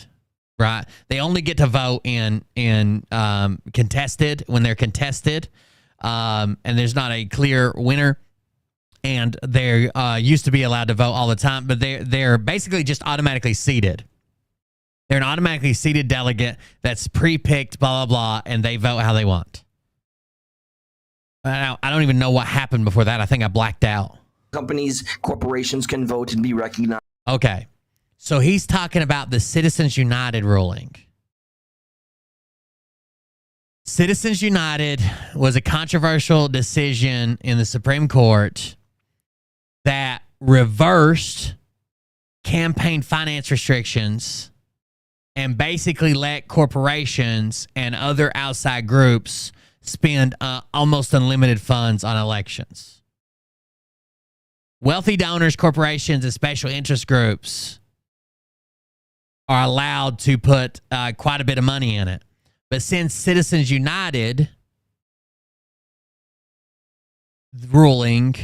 right? They only get to vote in contested when they're contested, and there's not a clear winner. And they used to be allowed to vote all the time, but they're basically just automatically seated. They're an automatically seated delegate that's pre-picked, blah, blah, blah, and they vote how they want. I don't even know what happened before that. I think I blacked out. Companies, corporations can vote and be recognized. Okay. So he's talking about the Citizens United ruling. Citizens United was a controversial decision in the Supreme Court that reversed campaign finance restrictions and basically let corporations and other outside groups spend almost unlimited funds on elections. Wealthy donors, corporations, and special interest groups are allowed to put quite a bit of money in it. But since Citizens United ruling,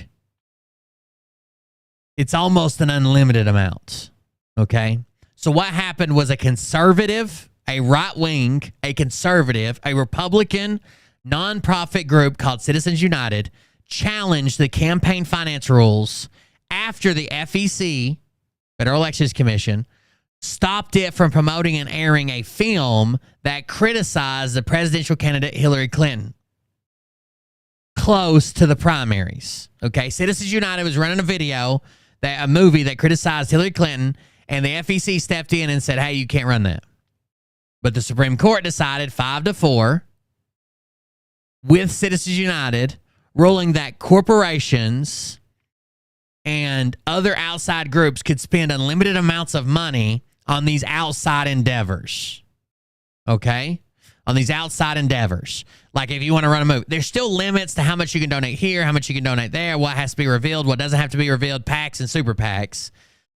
it's almost an unlimited amount. Okay? So what happened was a conservative, a right-wing, a conservative, a Republican nonprofit group called Citizens United challenged the campaign finance rules after the FEC, Federal Elections Commission, stopped it from promoting and airing a film that criticized the presidential candidate Hillary Clinton close to the primaries. Okay, Citizens United was running a movie that criticized Hillary Clinton, and the FEC stepped in and said, hey, you can't run that. But the Supreme Court decided 5-4 with Citizens United, ruling that corporations and other outside groups could spend unlimited amounts of money on these outside endeavors. Okay? On these outside endeavors. Like if you want to run a movie, there's still limits to how much you can donate here, how much you can donate there, what has to be revealed, what doesn't have to be revealed, PACs and super PACs.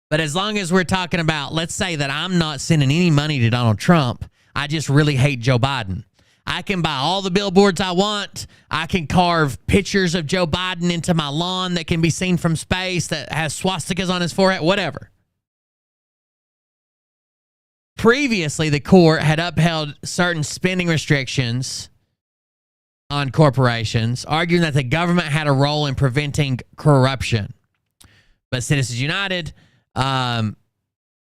But as long as we're talking about, let's say that I'm not sending any money to Donald Trump, I just really hate Joe Biden. I can buy all the billboards I want. I can carve pictures of Joe Biden into my lawn that can be seen from space that has swastikas on his forehead, whatever. Previously, the court had upheld certain spending restrictions on corporations, arguing that the government had a role in preventing corruption. But Citizens United, a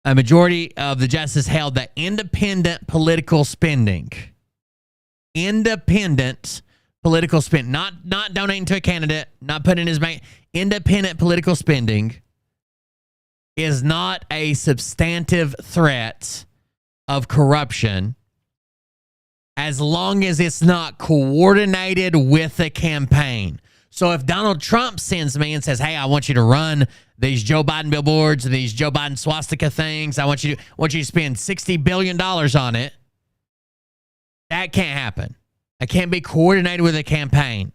majority of the justices held that independent political spending, not donating to a candidate, not putting in his bank, independent political spending is not a substantive threat of corruption as long as it's not coordinated with a campaign. So if Donald Trump sends me and says, hey, I want you to run these Joe Biden billboards, these Joe Biden swastika things, I want you to spend $60 billion on it, that can't happen. I can't be coordinated with a campaign.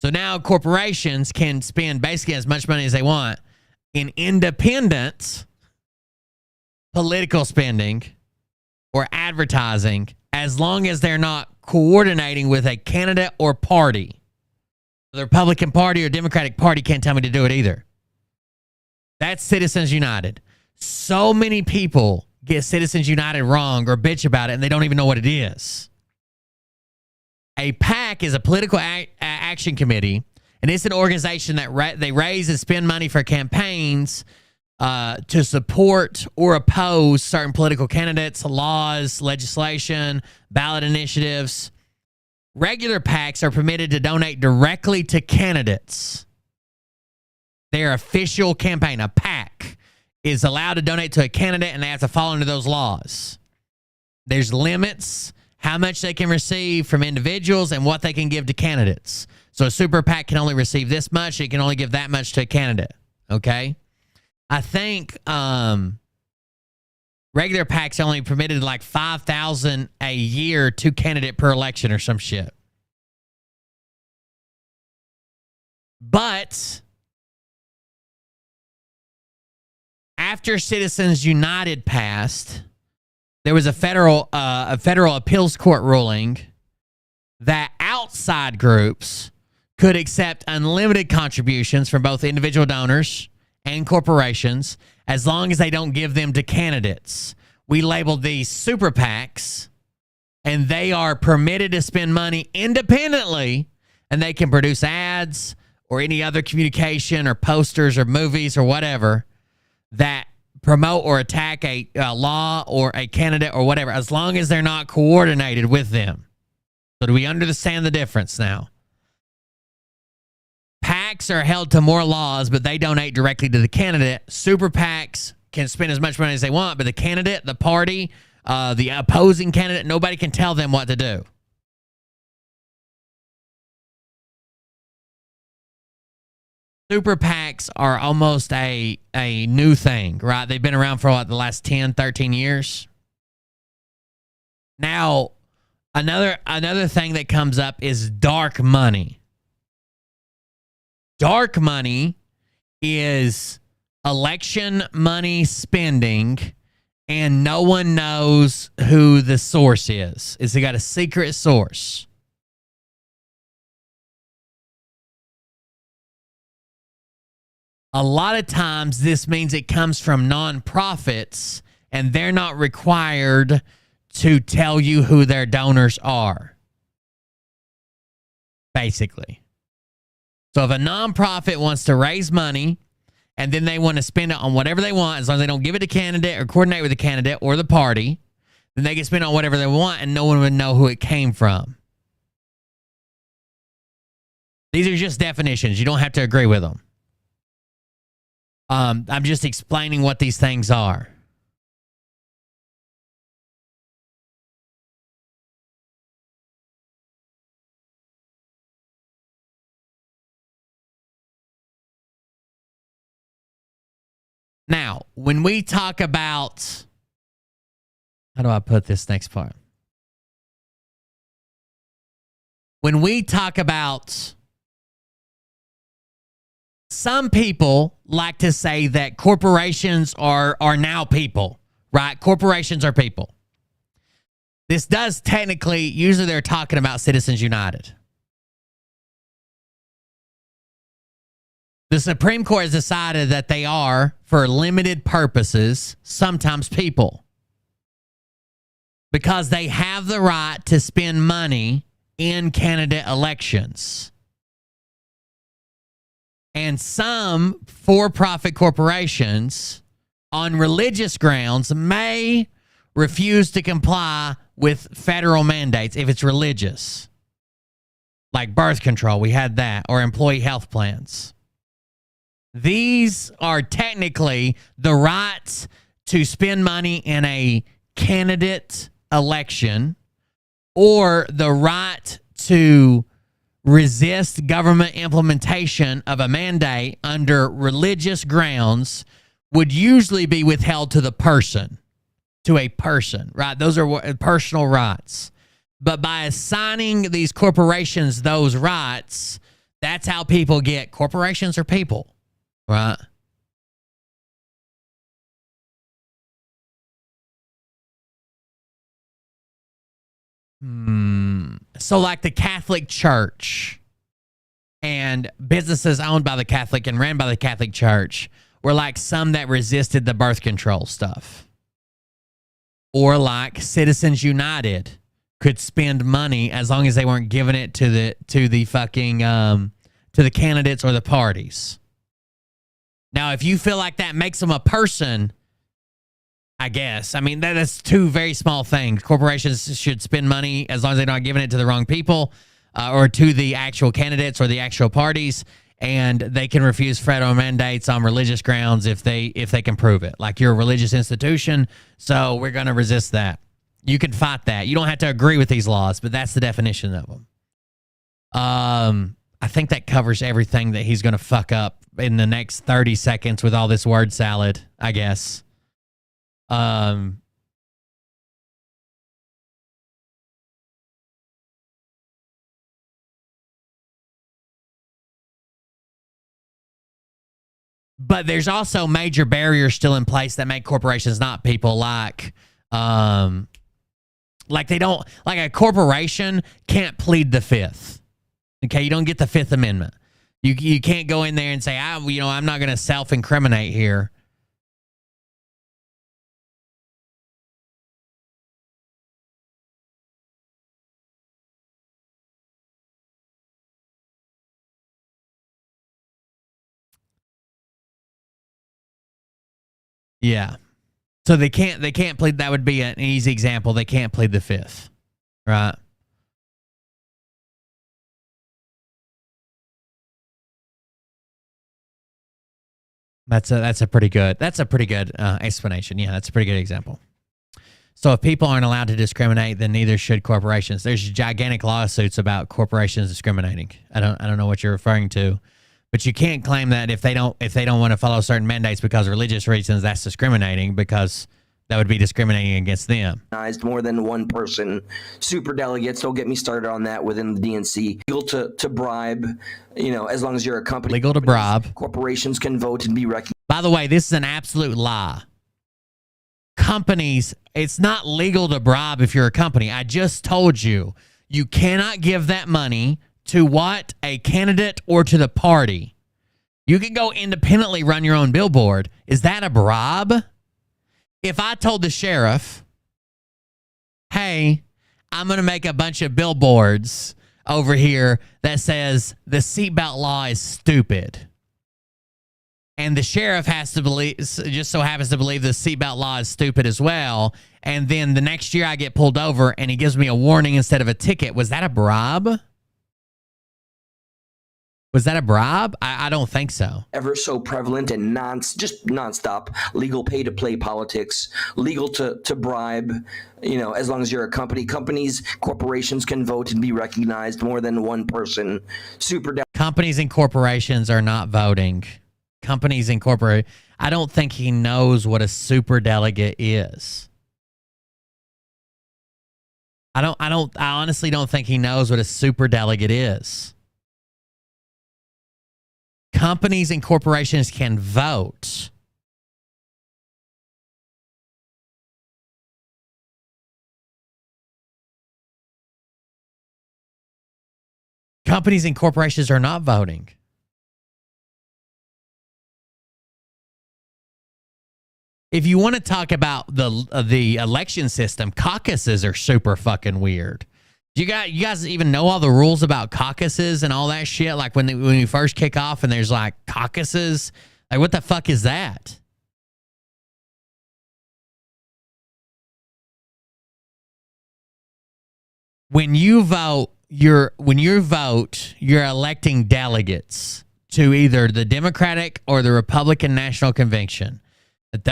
So now corporations can spend basically as much money as they want in independent political spending or advertising, as long as they're not coordinating with a candidate or party. The Republican Party or Democratic Party can't tell me to do it either. That's Citizens United. So many people get Citizens United wrong or bitch about it, and they don't even know what it is. A PAC is a political action committee, and it's an organization that they raise and spend money for campaigns to support or oppose certain political candidates, laws, legislation, ballot initiatives. Regular PACs are permitted to donate directly to candidates. Their official campaign, a PAC, is allowed to donate to a candidate, and they have to fall under those laws. There's limits how much they can receive from individuals and what they can give to candidates. So a super PAC can only receive this much. It can only give that much to a candidate. Okay? I think regular PACs only permitted like $5,000 a year to candidate per election or some shit. But after Citizens United passed, there was a federal appeals court ruling that outside groups could accept unlimited contributions from both individual donors and corporations as long as they don't give them to candidates. We labeled these super PACs, and they are permitted to spend money independently, and they can produce ads or any other communication or posters or movies or whatever that promote or attack a law or a candidate or whatever, as long as they're not coordinated with them. So do we understand the difference now? PACs are held to more laws, but they donate directly to the candidate. Super PACs can spend as much money as they want, but the candidate, the party, the opposing candidate, nobody can tell them what to do. Super PACs are almost a new thing, right? They've been around for what, the last 10, 13 years. Now, another thing that comes up is dark money. Dark money is election money spending, and no one knows who the source is. They got a secret source. A lot of times this means it comes from nonprofits, and they're not required to tell you who their donors are, basically. So if a nonprofit wants to raise money and then they want to spend it on whatever they want, as long as they don't give it to candidate or coordinate with the candidate or the party, then they can spend it on whatever they want and no one would know who it came from. These are just definitions. You don't have to agree with them. I'm just explaining what these things are. Now, when we talk about, how do I put this next part? When we talk about, some people like to say that corporations are now people, right? Corporations are people. This does technically, usually they're talking about Citizens United. The Supreme Court has decided that they are, for limited purposes, sometimes people, because they have the right to spend money in candidate elections. And some for-profit corporations, on religious grounds, may refuse to comply with federal mandates if it's religious. Like birth control, we had that, or employee health plans. These are technically the rights to spend money in a candidate election, or the right to resist government implementation of a mandate under religious grounds would usually be withheld to the person, to a person, right? Those are personal rights. But by assigning these corporations those rights, that's how people get, corporations are people, right? So like the Catholic Church and businesses owned by the Catholic and ran by the Catholic Church were like some that resisted the birth control stuff. Or like Citizens United could spend money as long as they weren't giving it to the fucking to the candidates or the parties. Now, if you feel like that makes them a person, I guess. I mean, that's two very small things. Corporations should spend money as long as they're not giving it to the wrong people or to the actual candidates or the actual parties, and they can refuse federal mandates on religious grounds if they can prove it. Like, you're a religious institution, so we're going to resist that. You can fight that. You don't have to agree with these laws, but that's the definition of them. I think that covers everything that he's going to fuck up in the next 30 seconds with all this word salad, I guess. But there's also major barriers still in place that make corporations not people, like they don't, like a corporation can't plead the Fifth. Okay, you don't get the Fifth Amendment. You can't go in there and say, I'm not going to self-incriminate here. Yeah. So they can't plead. That would be an easy example. They can't plead the Fifth, right? That's a pretty good explanation. Yeah, that's a pretty good example. So if people aren't allowed to discriminate, then neither should corporations. There's gigantic lawsuits about corporations discriminating. I don't know what you're referring to, but you can't claim that if they don't want to follow certain mandates because of religious reasons, that's discriminating, because that would be discriminating against them. More than one person. Super delegates, don't get me started on that within the DNC. Legal to bribe, as long as you're a company. Legal to bribe. Corporations can vote and be recognized. By the way, this is an absolute lie. Companies, it's not legal to bribe if you're a company. I just told you, you cannot give that money to what? A candidate or to the party. You can go independently run your own billboard. Is that a bribe? If I told the sheriff, hey, I'm going to make a bunch of billboards over here that says the seatbelt law is stupid, and the sheriff just so happens to believe the seatbelt law is stupid as well, and then the next year I get pulled over and he gives me a warning instead of a ticket, was that a bribe? Was that a bribe? I don't think so. Ever so prevalent and just nonstop legal pay-to-play politics, legal to bribe, as long as you're a company. Corporations can vote and be recognized, more than one person. Companies and corporations are not voting. Companies and I don't think he knows what a superdelegate is. I honestly don't think he knows what a superdelegate is. Companies and corporations can vote. Companies and corporations are not voting. If you want to talk about the election system, caucuses are super fucking weird. You guys even know all the rules about caucuses and all that shit? Like when you first kick off and there's like caucuses, like what the fuck is that? When you vote, you're electing delegates to either the Democratic or the Republican National Convention. At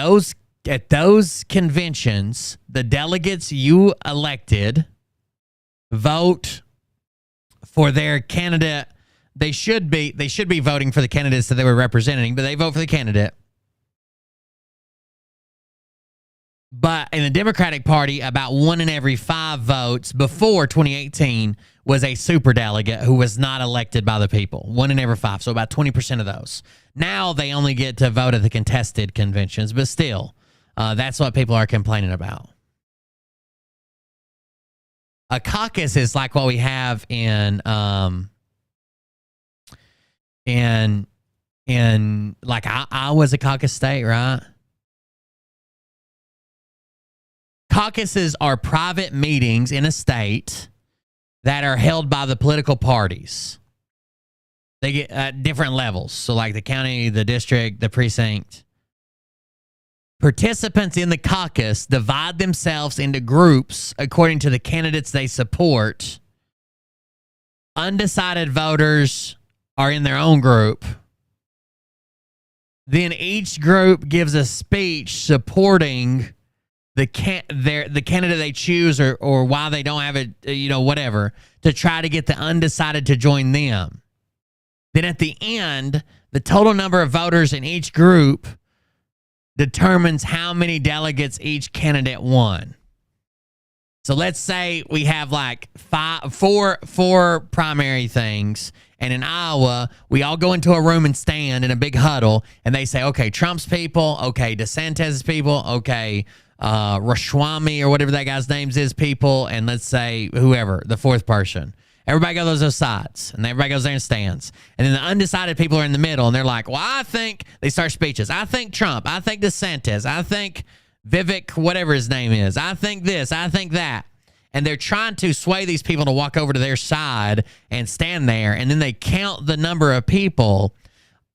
those conventions, the delegates you elected vote for their candidate. They should be voting for the candidates that they were representing, but they vote for the candidate. But in the Democratic Party, about 1 in every 5 votes before 2018 was a superdelegate who was not elected by the people. 1 in every 5, so about 20% of those. Now they only get to vote at the contested conventions, but still, that's what people are complaining about. A caucus is like what we have in like Iowa's a caucus state, right? Caucuses are private meetings in a state that are held by the political parties. They get at different levels. So like the county, the district, the precinct. Participants in the caucus divide themselves into groups according to the candidates they support. Undecided voters are in their own group. Then each group gives a speech supporting the candidate they choose or why they don't have it, whatever, to try to get the undecided to join them. Then at the end, the total number of voters in each group determines how many delegates each candidate won. So let's say we have like four primary things, and in Iowa, we all go into a room and stand in a big huddle, and they say, okay, Trump's people, okay, DeSantis' people, okay, Rashwami or whatever that guy's name is people, and let's say whoever, the fourth person. Everybody goes those sides, and everybody goes there and stands. And then the undecided people are in the middle, and they're like, well, I think, they start speeches. I think Trump. I think DeSantis. I think Vivek, whatever his name is. I think this. I think that. And they're trying to sway these people to walk over to their side and stand there, and then they count the number of people,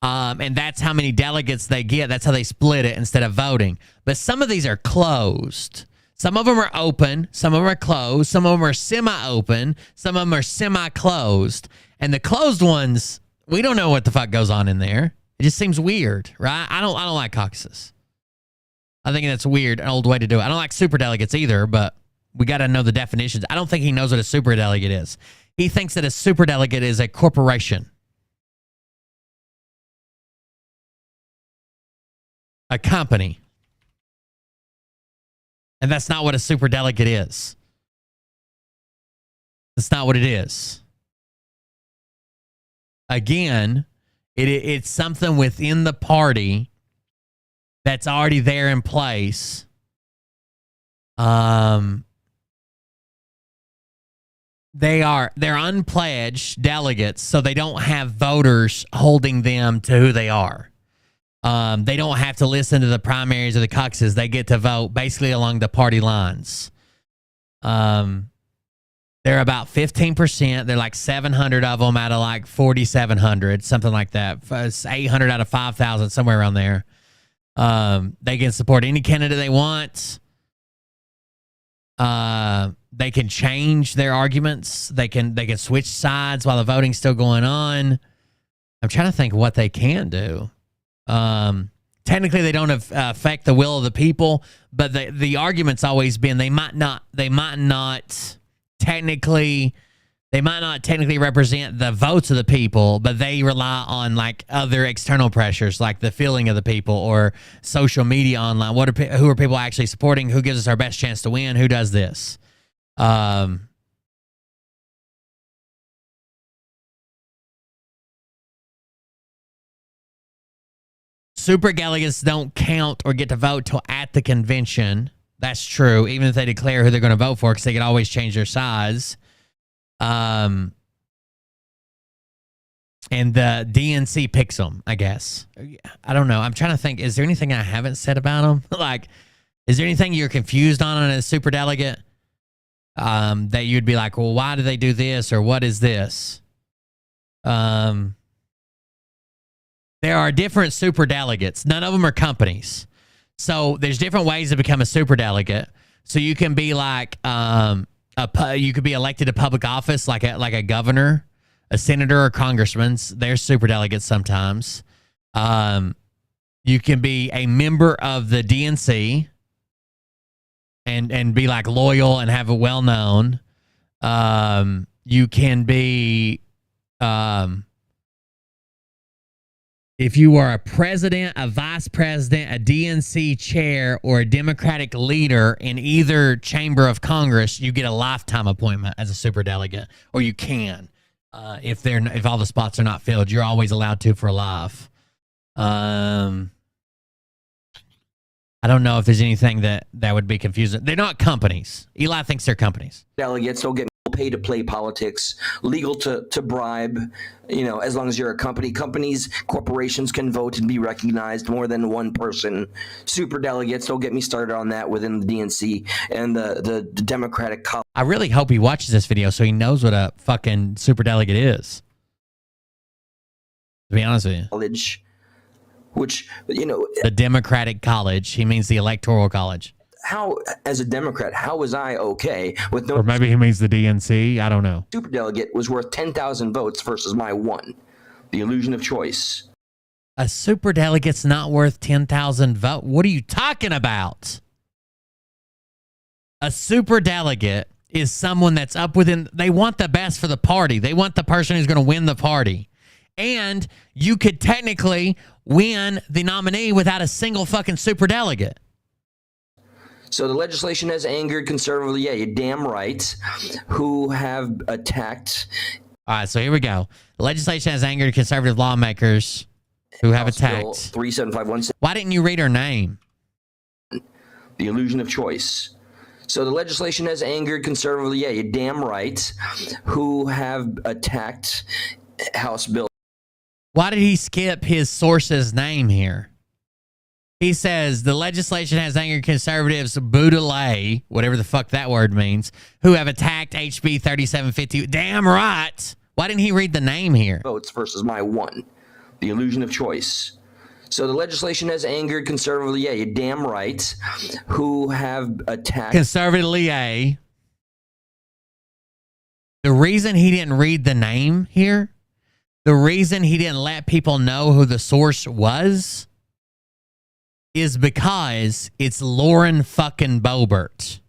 and that's how many delegates they get. That's how they split it instead of voting. But some of these are closed. Some of them are open, some of them are closed, some of them are semi-open, some of them are semi-closed. And the closed ones, we don't know what the fuck goes on in there. It just seems weird, right? I don't like caucuses. I think that's weird, an old way to do it. I don't like superdelegates either, but we got to know the definitions. I don't think he knows what a superdelegate is. He thinks that a superdelegate is a corporation. A company. And that's not what a superdelegate is. That's not what it is. Again, it's something within the party that's already there in place. They're unpledged delegates, so they don't have voters holding them to who they are. They don't have to listen to the primaries or the caucuses. They get to vote basically along the party lines. They're about 15%. They're like 700 of them out of like 4,700, something like that. It's 800 out of 5,000, somewhere around there. They can support any candidate they want. They can change their arguments. They can switch sides while the voting's still going on. I'm trying to think what they can do. Technically, they don't affect the will of the people, but the argument's always been they might not technically represent the votes of the people, but they rely on like other external pressures, like the feeling of the people or social media online. Who are people actually supporting? Who gives us our best chance to win? Who does this? Super delegates don't count or get to vote till at the convention. That's true, even if they declare who they're going to vote for, because they can always change their sides. And the DNC picks them, I guess. I don't know. I'm trying to think. Is there anything I haven't said about them? Like, is there anything you're confused on a super delegate that you'd be like, well, why do they do this, or what is this? There are different super delegates. None of them are companies. So there's different ways to become a super delegate. So you can be like you could be elected to public office, like a governor, a senator, or congressman. They're super delegates sometimes. You can be a member of the DNC and be like loyal and have a well known. You can be, if you are a president, a vice president, a DNC chair, or a Democratic leader in either chamber of Congress, you get a lifetime appointment as a superdelegate, or you can. If all the spots are not filled, you're always allowed to for life. I don't know if there's anything that would be confusing. They're not companies. Eli thinks they're companies. Delegates don't get paid to play politics, legal to bribe, as long as you're a company. Companies, corporations can vote and be recognized more than one person. Super delegates, don't get me started on that within the DNC and the Democratic College. I really hope he watches this video so he knows what a fucking superdelegate is. To be honest with you. College, which, the Democratic College. He means the Electoral College. How, as a Democrat, how was I okay with no... Or maybe he means the DNC. I don't know. Superdelegate was worth 10,000 votes versus my one. The illusion of choice. A superdelegate's not worth 10,000 votes. What are you talking about? A superdelegate is someone that's up within... They want the best for the party. They want the person who's going to win the party. And you could technically win the nominee without a single fucking superdelegate. So the legislation has angered conservative, yeah, you're damn right, who have attacked. All right, so here we go. The legislation has angered conservative lawmakers who have attacked. Bill 3751. Why didn't you read her name? The illusion of choice. So the legislation has angered conservative, yeah, you're damn right, who have attacked House Bill. Why did he skip his source's name here? He says the legislation has angered conservatives, Boudelay, whatever the fuck that word means, who have attacked HB 3750. Damn right. Why didn't he read the name here? Votes versus my one. The illusion of choice. So the legislation has angered conservative, yeah, you're damn right, who have attacked. Conservatively, A. The reason he didn't read the name here, the reason he didn't let people know who the source was, is because it's Lauren fucking Boebert.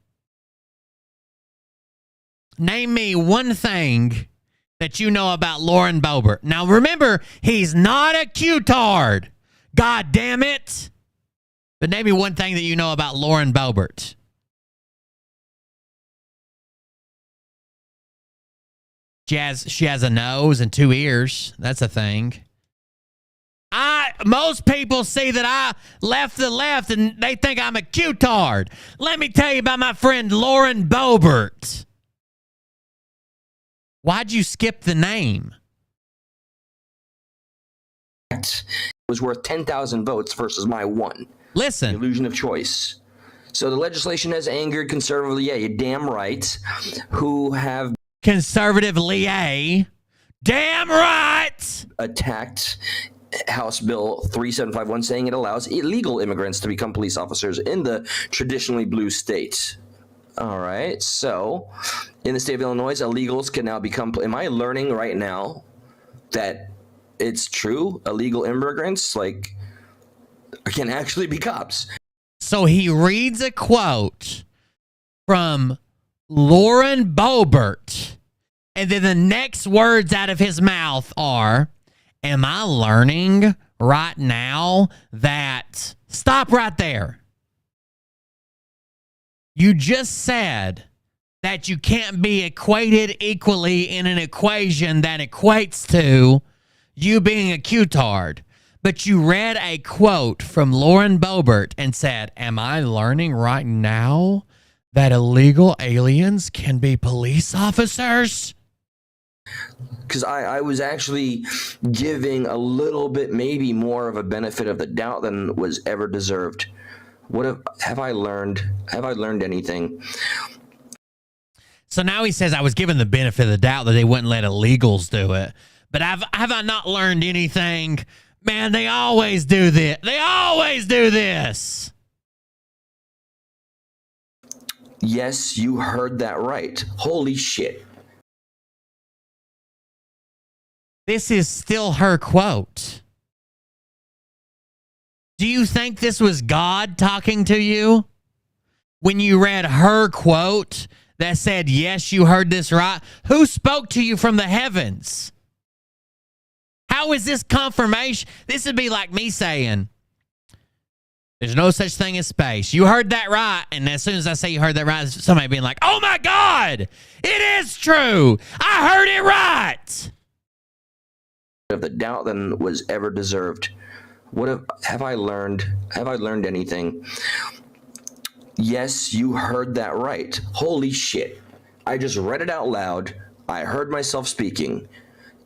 Name me one thing that you know about Lauren Boebert. Now remember, he's not a Q-tard. God damn it. But name me one thing that you know about Lauren Boebert. She has a nose and 2 ears. That's a thing. Most people see that I left the left and they think I'm a Q-tard. Let me tell you about my friend Lauren Boebert. Why'd you skip the name? It was worth 10,000 votes versus my one. Listen. The illusion of choice. So the legislation has angered conservative, yeah, you're damn right, who have... Conservatively, A. Damn right! Attacked House Bill 3751, saying it allows illegal immigrants to become police officers in the traditionally blue state. All right, so in the state of Illinois, illegals can now become... Am I learning right now that it's true? Illegal immigrants, can actually be cops. So he reads a quote from Lauren Boebert, and then the next words out of his mouth are, am I learning right now that... Stop right there. You just said that you can't be equated equally in an equation that equates to you being a Q-tard. But you read a quote from Lauren Boebert and said, am I learning right now that illegal aliens can be police officers? Because I was actually giving a little bit, maybe more of a benefit of the doubt than was ever deserved. What have I learned? Have I learned anything? So now he says I was given the benefit of the doubt that they wouldn't let illegals do it. But have I not learned anything? Man, they always do this. They always do this. Yes, you heard that right. Holy shit. This is still her quote. Do you think this was God talking to you? When you read her quote that said, yes, you heard this right? Who spoke to you from the heavens? How is this confirmation? This would be like me saying, there's no such thing as space. You heard that right. And as soon as I say you heard that right, somebody being like, oh my God, it is true. I heard it right. Of the doubt than was ever deserved. Have I learned anything? Yes, you heard that right. Holy shit. I just read it out loud. I heard myself speaking.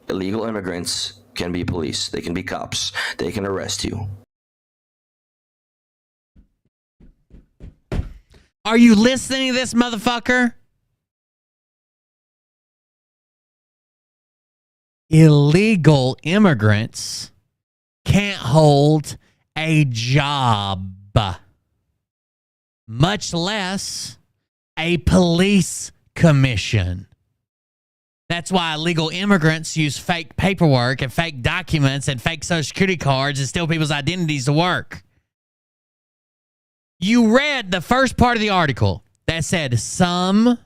Illegal immigrants can be police. They can be cops. They can arrest you. Are you listening to this, motherfucker? Illegal immigrants can't hold a job, much less a police commission. That's why illegal immigrants use fake paperwork and fake documents and fake social security cards and steal people's identities to work. You read the first part of the article that said some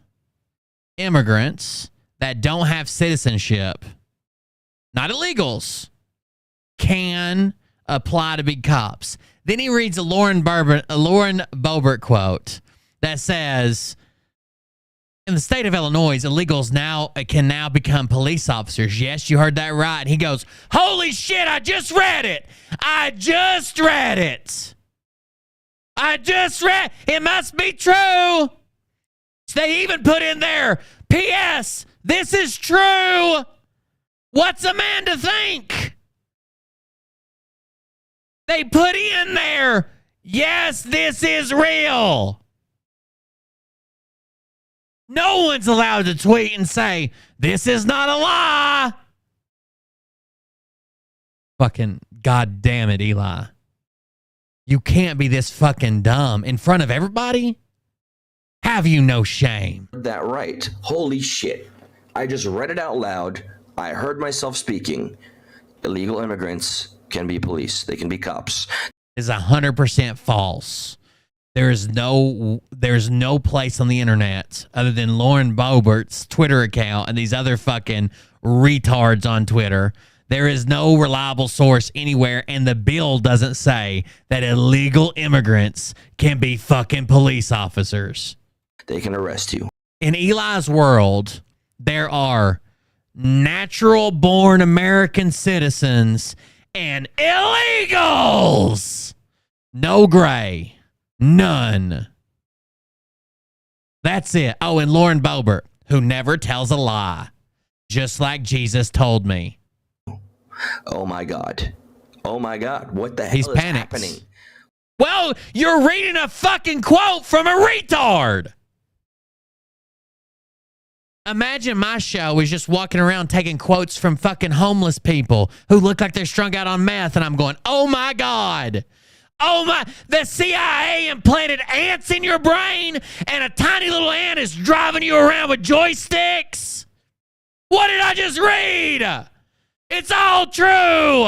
immigrants that don't have citizenship, not illegals, can apply to be cops. Then he reads a Lauren Boebert quote that says, in the state of Illinois, illegals can now become police officers. Yes, you heard that right. And he goes, holy shit, I just read it. It must be true. So they even put in there, P.S., this is true. What's a man to think? They put in there, yes, this is real. No one's allowed to tweet and say, this is not a lie. Fucking goddamn it, Eli. You can't be this fucking dumb in front of everybody. Have you no shame? That right. Holy shit. I just read it out loud. I heard myself speaking. Illegal immigrants can be police. They can be cops. Is 100% false. There's no place on the internet other than Lauren Boebert's Twitter account and these other fucking retards on Twitter. There is no reliable source anywhere, and the bill doesn't say that illegal immigrants can be fucking police officers. They can arrest you. In Eli's world, there are natural-born American citizens and illegals. No gray. None. That's it. Oh, and Lauren Boebert, who never tells a lie, just like Jesus told me. Oh my God. Oh my God. What the hell is happening? Well, you're reading a fucking quote from a retard. Imagine my show was just walking around taking quotes from fucking homeless people who look like they're strung out on meth, and I'm going, oh my God. Oh my, the CIA implanted ants in your brain and a tiny little ant is driving you around with joysticks? What did I just read? It's all true.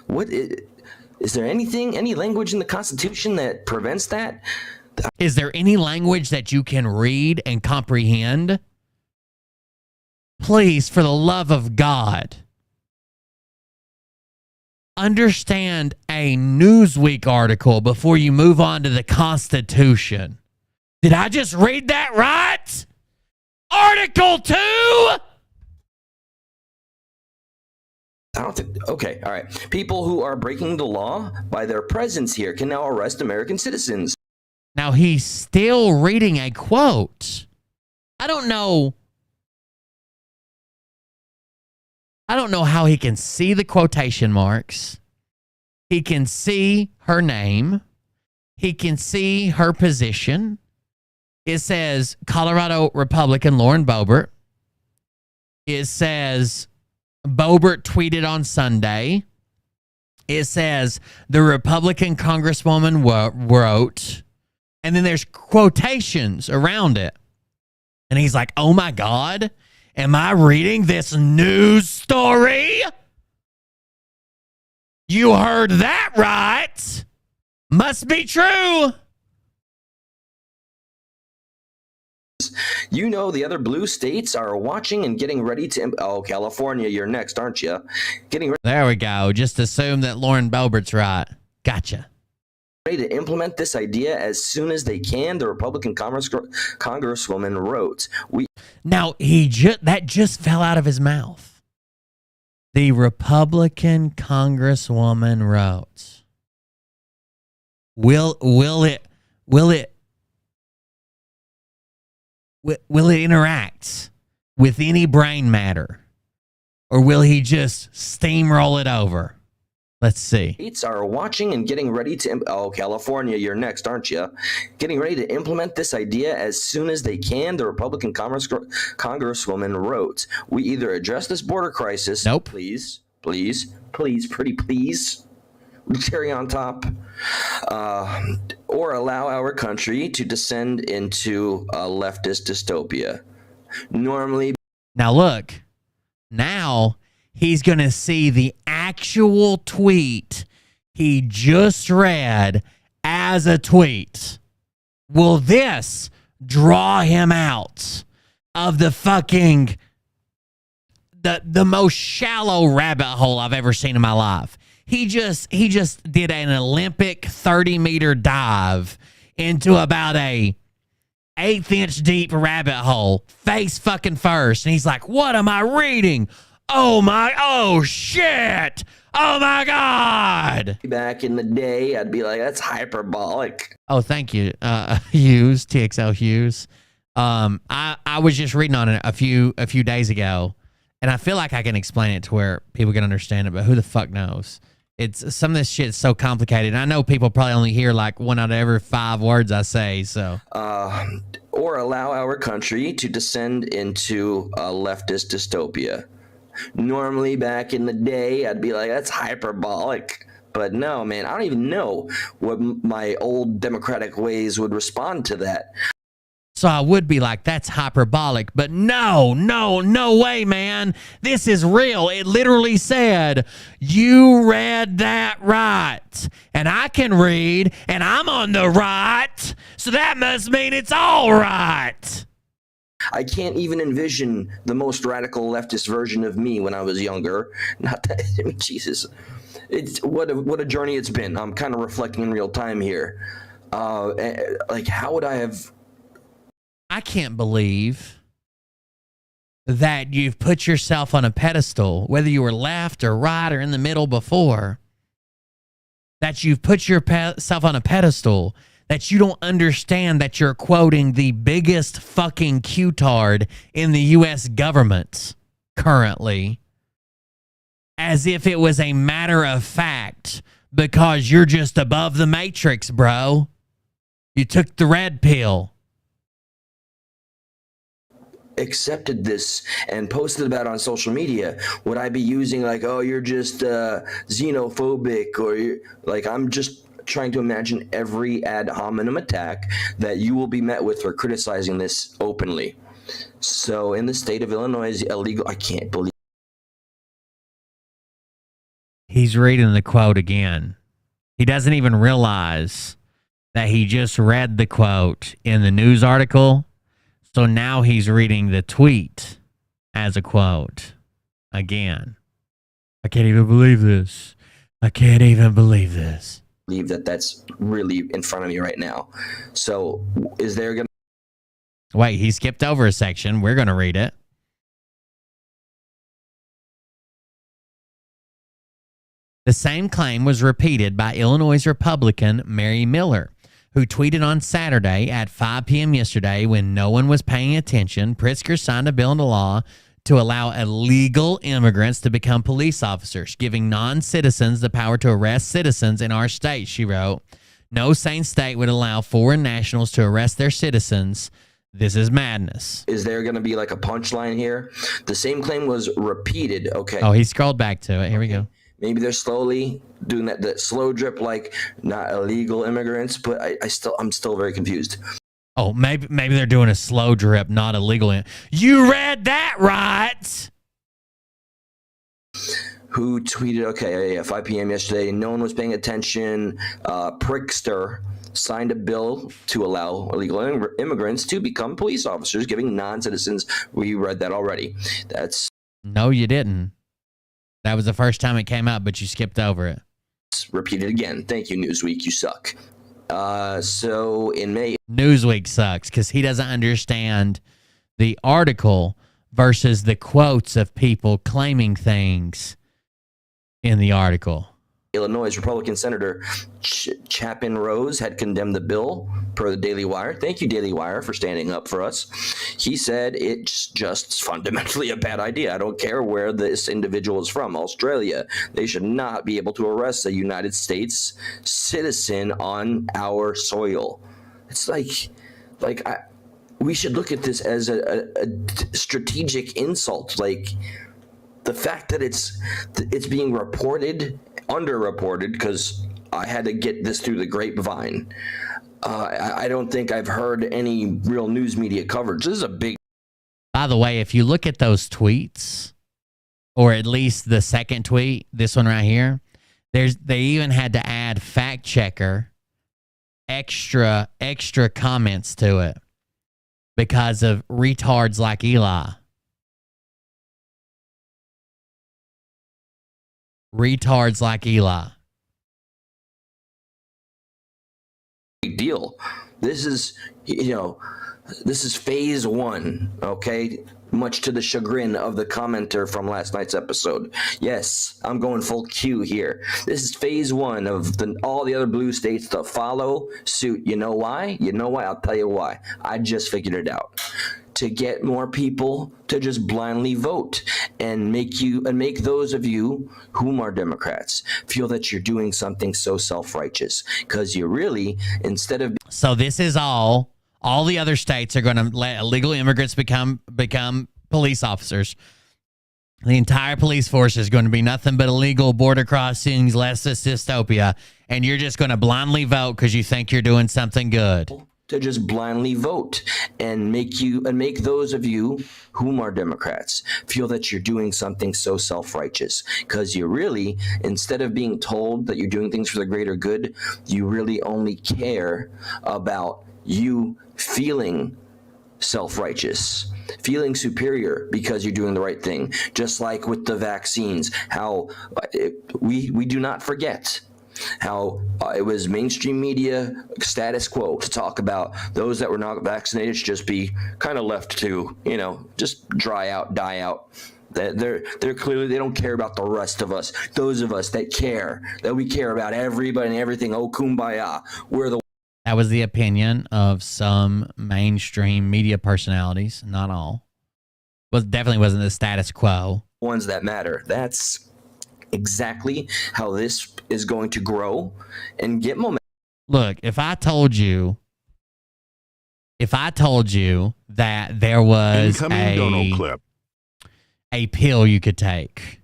What is there any language in the Constitution that prevents that? Is there any language that you can read and comprehend? Please, for the love of God, understand a Newsweek article before you move on to the Constitution. Did I just read that right? Article 2? I don't think, okay, all right. People who are breaking the law by their presence here can now arrest American citizens. Now he's still reading a quote. I don't know how he can see the quotation marks. He can see her name. He can see her position. It says Colorado Republican Lauren Boebert. It says Boebert tweeted on Sunday. It says the Republican Congresswoman wrote. And then there's quotations around it. And he's like, oh my God, am I reading this news story? You heard that right. Must be true. You know the other blue states are watching and getting ready to. Oh, California, you're next, aren't you? Getting There we go. Just assume that Lauren Boebert's right. Gotcha. ready to implement this idea as soon as they can. The Republican Congresswoman wrote. Now that just fell out of his mouth. The Republican Congresswoman wrote. Will it interact with any brain matter, or will he just steamroll it over? Let's see. States are watching and getting ready to. Oh, California, you're next, aren't you? Getting ready to implement this idea as soon as they can. The Republican Congresswoman wrote. We either address this border crisis. Nope. Please, pretty please. Cherry on top, or allow our country to descend into a leftist dystopia. Normally, now look, now he's going to see the actual tweet he just read as a tweet. Will this draw him out of the fucking the most shallow rabbit hole I've ever seen in my life? He just did an Olympic 30-meter dive into about a 1/8 deep rabbit hole, face fucking first. And he's like, what am I reading? Oh shit. Oh my God. back in the day, I'd be like, that's hyperbolic. Oh, thank you. Hughes, TXL Hughes. I was just reading on it a few days ago, and I feel like I can explain it to where people can understand it, but who the fuck knows? It's some of this shit is so complicated. I know people probably only hear like 1 out of every 5 words I say. So, or allow our country to descend into a leftist dystopia. Normally, back in the day, I'd be like, that's hyperbolic. But no, man, I don't even know what my old democratic ways would respond to that. So I would be like, that's hyperbolic, but no way, man. This is real. It literally said, you read that right. And I can read, and I'm on the right. So that must mean it's all right. I can't even envision the most radical leftist version of me when I was younger. Not that, I mean, Jesus. It's what a journey it's been. I'm kind of reflecting in real time here. Like, how would I have... I can't believe that you've put yourself on a pedestal, whether you were left or right or in the middle before, that you've put yourself on a pedestal, that you don't understand that you're quoting the biggest fucking Q-tard in the U.S. government currently, as if it was a matter of fact, because you're just above the matrix, bro. You took the red pill. Accepted this and posted about it on social media, would I be using like, oh, you're just xenophobic, or you're, like, I'm just trying to imagine every ad hominem attack that you will be met with for criticizing this openly. So in the state of Illinois, illegal. I can't believe he's reading the quote again. He doesn't even realize that he just read the quote in the news article. So now he's reading the tweet as a quote again. I can't even believe this. I can't even believe this. Believe that that's really in front of me right now. So is there going to... Wait, he skipped over a section. We're going to read it. The same claim was repeated by Illinois Republican Mary Miller, who tweeted on Saturday at 5 p.m. yesterday when no one was paying attention. Pritzker signed a bill into law to allow illegal immigrants to become police officers, giving non-citizens the power to arrest citizens in our state, she wrote. No sane state would allow foreign nationals to arrest their citizens. This is madness. Is there going to be like a punchline here? The same claim was repeated. Okay. Oh, he scrolled back to it. Here we go. Maybe they're slowly doing that slow drip, like not illegal immigrants, but I'm still very confused. Oh, maybe they're doing a slow drip, not illegal. You read that right. Who tweeted? Okay, yeah, 5 p.m. yesterday. No one was paying attention. Prickster signed a bill to allow illegal immigrants to become police officers, giving non-citizens. We read that already. That's No, you didn't. That was the first time it came out, but you skipped over it. repeated again. Thank you, Newsweek. You suck. So in May, Newsweek sucks because he doesn't understand the article versus the quotes of people claiming things in the article. Illinois Republican Senator Chapin Rose had condemned the bill per the Daily Wire. Thank you, Daily Wire, for standing up for us. He said it's just fundamentally a bad idea. I don't care where this individual is from. Australia. They should not be able to arrest a United States citizen on our soil. It's we should look at this as a strategic insult. Like the fact that it's being reported, underreported, because I had to get this through the grapevine. I don't think I've heard any real news media coverage. This is a big. By the way, if you look at those tweets, or at least the second tweet, this one right here, they even had to add fact checker extra comments to it because of retards like Eli. Retards like Eli. Big deal. This is, this is phase one, okay? Much to the chagrin of the commenter from last night's episode. Yes, I'm going full Q here. This is phase one of all the other blue states to follow suit. You know why? I'll tell you why. I just figured it out. To get more people to just blindly vote and make those of you whom are Democrats feel that you're doing something so self-righteous, because you really, instead of. So this is all the other states are going to let illegal immigrants become police officers. The entire police force is going to be nothing but illegal border crossings, less this dystopia, and you're just going to blindly vote because you think you're doing something good. To just blindly vote and make those of you whom are Democrats feel that you're doing something so self-righteous, because you really, instead of being told that you're doing things for the greater good, you really only care about you feeling self-righteous, feeling superior because you're doing the right thing. Just like with the vaccines, how we do not forget how it was mainstream media status quo to talk about those that were not vaccinated should just be kind of left to, just dry out, die out. They're clearly, they don't care about the rest of us. Those of us that we care about everybody and everything. Oh, kumbaya. That was the opinion of some mainstream media personalities, not all. Well, definitely wasn't the status quo. Ones that matter. That's exactly how this is going to grow and get momentum. Look, if I told you that there was a pill you could take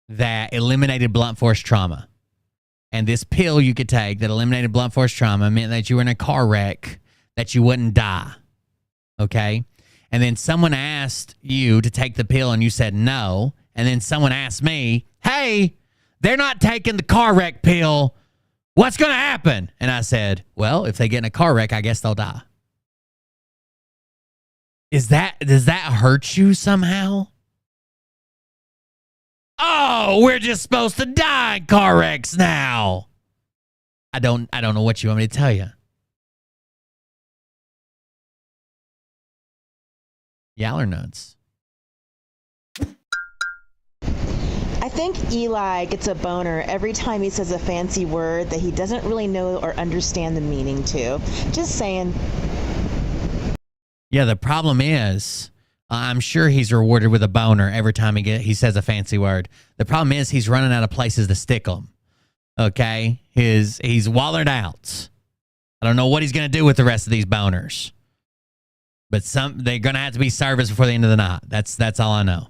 that eliminated blunt force trauma, and this pill you could take that eliminated blunt force trauma meant that you were in a car wreck, that you wouldn't die, okay? And then someone asked you to take the pill and you said no, and then someone asked me, hey, they're not taking the car wreck pill. What's going to happen? And I said, well, if they get in a car wreck, I guess they'll die. Does that hurt you somehow? Oh, we're just supposed to die in car wrecks now. I don't know what you want me to tell you. Y'all are nuts. I think Eli gets a boner every time he says a fancy word that he doesn't really know or understand the meaning to. Just saying. Yeah, the problem is, I'm sure he's rewarded with a boner every time he says a fancy word. The problem is he's running out of places to stick them. Okay? He's wallered out. I don't know what he's going to do with the rest of these boners. But they're going to have to be serviced before the end of the night. That's all I know.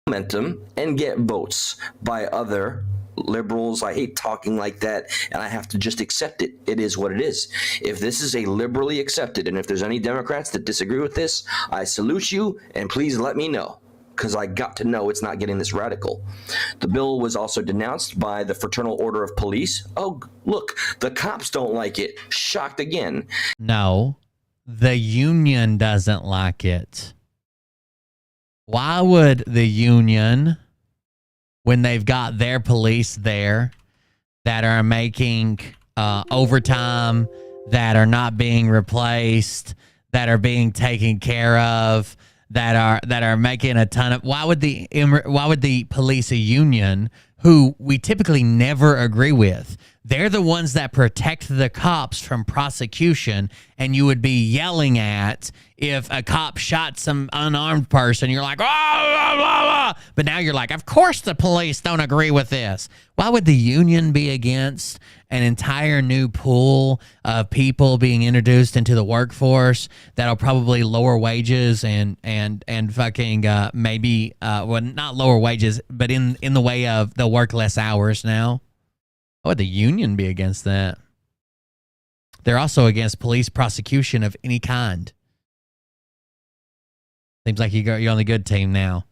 Momentum and get votes by other liberals. I hate talking like that, and I have to just accept it. It is what it is. If this is a liberally accepted, and if there's any Democrats that disagree with this, I salute you, and please let me know. because I got to know it's not getting this radical. The bill was also denounced by the Fraternal Order of Police. Oh, look, the cops don't like it. Shocked again. No, the union doesn't like it. Why would the union, when they've got their police there that are making overtime, that are not being replaced, that are being taken care of, that are making a ton of, why would the police union, who we typically never agree with, they're the ones that protect the cops from prosecution, and you would be yelling at if a cop shot some unarmed person. You're like, oh, blah, blah, blah. But now you're like, of course the police don't agree with this. Why would the union be against an entire new pool of people being introduced into the workforce that'll probably lower wages and fucking maybe well, not lower wages, but in the way of they'll work less hours now? Why would the union be against that? They're also against police prosecution of any kind. Seems like you're on the good team now.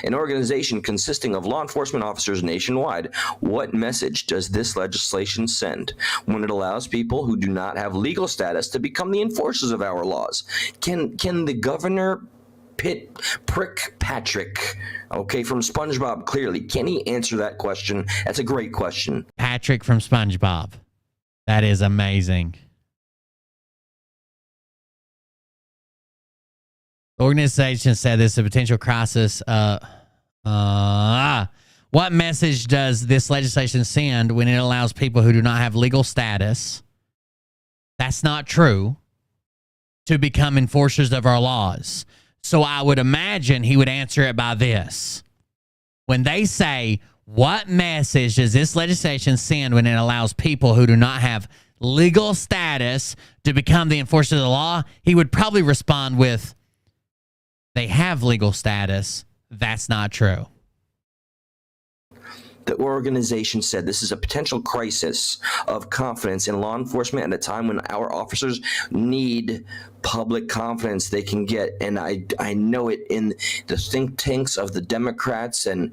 An organization consisting of law enforcement officers nationwide. What message does this legislation send when it allows people who do not have legal status to become the enforcers of our laws? Can the governor prick Patrick, okay, from SpongeBob, clearly, can he answer that question? That's a great question. Patrick from SpongeBob. That is amazing. The organization said this is a potential crisis. What message does this legislation send when it allows people who do not have legal status, that's not true, to become enforcers of our laws? So I would imagine he would answer it by this. When they say, what message does this legislation send when it allows people who do not have legal status to become the enforcers of the law? He would probably respond with, they have legal status. That's not true. The organization said this is a potential crisis of confidence in law enforcement at a time when our officers need public confidence they can get. And I know it in the think tanks of the Democrats, and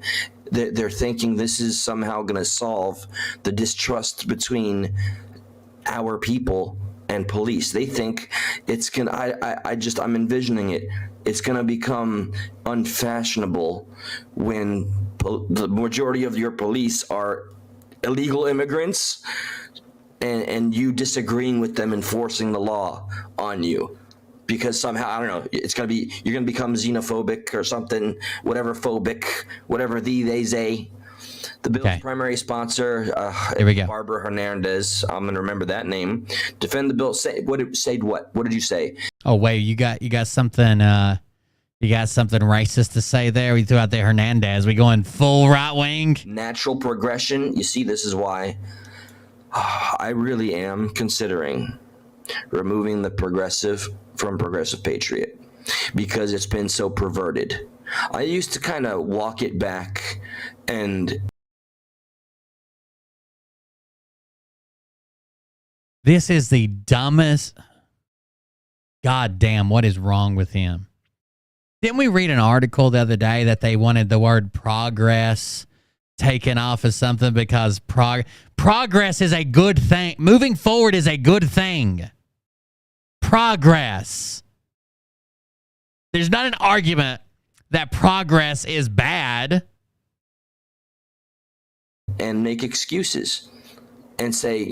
they're thinking this is somehow going to solve the distrust between our people and police. They think it's going to, I'm envisioning it. It's going to become unfashionable when the majority of your police are illegal immigrants and you disagreeing with them enforcing the law on you. Because somehow, I don't know, you're going to become xenophobic or something, whatever phobic, whatever they, say. The bill's primary sponsor, Here we go. Barbara Hernandez. I'm going to remember that name. Defend the bill. Say what? What did you say? Oh wait, you got something. You got something racist to say there? We threw out the Hernandez. We going full right wing? Natural progression. You see, this is why I really am considering removing the progressive from Progressive Patriot, because it's been so perverted. I used to kind of walk it back and... This is the dumbest. God damn, what is wrong with him? Didn't we read an article the other day that they wanted the word progress taken off as something because progress is a good thing. Moving forward is a good thing. Progress. There's not an argument that progress is bad. And make excuses and say,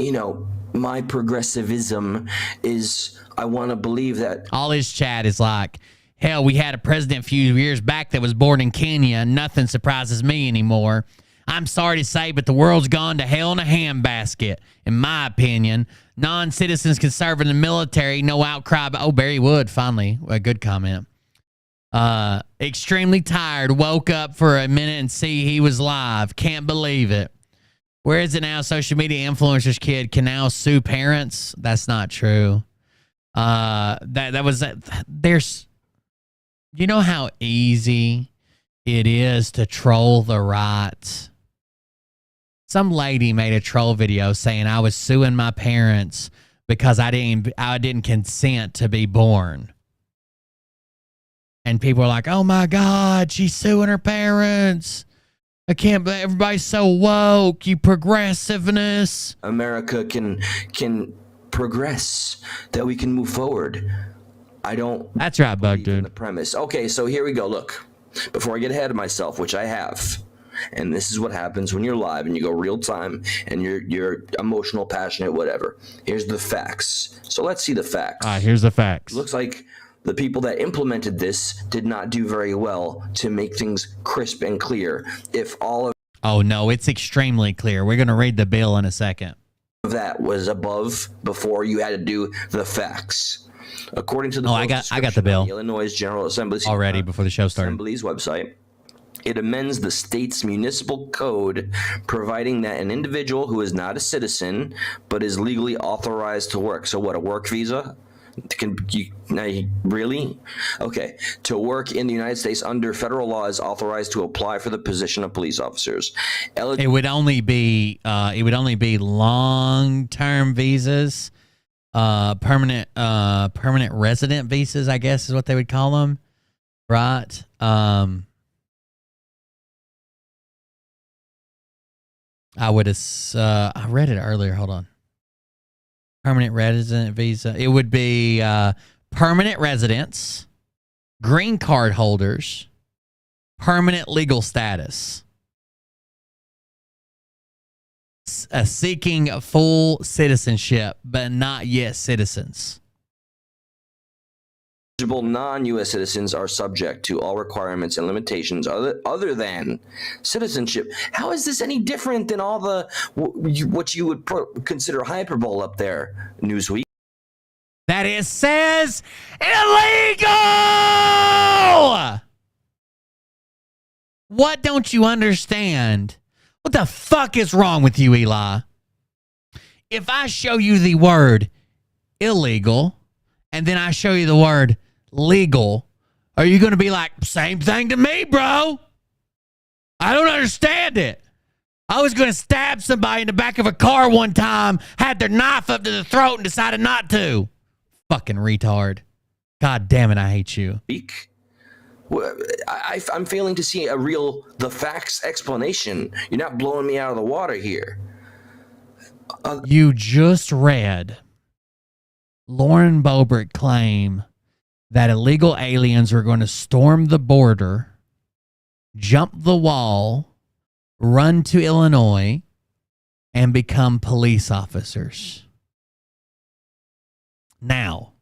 my progressivism is, I want to believe that. All his chat is like, hell, we had a president a few years back that was born in Kenya. Nothing surprises me anymore. I'm sorry to say, but the world's gone to hell in a handbasket, in my opinion. Non-citizens can serve in the military. No outcry. Oh, Barry Wood, finally. A good comment. Extremely tired. Woke up for a minute and see he was live. Can't believe it. Where is it now? Social media influencers kid can now sue parents. That's not true. There's, you know how easy it is to troll the right. Some lady made a troll video saying I was suing my parents because I didn't consent to be born. And people are like, oh my God, she's suing her parents. I can't believe everybody's so woke, you progressiveness. America can progress, that we can move forward. I don't. That's right, bug believe in dude. the premise. Okay, so here we go. Look, before I get ahead of myself, which I have, and this is what happens when you're live and you go real time and you're emotional, passionate, whatever. Here's the facts. So let's see the facts. All right, here's the facts. Looks like the people that implemented this did not do very well to make things crisp and clear. If all of Oh, no, it's extremely clear. We're going to read the bill in a second. that was above before you had to do the facts. According to the I got the bill. the Illinois General Assembly Already before the show started. Assembly's website. It amends the state's municipal code, providing that an individual who is not a citizen but is legally authorized to work. So what, a work visa? Really? Okay. To work in the United States under federal law is authorized to apply for the position of police officers. It would only be long-term visas, permanent resident visas, I guess is what they would call them, right? I would have. I read it earlier. Hold on. Permanent resident visa. It would be permanent residents, green card holders, permanent legal status, seeking full citizenship, but not yet citizens. Eligible non-U.S. citizens are subject to all requirements and limitations other than citizenship. How is this any different than all the what you would consider hyperbole up there, Newsweek? That it says illegal! What don't you understand? What the fuck is wrong with you, Eli? If I show you the word illegal and then I show you the word legal, are you going to be like, same thing to me, bro? I don't understand it. I was going to stab somebody in the back of a car one time, had their knife up to the throat and decided not to. Fucking retard. God damn it, I hate you. I'm failing to see the facts explanation. You're not blowing me out of the water here. You just read Lauren Boebert claim that illegal aliens are going to storm the border, jump the wall, run to Illinois, and become police officers. Now,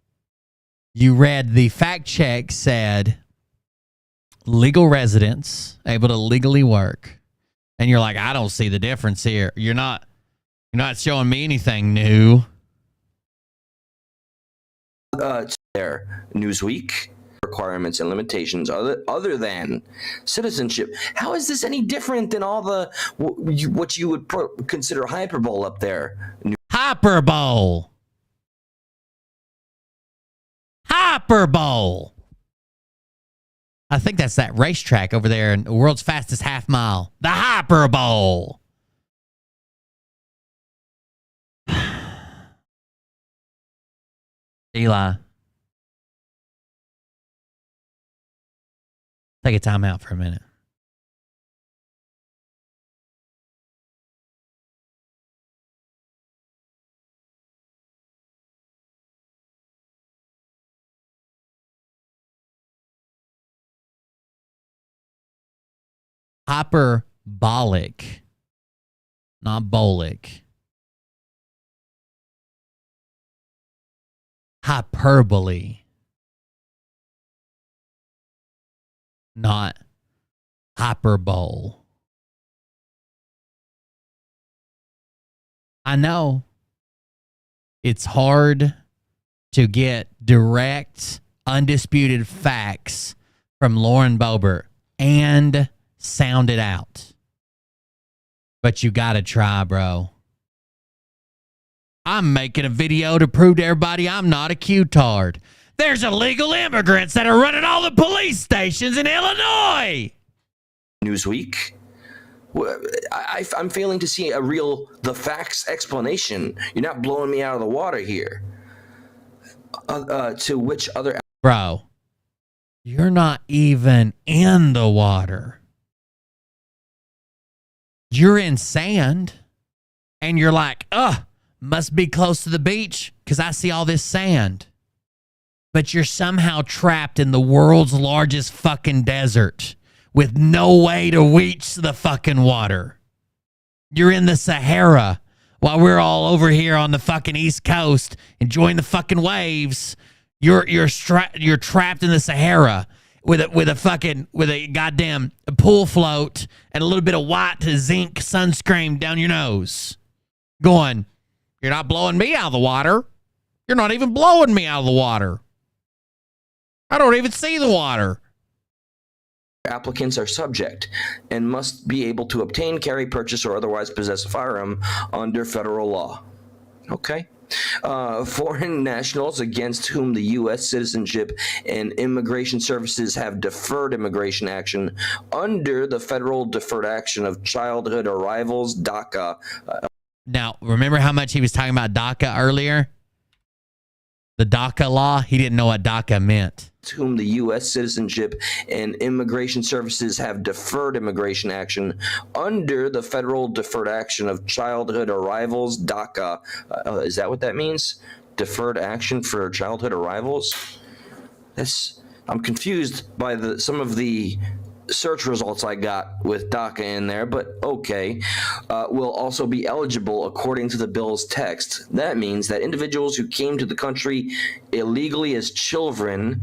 you read the fact check said legal residents able to legally work, and you're like, I don't see the difference here. You're not showing me anything new. There, Newsweek. Requirements and limitations other than citizenship. How is this any different than all the what you would consider hyperbole up there? Hyperbole. Hyperbole. I think that's that racetrack over there in the world's fastest half mile. The Hyperbole. Eli. Take a time out for a minute. Hyperbolic, not bolic. Hyperbole, not hyperbole. I know it's hard to get direct, undisputed facts from Lauren Boebert and sound it out. But you gotta try, bro. I'm making a video to prove to everybody I'm not a Q-tard. There's illegal immigrants that are running all the police stations in Illinois. Newsweek. I'm failing to see the facts explanation. You're not blowing me out of the water here. To which other... Bro, You're not even in the water. You're in sand. And you're like, must be close to the beach because I see all this sand. But you're somehow trapped in the world's largest fucking desert with no way to reach the fucking water. You're in the Sahara while we're all over here on the fucking East Coast enjoying the fucking waves. You're trapped in the Sahara with a goddamn pool float and a little bit of white to zinc sunscreen down your nose. Going, you're not blowing me out of the water. You're not even blowing me out of the water. I don't even see the water. Applicants are subject and must be able to obtain, carry, purchase, or otherwise possess a firearm under federal law. Okay. Foreign nationals against whom the U.S. Citizenship and Immigration Services have deferred immigration action under the Federal Deferred Action of Childhood Arrivals, DACA. Now, remember how much he was talking about DACA earlier? The DACA law? He didn't know what DACA meant. To whom the U.S. Citizenship and Immigration Services have deferred immigration action under the Federal Deferred Action of Childhood Arrivals, DACA. Is that what that means? Deferred action for childhood arrivals? I'm confused by some of the search results I got with DACA in there, but okay. Will also be eligible according to the bill's text. That means that individuals who came to the country illegally as children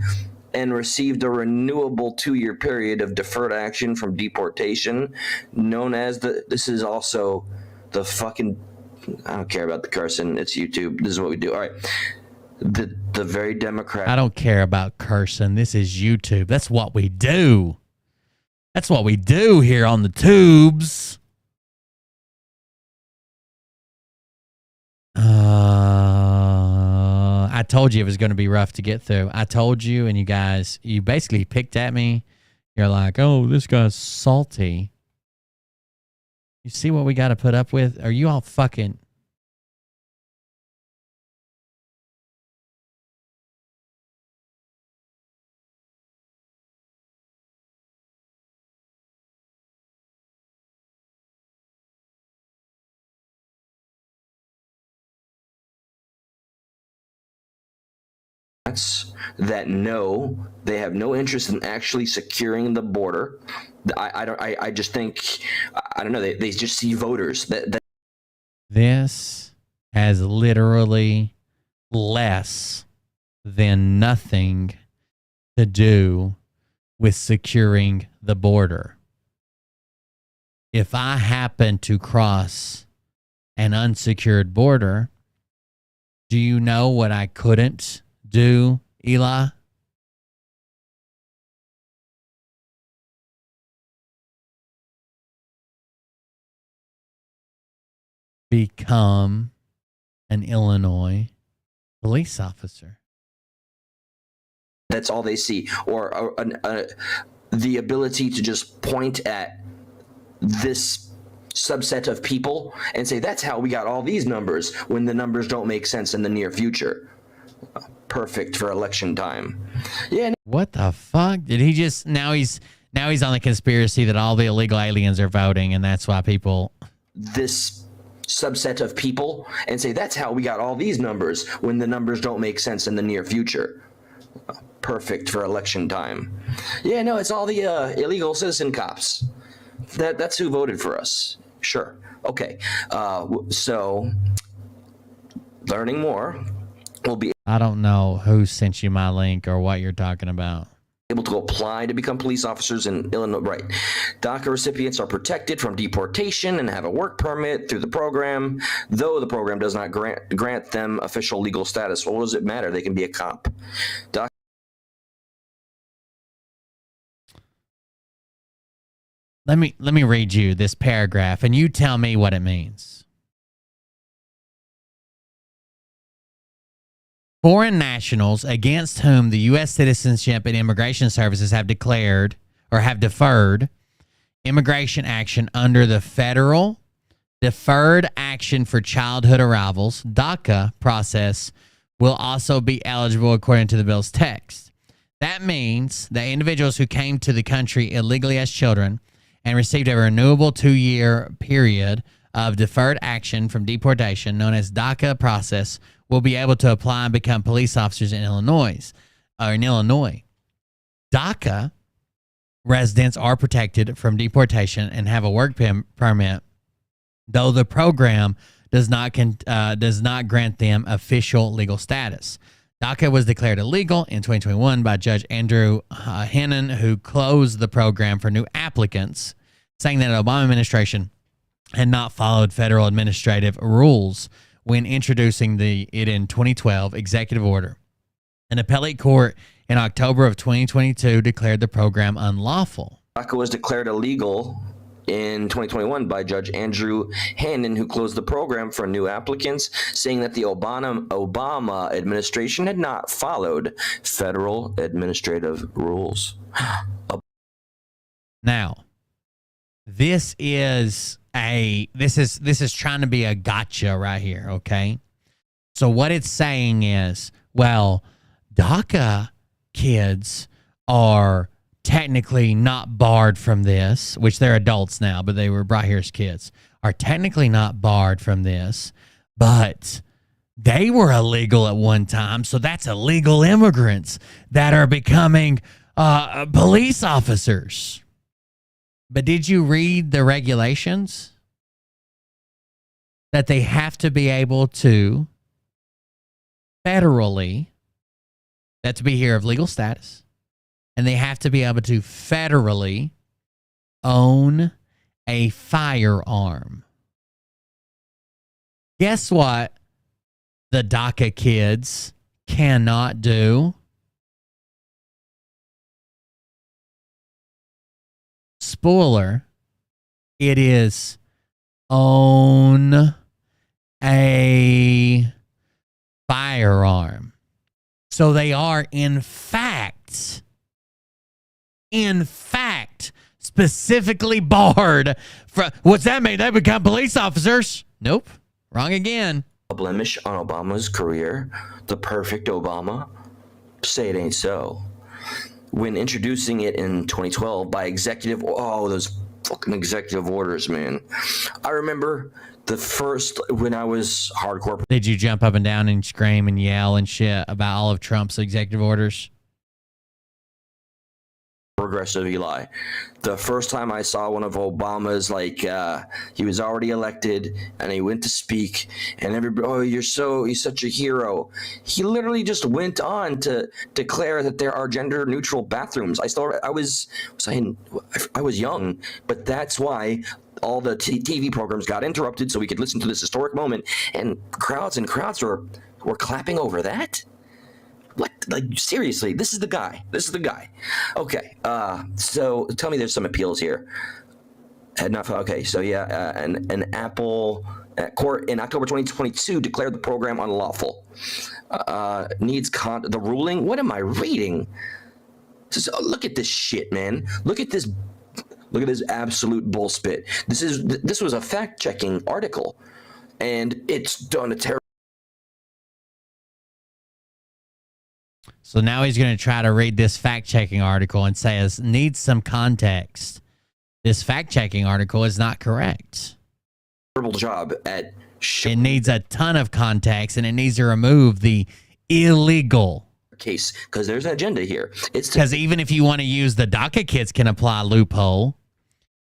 and received a renewable 2-year period of deferred action from deportation, known as this is also the fucking, I don't care about the cursing, it's YouTube, this is what we do. All right. The very Democrat. I don't care about cursing. This is YouTube. That's what we do. That's what we do here on the tubes. I told you it was going to be rough to get through. I told you, and you guys, you basically picked at me. You're like, oh, this guy's salty. You see what we got to put up with? Are you all fucking... that know they have no interest in actually securing the border. I just think, I don't know, they just see voters that This has literally less than nothing to do with securing the border. If I happen to cross an unsecured border, do you know what I couldn't do, Eli? Become an Illinois police officer. that's all they see, or the ability to just point at this subset of people and say, that's how we got all these numbers, when the numbers don't make sense in the near future. Perfect for election time. Yeah. What the fuck? Did he just now he's on the conspiracy that all the illegal aliens are voting, and that's why people this subset of people and say, that's how we got all these numbers, when the numbers don't make sense in the near future. Perfect for election time. Yeah, no, it's all the illegal citizen cops. That's who voted for us. Sure. Okay. So learning more will be. I don't know who sent you my link or what you're talking about. Able to apply to become police officers in Illinois. Right. DACA recipients are protected from deportation and have a work permit through the program, though the program does not grant them official legal status. Well, what does it matter? They can be a cop. Let me read you this paragraph, and you tell me what it means. Foreign nationals against whom the U.S. Citizenship and Immigration Services have declared or have deferred immigration action under the Federal Deferred Action for Childhood Arrivals, DACA process will also be eligible according to the bill's text. That means that individuals who came to the country illegally as children and received a renewable 2-year period of deferred action from deportation, known as DACA process, will be able to apply and become police officers in Illinois. DACA residents are protected from deportation and have a work permit, though the program does not grant them official legal status. DACA was declared illegal in 2021 by Judge Andrew Hannon, who closed the program for new applicants, saying that the Obama administration had not followed federal administrative rules when introducing it in 2012 executive order. An appellate court in October of 2022 declared the program unlawful. DACA was declared illegal in 2021 by Judge Andrew Hannon, who closed the program for new applicants, saying that the Obama administration had not followed federal administrative rules. Now, this is trying to be a gotcha right here, okay? So what it's saying is, well, DACA kids are technically not barred from this, which they're adults now, but they were brought here as kids, are technically not barred from this, but they were illegal at one time, so that's illegal immigrants that are becoming police officers. But did you read the regulations? That they have to be able to federally, that to be here of legal status, and they have to be able to federally own a firearm. Guess what the DACA kids cannot do? Spoiler, it is own a firearm. So they are in fact, specifically barred from, what's that mean? They become police officers? Nope. Wrong again. A blemish on Obama's career, the perfect Obama? Say it ain't so. When introducing it in 2012 by those fucking executive orders, man. I remember the first, when I was hardcore. Did you jump up and down and scream and yell and shit about all of Trump's executive orders? Progressive Eli. The first time I saw one of Obama's, he was already elected and he went to speak and everybody, oh, he's such a hero. He literally just went on to declare that there are gender neutral bathrooms. I was young, but that's why all the TV programs got interrupted so we could listen to this historic moment, and crowds were clapping over that. What? Like, seriously, this is the guy. Okay, so tell me there's some appeals here. Okay, so yeah, an Apple court in October 2022 declared the program unlawful. The ruling? What am I reading? Look at this shit, man. Look at this absolute bullspit. This was a fact-checking article, and it's done a terrible. So now he's going to try to read this fact-checking article and says, needs some context. This fact-checking article is not correct. Terrible job at it needs a ton of context, and it needs to remove the illegal case, because there's an agenda here. It's because even if you want to use the DACA kids can apply loophole.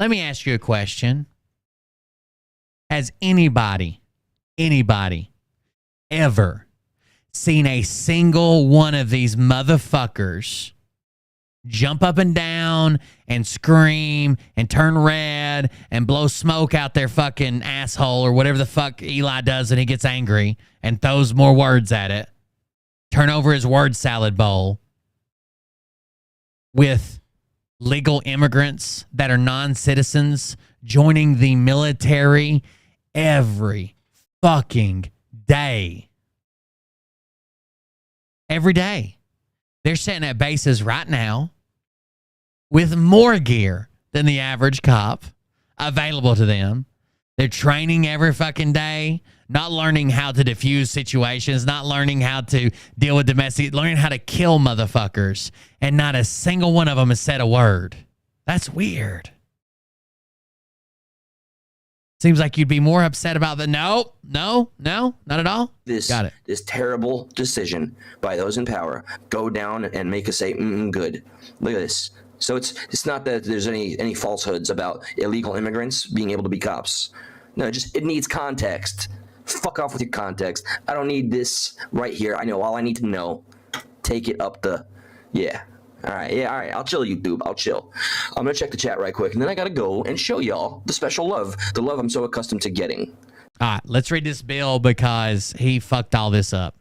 Let me ask you a question. Has anybody ever seen a single one of these motherfuckers jump up and down and scream and turn red and blow smoke out their fucking asshole or whatever the fuck Eli does when he gets angry and throws more words at it, turn over his word salad bowl, with legal immigrants that are non-citizens joining the military every fucking day? Every day. They're sitting at bases right now with more gear than the average cop available to them. They're training every fucking day, not learning how to diffuse situations, not learning how to deal with domestic, learning how to kill motherfuckers. And not a single one of them has said a word. That's weird. Seems like you'd be more upset about the no, not at all. Got it. This terrible decision by those in power go down and make us say, good. Look at this. So it's not that there's any falsehoods about illegal immigrants being able to be cops. No, it needs context. Fuck off with your context. I don't need this right here. I know all I need to know. Take it up the, yeah. All right, I'll chill, YouTube. I'll chill. I'm gonna check the chat right quick, and then I gotta go and show y'all the special love, the love I'm so accustomed to getting. All right, let's read this bill because he fucked all this up.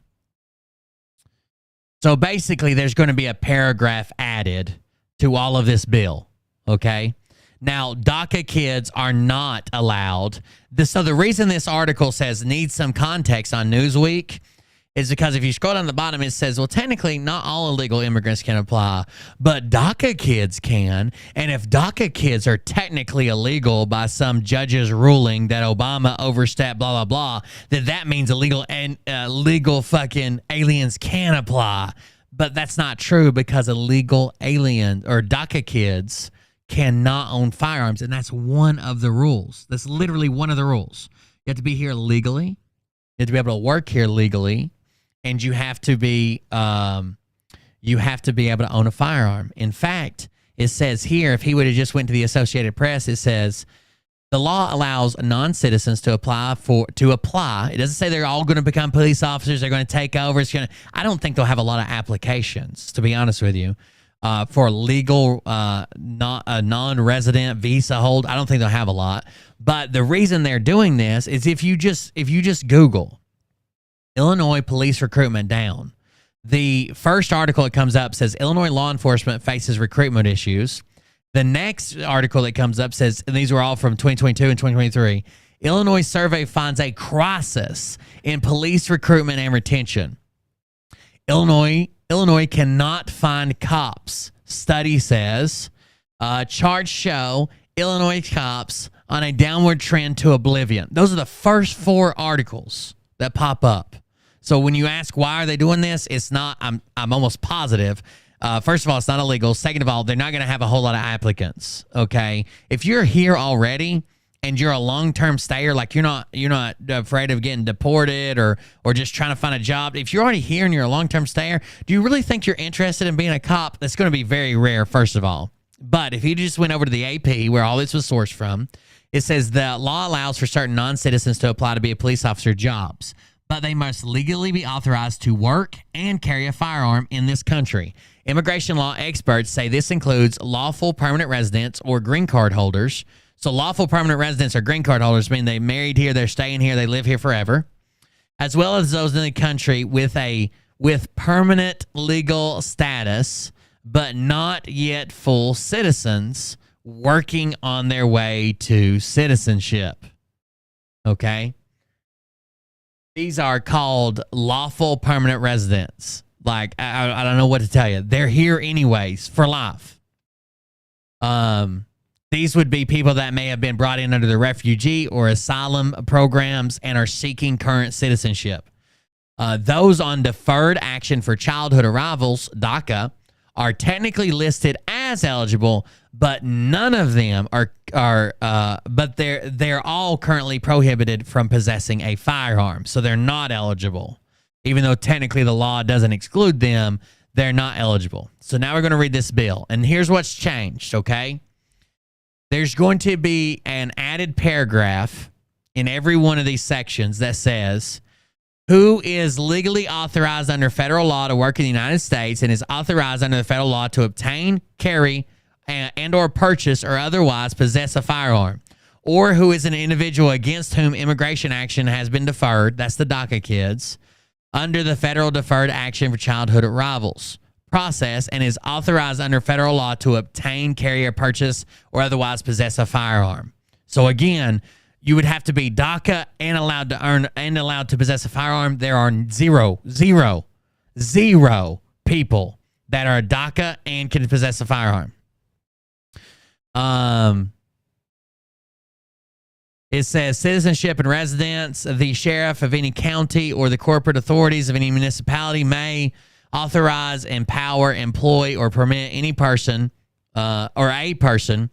So basically, there's going to be a paragraph added to all of this bill, okay? Now, DACA kids are not allowed. So the reason this article says needs some context on Newsweek is because if you scroll down the bottom, it says, well, technically, not all illegal immigrants can apply, but DACA kids can. And if DACA kids are technically illegal by some judge's ruling that Obama overstepped, blah, blah, blah, then that means illegal and legal fucking aliens can apply. But that's not true because illegal aliens or DACA kids cannot own firearms. And that's one of the rules. That's literally one of the rules. You have to be here legally. You have to be able to work here legally. And you have to be able to own a firearm. In fact, it says here, if he would have just went to the Associated Press, it says the law allows non-citizens to apply. It doesn't say they're all going to become police officers. They're going to take over. I don't think they'll have a lot of applications, to be honest with you, for legal non-resident visa hold. I don't think they'll have a lot. But the reason they're doing this is if you just Google Illinois police recruitment down, the first article that comes up says Illinois law enforcement faces recruitment issues. The next article that comes up says, and these were all from 2022 and 2023, Illinois survey finds a crisis in police recruitment and retention. Illinois cannot find cops, study says. Charts show Illinois cops on a downward trend to oblivion. Those are the first four articles that pop up. So when you ask why are they doing this, it's not, I'm almost positive. First of all, it's not illegal. Second of all, they're not going to have a whole lot of applicants. Okay. If you're here already and you're a long-term stayer, like you're not afraid of getting deported or just trying to find a job. If you're already here and you're a long-term stayer, do you really think you're interested in being a cop? That's going to be very rare, first of all. But if you just went over to the AP where all this was sourced from, it says the law allows for certain non-citizens to apply to be a police officer jobs, but they must legally be authorized to work and carry a firearm in this country. Immigration law experts say this includes lawful permanent residents or green card holders. So lawful permanent residents or green card holders mean they married here, they're staying here, they live here forever, as well as those in the country with permanent legal status, but not yet full citizens working on their way to citizenship. Okay? These are called lawful permanent residents. Like, I don't know what to tell you. They're here anyways for life. These would be people that may have been brought in under the refugee or asylum programs and are seeking current citizenship. Those on deferred action for childhood arrivals, DACA, are technically listed as eligible, but none of them but they're all currently prohibited from possessing a firearm. So they're not eligible. Even though technically the law doesn't exclude them, they're not eligible. So now we're going to read this bill. And here's what's changed, okay? There's going to be an added paragraph in every one of these sections that says, who is legally authorized under federal law to work in the United States and is authorized under the federal law to obtain, carry, and or purchase or otherwise possess a firearm, or who is an individual against whom immigration action has been deferred, that's the DACA kids, under the federal deferred action for childhood arrivals process and is authorized under federal law to obtain, carry, or purchase or otherwise possess a firearm. So again, you would have to be DACA and allowed to earn and allowed to possess a firearm. There are zero people that are DACA and can possess a firearm. It says citizenship and residence. The sheriff of any county or the corporate authorities of any municipality may authorize, empower, employ, or permit any person or a person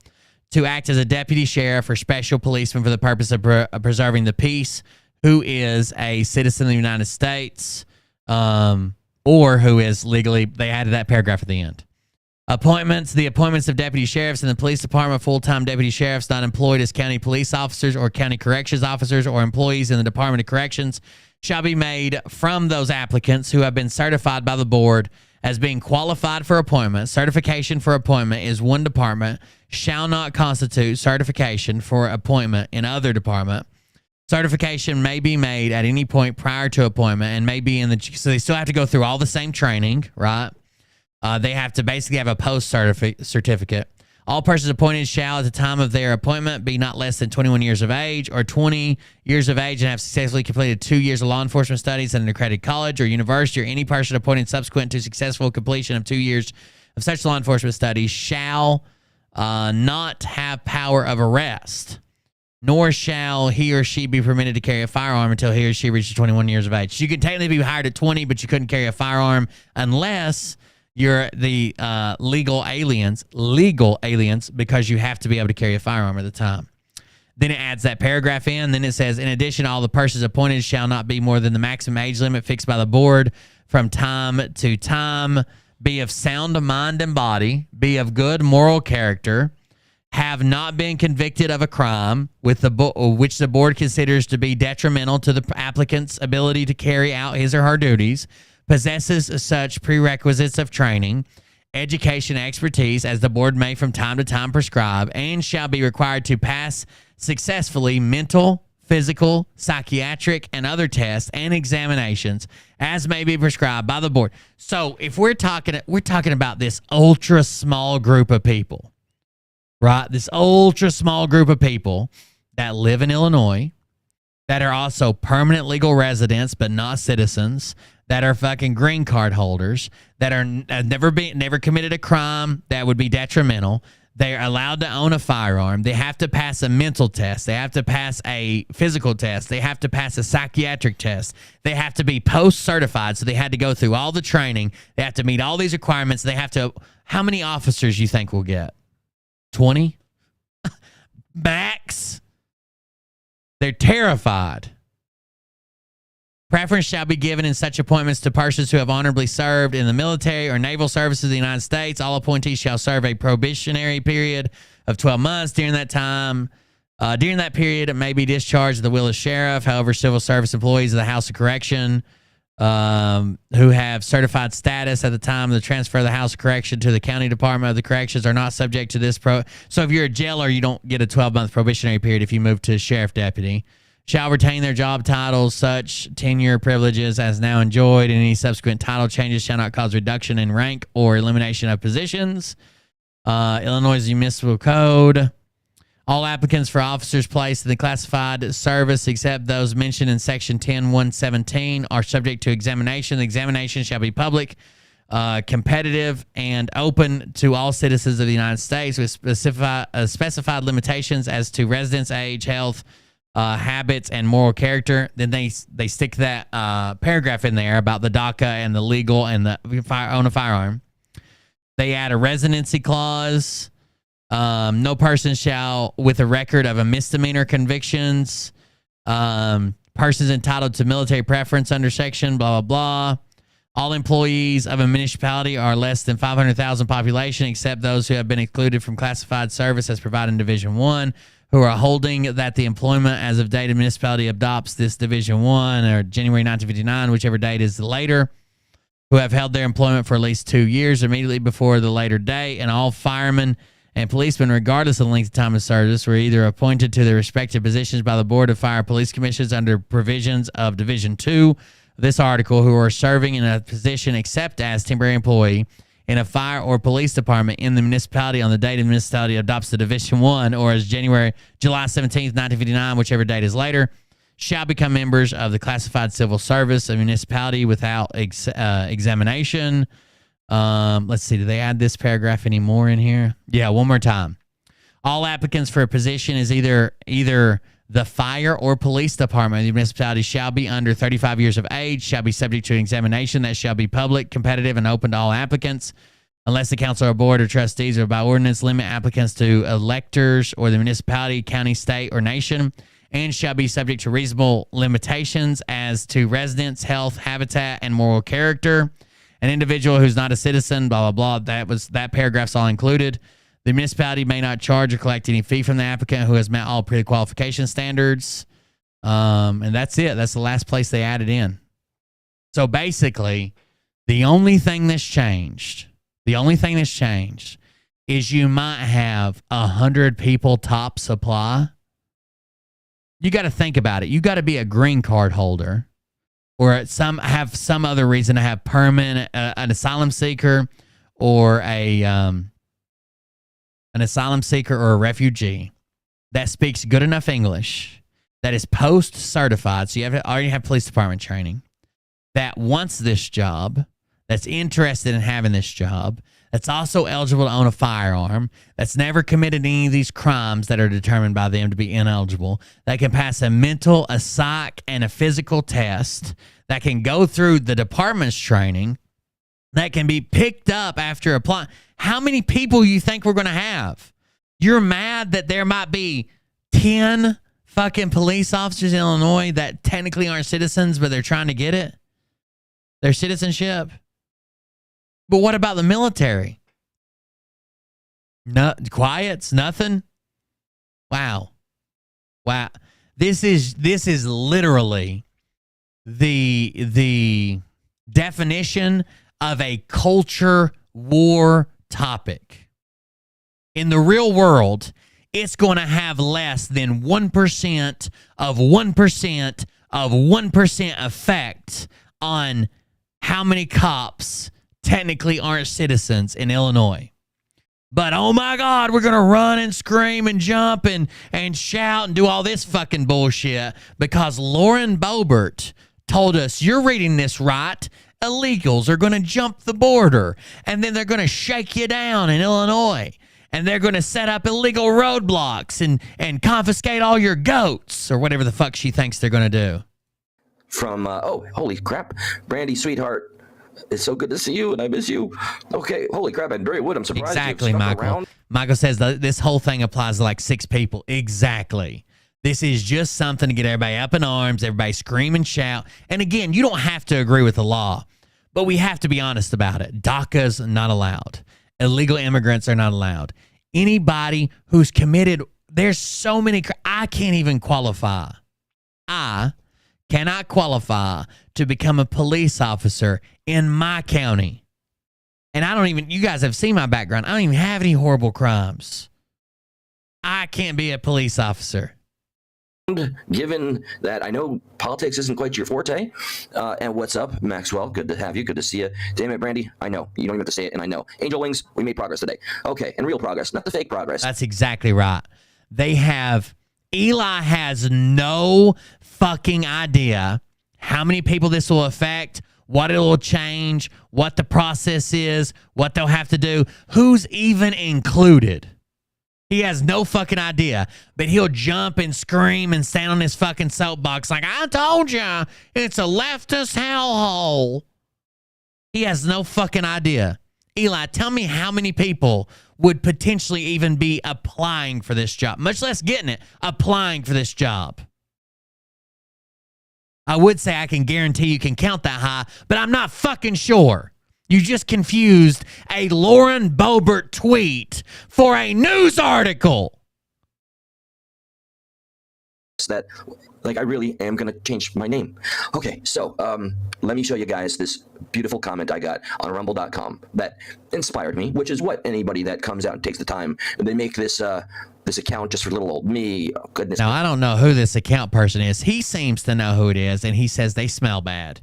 to act as a deputy sheriff or special policeman for the purpose of preserving the peace, who is a citizen of the United States, or who is legally, they added that paragraph at the end. Appointments. The appointments of deputy sheriffs in the police department, full-time deputy sheriffs not employed as county police officers or county corrections officers or employees in the Department of Corrections shall be made from those applicants who have been certified by the board as being qualified for appointment. Certification for appointment is one department, shall not constitute certification for appointment in other department. Certification may be made at any point prior to appointment and may be in the, so they still have to go through all the same training, right? They have to basically have a post certificate. All persons appointed shall, at the time of their appointment, be not less than 21 years of age or 20 years of age and have successfully completed 2 years of law enforcement studies at an accredited college or university, or any person appointed subsequent to successful completion of 2 years of such law enforcement studies shall not have power of arrest, nor shall he or she be permitted to carry a firearm until he or she reaches 21 years of age. So you can technically be hired at 20, but you couldn't carry a firearm unless you're the legal aliens, because you have to be able to carry a firearm at the time. Then it adds that paragraph in. Then it says, in addition, all the persons appointed shall not be more than the maximum age limit fixed by the board from time to time, be of sound mind and body, be of good moral character, have not been convicted of a crime with which the board considers to be detrimental to the applicant's ability to carry out his or her duties, possesses such prerequisites of training, education, expertise as the board may from time to time prescribe, and shall be required to pass successfully mental, physical, psychiatric, and other tests and examinations as may be prescribed by the board. So if we're talking about this ultra small group of people, right? This ultra small group of people that live in Illinois, that are also permanent legal residents but not citizens, that are fucking green card holders, that are never committed a crime that would be detrimental. They're allowed to own a firearm. They have to pass a mental test. They have to pass a physical test. They have to pass a psychiatric test. They have to be post-certified, so they had to go through all the training. They have to meet all these requirements. They have to, how many officers you think we'll get? 20? Max? They're terrified. Preference shall be given in such appointments to persons who have honorably served in the military or naval services of the United States. All appointees shall serve a probationary period of 12 months. During that period, it may be discharged at the will of sheriff. However, civil service employees of the House of Correction who have certified status at the time of the transfer of the House of Correction to the County Department of the Corrections are not subject to this. So if you're a jailer, you don't get a 12-month probationary period if you move to sheriff deputy. Shall retain their job titles, such tenure privileges as now enjoyed, and any subsequent title changes shall not cause reduction in rank or elimination of positions. Illinois Municipal Code. All applicants for officers placed in the classified service, except those mentioned in Section 10.117, are subject to examination. The examination shall be public, competitive, and open to all citizens of the United States with specified limitations as to residence, age, health, habits, and moral character. Then they stick that paragraph in there about the DACA and the legal and the own a firearm. They add a residency clause. No person shall, with a record of a misdemeanor convictions, persons entitled to military preference under section blah, blah, blah. All employees of a municipality are less than 500,000 population, except those who have been excluded from classified service as provided in Division 1, who are holding that the employment as of date of municipality adopts this Division 1 or January 1959, whichever date is later, who have held their employment for at least 2 years immediately before the later date, and all firemen and policemen, regardless of the length of time of service, were either appointed to their respective positions by the Board of Fire Police Commissions under provisions of Division 2 of this article, who are serving in a position except as temporary employee in a fire or police department in the municipality on the date the municipality adopts the Division 1 or as July 17th, 1959, whichever date is later, shall become members of the classified civil service of municipality without examination. Let's see, do they add this paragraph anymore in here? Yeah, one more time. All applicants for a position is either The fire or police department of the municipality shall be under 35 years of age, shall be subject to an examination that shall be public, competitive, and open to all applicants, unless the council or board or trustees or by ordinance limit applicants to electors or the municipality, county, state, or nation, and shall be subject to reasonable limitations as to residence, health, habitat, and moral character. An individual who's not a citizen, blah, blah, blah, that paragraph's all included. The municipality may not charge or collect any fee from the applicant who has met all pre-qualification standards. And that's it. That's the last place they added in. So basically, the only thing that's changed is you might have 100 people top supply. You got to think about it. You got to be a green card holder or have some other reason to have permanent, an asylum seeker or an asylum seeker or a refugee that speaks good enough English, that is post-certified, so you already have police department training, that wants this job, that's interested in having this job, that's also eligible to own a firearm, that's never committed any of these crimes that are determined by them to be ineligible, that can pass a mental, a psych, and a physical test, that can go through the department's training, that can be picked up after applying. How many people you think we're going to have? You're mad that there might be 10 fucking police officers in Illinois that technically aren't citizens, but they're trying to get it? Their citizenship? But what about the military? No, quiets, nothing? Wow. This is literally the definition of a culture war topic. In the real world, it's going to have less than 1% of 1% of 1% effect on how many cops technically aren't citizens in Illinois. But oh my God, we're going to run and scream and jump and shout and do all this fucking bullshit because Lauren Boebert told us, you're reading this right, illegals are going to jump the border and then they're going to shake you down in Illinois and they're going to set up illegal roadblocks and confiscate all your goats or whatever the fuck she thinks they're going to do. From, oh, holy crap, Brandy, sweetheart. It's so good to see you, and I miss you. Okay, holy crap, and Barry Wood, I'm surprised. Exactly, Michael. Around. Michael says this whole thing applies to like 6 people. Exactly. This is just something to get everybody up in arms, everybody scream and shout. And again, you don't have to agree with the law, but we have to be honest about it. DACA's not allowed. Illegal immigrants are not allowed. Anybody who's committed, there's so many, I can't even qualify. I cannot qualify to become a police officer in my county. And I don't even, you guys have seen my background. I don't even have any horrible crimes. I can't be a police officer. Given that I know politics isn't quite your forte, and what's up, Maxwell? Good to have you. Good to see you. Damn it, Brandy. I know. You don't even have to say it, and I know. Angel Wings, we made progress today. Okay, and real progress, not the fake progress. That's exactly right. Eli has no fucking idea how many people this will affect, what it will change, what the process is, what they'll have to do, who's even included. He has no fucking idea, but he'll jump and scream and stand on his fucking soapbox like, I told you, it's a leftist hellhole. He has no fucking idea. Eli, tell me how many people would potentially even be applying for this job, much less getting it, applying for this job. I would say I can guarantee you can count that high, but I'm not fucking sure. You just confused a Lauren Boebert tweet for a news article. That, like, I really am going to change my name. Okay, so let me show you guys this beautiful comment I got on rumble.com that inspired me, which is what anybody that comes out and takes the time, and they make this this account just for little old me. Oh, goodness. Now, I don't know who this account person is. He seems to know who it is, and he says they smell bad.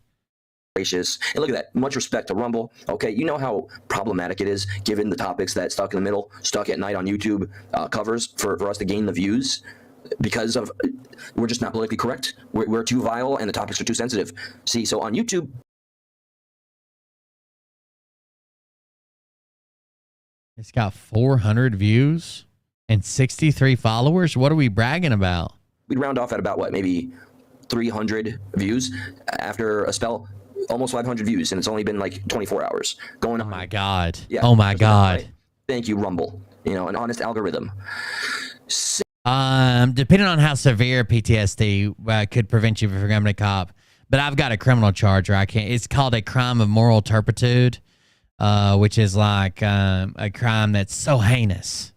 Gracious. And look at that. Much respect to Rumble. Okay, you know how problematic it is given the topics that Stuck in the Middle, Stuck at Night on YouTube covers for us to gain the views because of we're just not politically correct. We're too vile and the topics are too sensitive. See, so on YouTube. It's got 400 views and 63 followers. What are we bragging about? we'd round off at about what, maybe 300 views after a spell. Almost 500 views, and it's only been like 24 hours. Going on. Oh my God. Yeah. Oh my God. Right? Thank you, Rumble. You know, an honest algorithm. Depending on how severe PTSD could prevent you from becoming a cop, but I've got a criminal charge where I can't. It's called a crime of moral turpitude, which is like a crime that's so heinous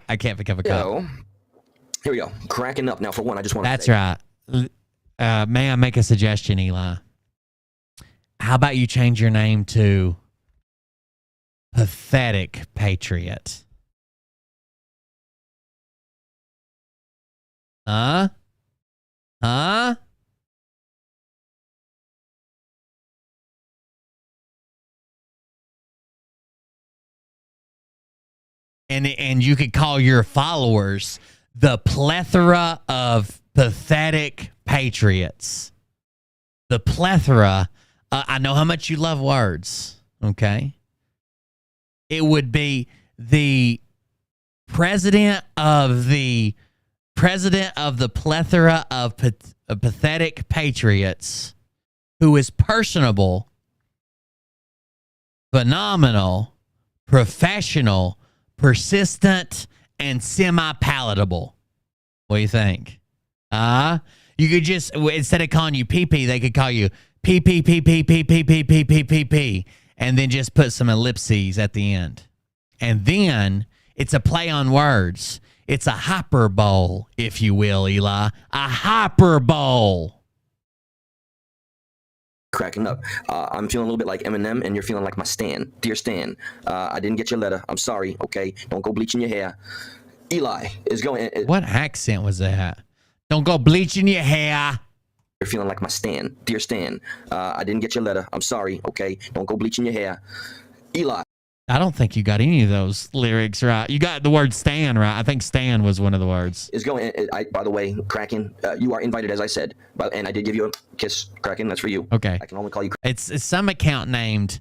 I can't become a cop. Here we go. Cracking up now. For one, I just want to. That's right. May I make a suggestion, Eli? How about you change your name to Pathetic Patriot? Huh? Huh? And you could call your followers the plethora of pathetic patriots. The plethora. I know how much you love words, okay? It would be the president of the plethora of pathetic patriots who is personable, phenomenal, professional, persistent, and semi-palatable. What do you think? You could just, instead of calling you PP, they could call you P, and then just put some ellipses at the end. And then it's a play on words. It's a hyperbole, if you will, Eli. A hyperbole. Cracking up. I'm feeling a little bit like Eminem, and you're feeling like my Stan. Dear Stan, I didn't get your letter. I'm sorry, okay? Don't go bleaching your hair. Eli is going... What accent was that? Don't go bleaching your hair. You're feeling like my Stan. Dear Stan, I didn't get your letter. I'm sorry, okay? Don't go bleaching your hair. Eli. I don't think you got any of those lyrics right. You got the word Stan right. I think Stan was one of the words. Is going... by the way, Kraken, you are invited, as I said. And I did give you a kiss, Kraken. That's for you. Okay. I can only call you... It's some account named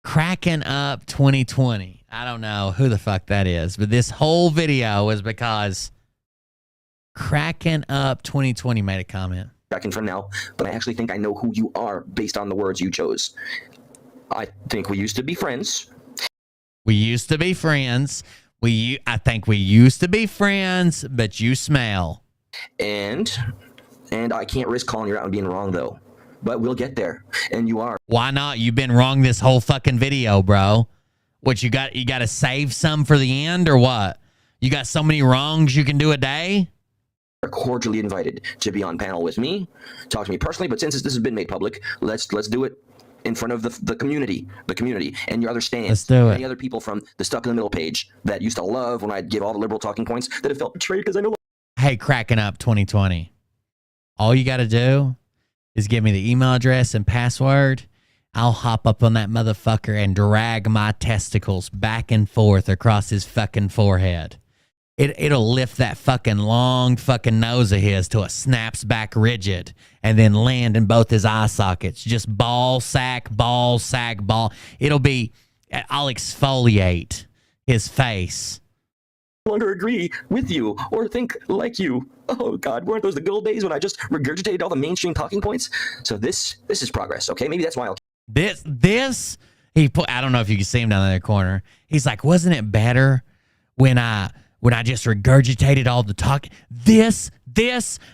Cracking Up 2020. I don't know who the fuck that is. But this whole video was because Cracking Up 2020 made a comment. Kraken from now, but I actually think I know who you are based on the words you chose. I think we used to be friends. We used to be friends. I think we used to be friends, but you smell. And I can't risk calling you out and being wrong, though. But we'll get there, and you are. Why not? You've been wrong this whole fucking video, bro. What, you got to save some for the end, or what? You got so many wrongs you can do a day? Are cordially invited to be on panel with me, talk to me personally, but since this has been made public, let's do it in front of the community, and your other stands. Let's do it. Any other people from the Stuck in the Middle page that used to love when I'd give all the liberal talking points that have felt betrayed because I know. Hey, Cracking Up 2020. All you got to do is give me the email address and password. I'll hop up on that motherfucker and drag my testicles back and forth across his fucking forehead. It'll lift that fucking long fucking nose of his till it snaps back rigid and then land in both his eye sockets. Just ball, sack, ball, sack, ball. I'll exfoliate his face. No longer agree with you or think like you. Oh God, weren't those the good old days when I just regurgitated all the mainstream talking points? So this is progress, okay? Maybe that's why I'll... I don't know if you can see him down in the corner. He's like, wasn't it better when I just regurgitated all the talk?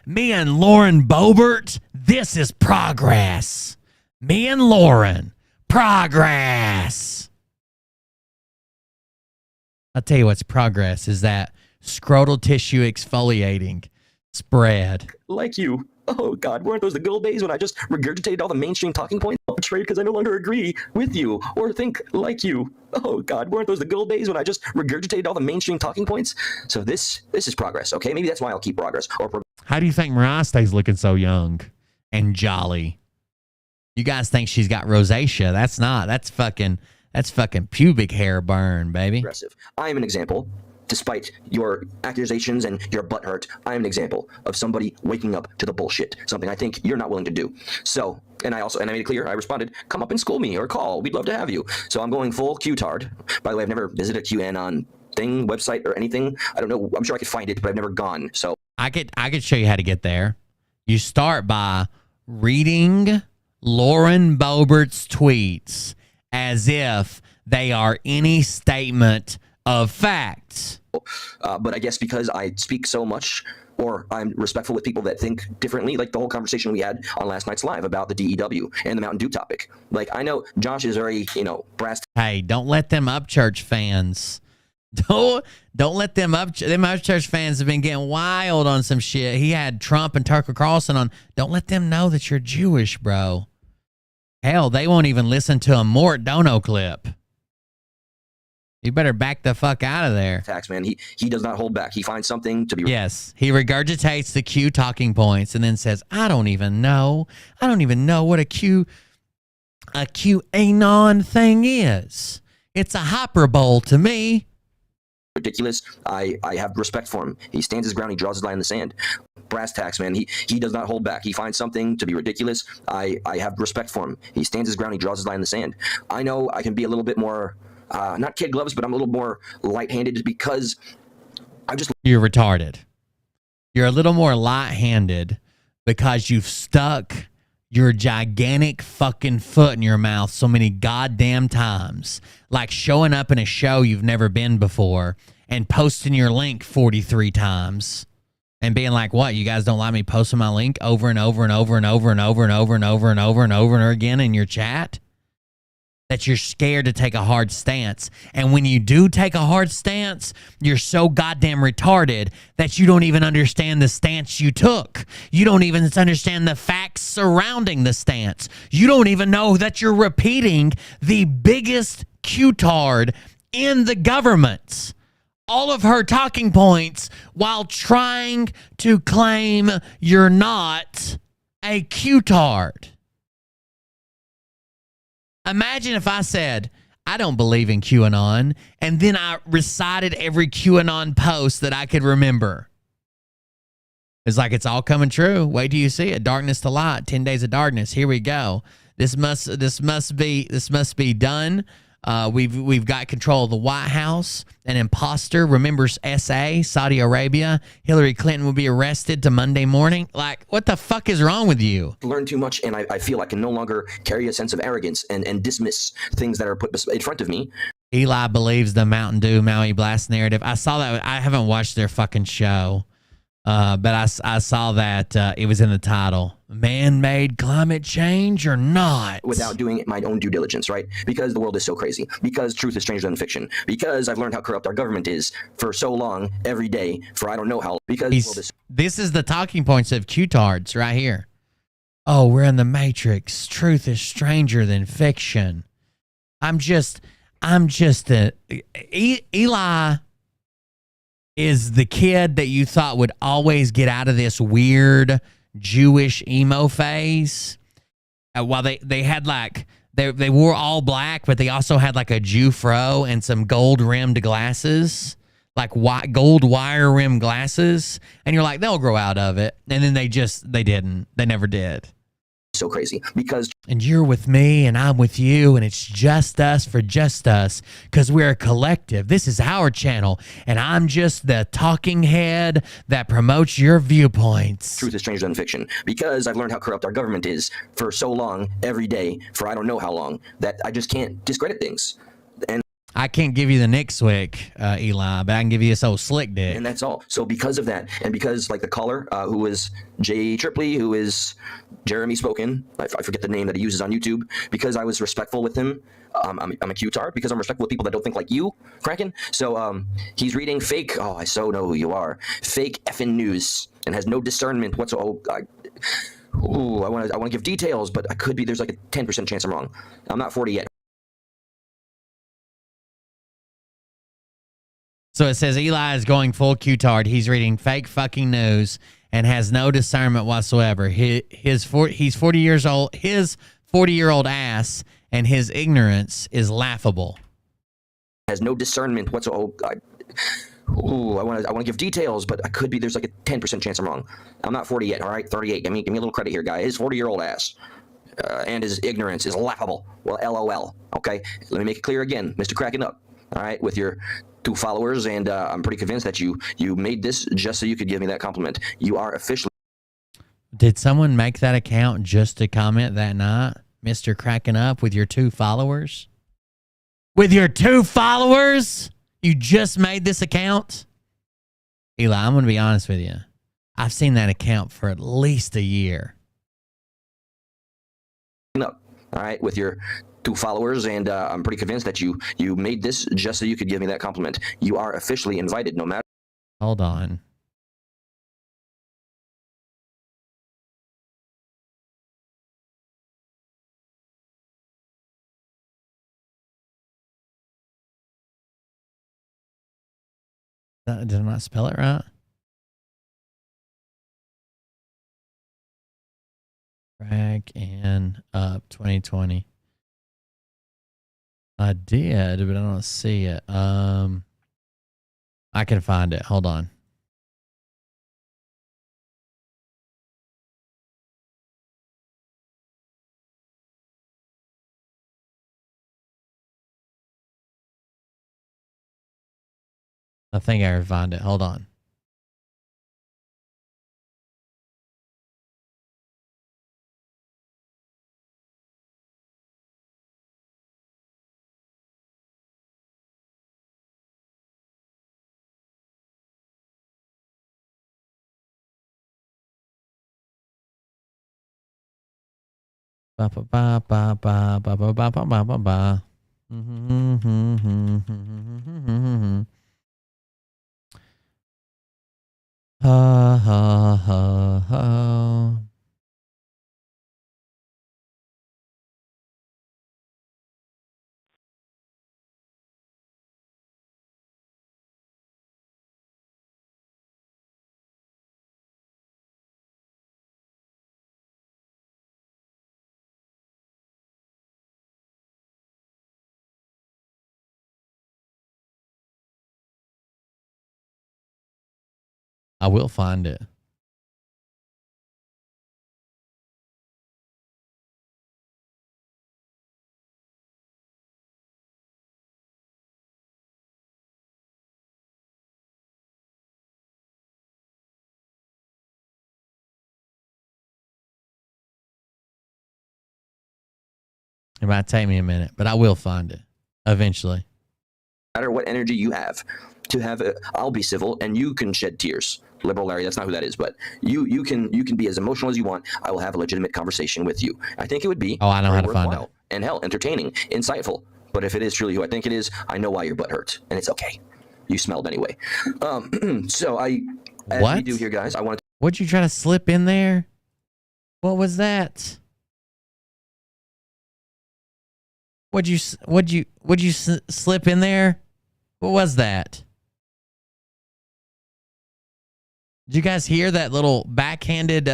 Me and Lauren Boebert, this is progress. Me and Lauren, progress. I'll tell you what's progress is that scrotal tissue exfoliating spread. Like you. Oh God, weren't those the good old days when I just regurgitated all the mainstream talking points? Betrayed because I no longer agree with you or think like you. Oh God, weren't those the good old days when I just regurgitated all the mainstream talking points? So this is progress, okay? Maybe that's why I'll keep progress. How do you think Mariah stays looking so young and jolly? You guys think she's got rosacea? That's not. That's fucking pubic hair burn, baby. Aggressive. I am an example. Despite your accusations and your butthurt, I am an example of somebody waking up to the bullshit. Something I think you're not willing to do. So, and I made it clear, I responded, come up and school me or call. We'd love to have you. So I'm going full Q-tard. By the way, I've never visited a QAnon thing, website, or anything. I don't know. I'm sure I could find it, but I've never gone. So I could show you how to get there. You start by reading Lauren Boebert's tweets as if they are any statement of facts. But I guess because I speak so much, or I'm respectful with people that think differently, like the whole conversation we had on last night's live about the DEW and the Mountain Dew topic. Like, I know Josh is very, brass. Hey, don't let them Upchurch fans. Don't let them Upchurch fans have been getting wild on some shit. He had Trump and Tucker Carlson on. Don't let them know that you're Jewish, bro. Hell, they won't even listen to a Mort Dono clip. You better back the fuck out of there. Tax man, he does not hold back. He finds something to be. Yes, he regurgitates the Q talking points and then says, "I don't even know what a QAnon thing is. It's a hyperbole to me." Ridiculous. I have respect for him. He stands his ground. He draws his line in the sand. Brass tacks, man. He does not hold back. He finds something to be ridiculous. I have respect for him. He stands his ground. He draws his line in the sand. I know I can be a little bit more, not kid gloves, but I'm a little more light-handed because You're retarded. You're a little more light-handed because you've stuck your gigantic fucking foot in your mouth so many goddamn times, like showing up in a show you've never been before and posting your link 43 times and being like, what, you guys don't like me posting my link over and over and over and over and over and over and over and over and over and over again in your chat? That you're scared to take a hard stance. And when you do take a hard stance, you're so goddamn retarded that you don't even understand the stance you took. You don't even understand the facts surrounding the stance. You don't even know that you're repeating the biggest Q-tard in the government. All of her talking points while trying to claim you're not a Q-tard. Imagine if I said, I don't believe in QAnon, and then I recited every QAnon post that I could remember. It's like it's all coming true. Wait till you see it. Darkness to light, 10 days of darkness. Here we go. This must be done. We've got control of the White House. An imposter remembers SA, Saudi Arabia. Hillary Clinton will be arrested to Monday morning. Like, what the fuck is wrong with you? Learn too much, and I feel I can no longer carry a sense of arrogance and dismiss things that are put in front of me. Eli believes the Mountain Dew Maui Blast narrative. I saw that. I haven't watched their fucking show, but I saw that it was in the title. Man-made climate change or not? Without doing my own due diligence, right? Because the world is so crazy. Because truth is stranger than fiction. Because I've learned how corrupt our government is for so long, every day, for I don't know how. Because the world is. This is the talking points of Q-tards right here. Oh, we're in the Matrix. Truth is stranger than fiction. Eli is the kid that you thought would always get out of this weird Jewish emo phase. While they had like they wore all black, but they also had like a Jew fro and some gold rimmed glasses, like gold wire rimmed glasses. And you're like, they'll grow out of it. And then they didn't. They never did. So crazy because and you're with me and I'm with you and it's just us for just us because we're a collective. This is our channel and I'm just the talking head that promotes your viewpoints. Truth is stranger than fiction because I've learned how corrupt our government is for so long, every day, for I don't know how long, that I just can't discredit things. And I can't give you the Nick Swick, Eli, but I can give you this old slick dick. And that's all. So because of that, and because like the caller, who is Jay Tripley, who is Jeremy Spoken, I forget the name that he uses on YouTube, because I was respectful with him. I'm a Q-tard because I'm respectful with people that don't think like you, Kraken. So he's reading fake, oh, I so know who you are, fake effing news and has no discernment whatsoever. I want to give details, but I could be, there's like a 10% chance I'm wrong. I'm not 40 yet. So it says Eli is going full Q-tard. He's reading fake fucking news and has no discernment whatsoever. He's 40 years old. His 40-year-old ass and his ignorance is laughable. Has no discernment whatsoever. I want to give details, but I could be, there's like a 10% chance I'm wrong. I'm not 40 yet, all right? 38. Give me a little credit here, guy. His 40-year-old ass and his ignorance is laughable. Well, LOL, okay? Let me make it clear again, Mr. Cracking Up, all right? With your 2 followers, and I'm pretty convinced that you made this just so you could give me that compliment. You are officially. Did someone make that account just to comment that night, Mr. Cracking Up, with your 2 followers? With your 2 followers? You just made this account? Eli, I'm going to be honest with you. I've seen that account for at least a year. Up, all right, with your 2 followers, and I'm pretty convinced that you made this just so you could give me that compliment. You are officially invited, no matter. Hold on. Did I not spell it right? Crack and Up 2020. I did, but I don't see it. I can find it. Hold on. I think I can find it. Hold on. Ba ba ba ba ba ba ba ba ba ba ba ba. Ha ha ha ha. I will find it. It might take me a minute, but I will find it eventually. No matter what energy you have, I'll be civil, and you can shed tears. Liberal Larry, that's not who that is, but you can be as emotional as you want. I will have a legitimate conversation with you. I think it would be. Oh, I know how to find it. And hell, entertaining, insightful. But if it is truly who I think it is, I know why your butt hurts, and it's okay. You smelled anyway. So as we do here, guys, I want to. What'd you try to slip in there? What was that? What'd you slip in there? What was that? Did you guys hear that little backhanded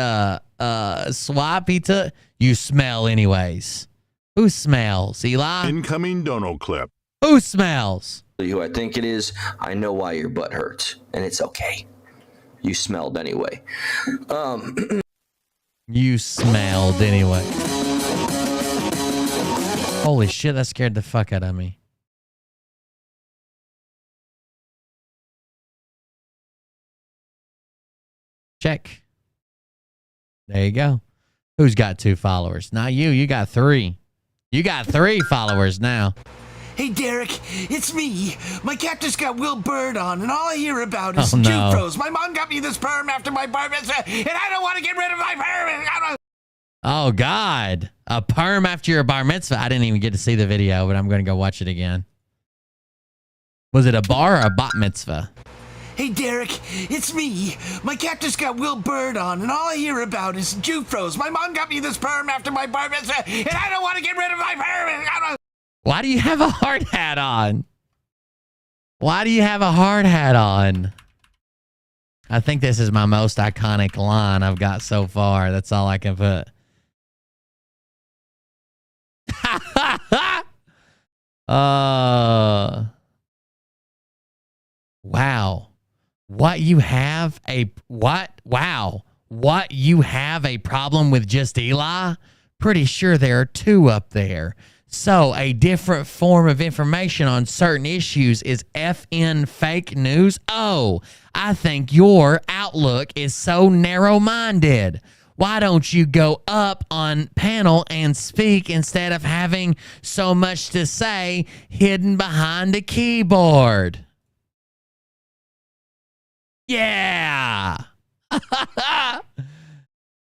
swap he took? You smell anyways. Who smells, Eli? Incoming dono clip. Who smells? Who I think it is, I know why your butt hurts, and it's okay. You smelled anyway. You smelled anyway. Holy shit, that scared the fuck out of me. Check. There you go. Who's got 2 followers? Not you. You got 3. You got 3 followers now. Hey, Derek, it's me. My cat just got Will Bird on, and all I hear about is Oh, no. Jufros. My mom got me this perm after my bar mitzvah, and I don't want to get rid of my perm. Oh, God. A perm after your bar mitzvah. I didn't even get to see the video, but I'm going to go watch it again. Was it a bar or a bat mitzvah? Hey, Derek, it's me. My cat just got Will Bird on, and all I hear about is Jufros. My mom got me this perm after my bar mitzvah, and I don't want to get rid of my perm. Why do you have a hard hat on? Why do you have a hard hat on? I think this is my most iconic line I've got so far. That's all I can put. Wow. What you have a problem with just Eli? Pretty sure there are 2 up there. So a different form of information on certain issues is FN fake news. Oh, I think your outlook is so narrow-minded. Why don't you go up on panel and speak instead of having so much to say hidden behind a keyboard? Yeah.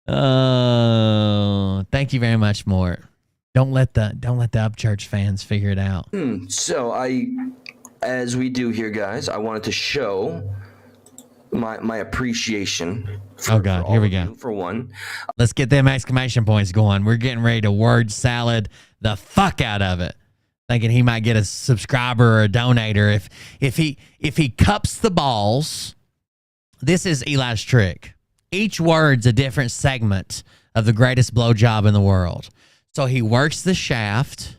Oh, thank you very much, Mort. Don't let the Upchurch fans figure it out. So as we do here, guys, I wanted to show my appreciation. Oh God, here we go. For one, let's get them exclamation points going. We're getting ready to word salad the fuck out of it, thinking he might get a subscriber or a donator if he cups the balls. This is Eli's trick. Each word's a different segment of the greatest blowjob in the world. So he works the shaft,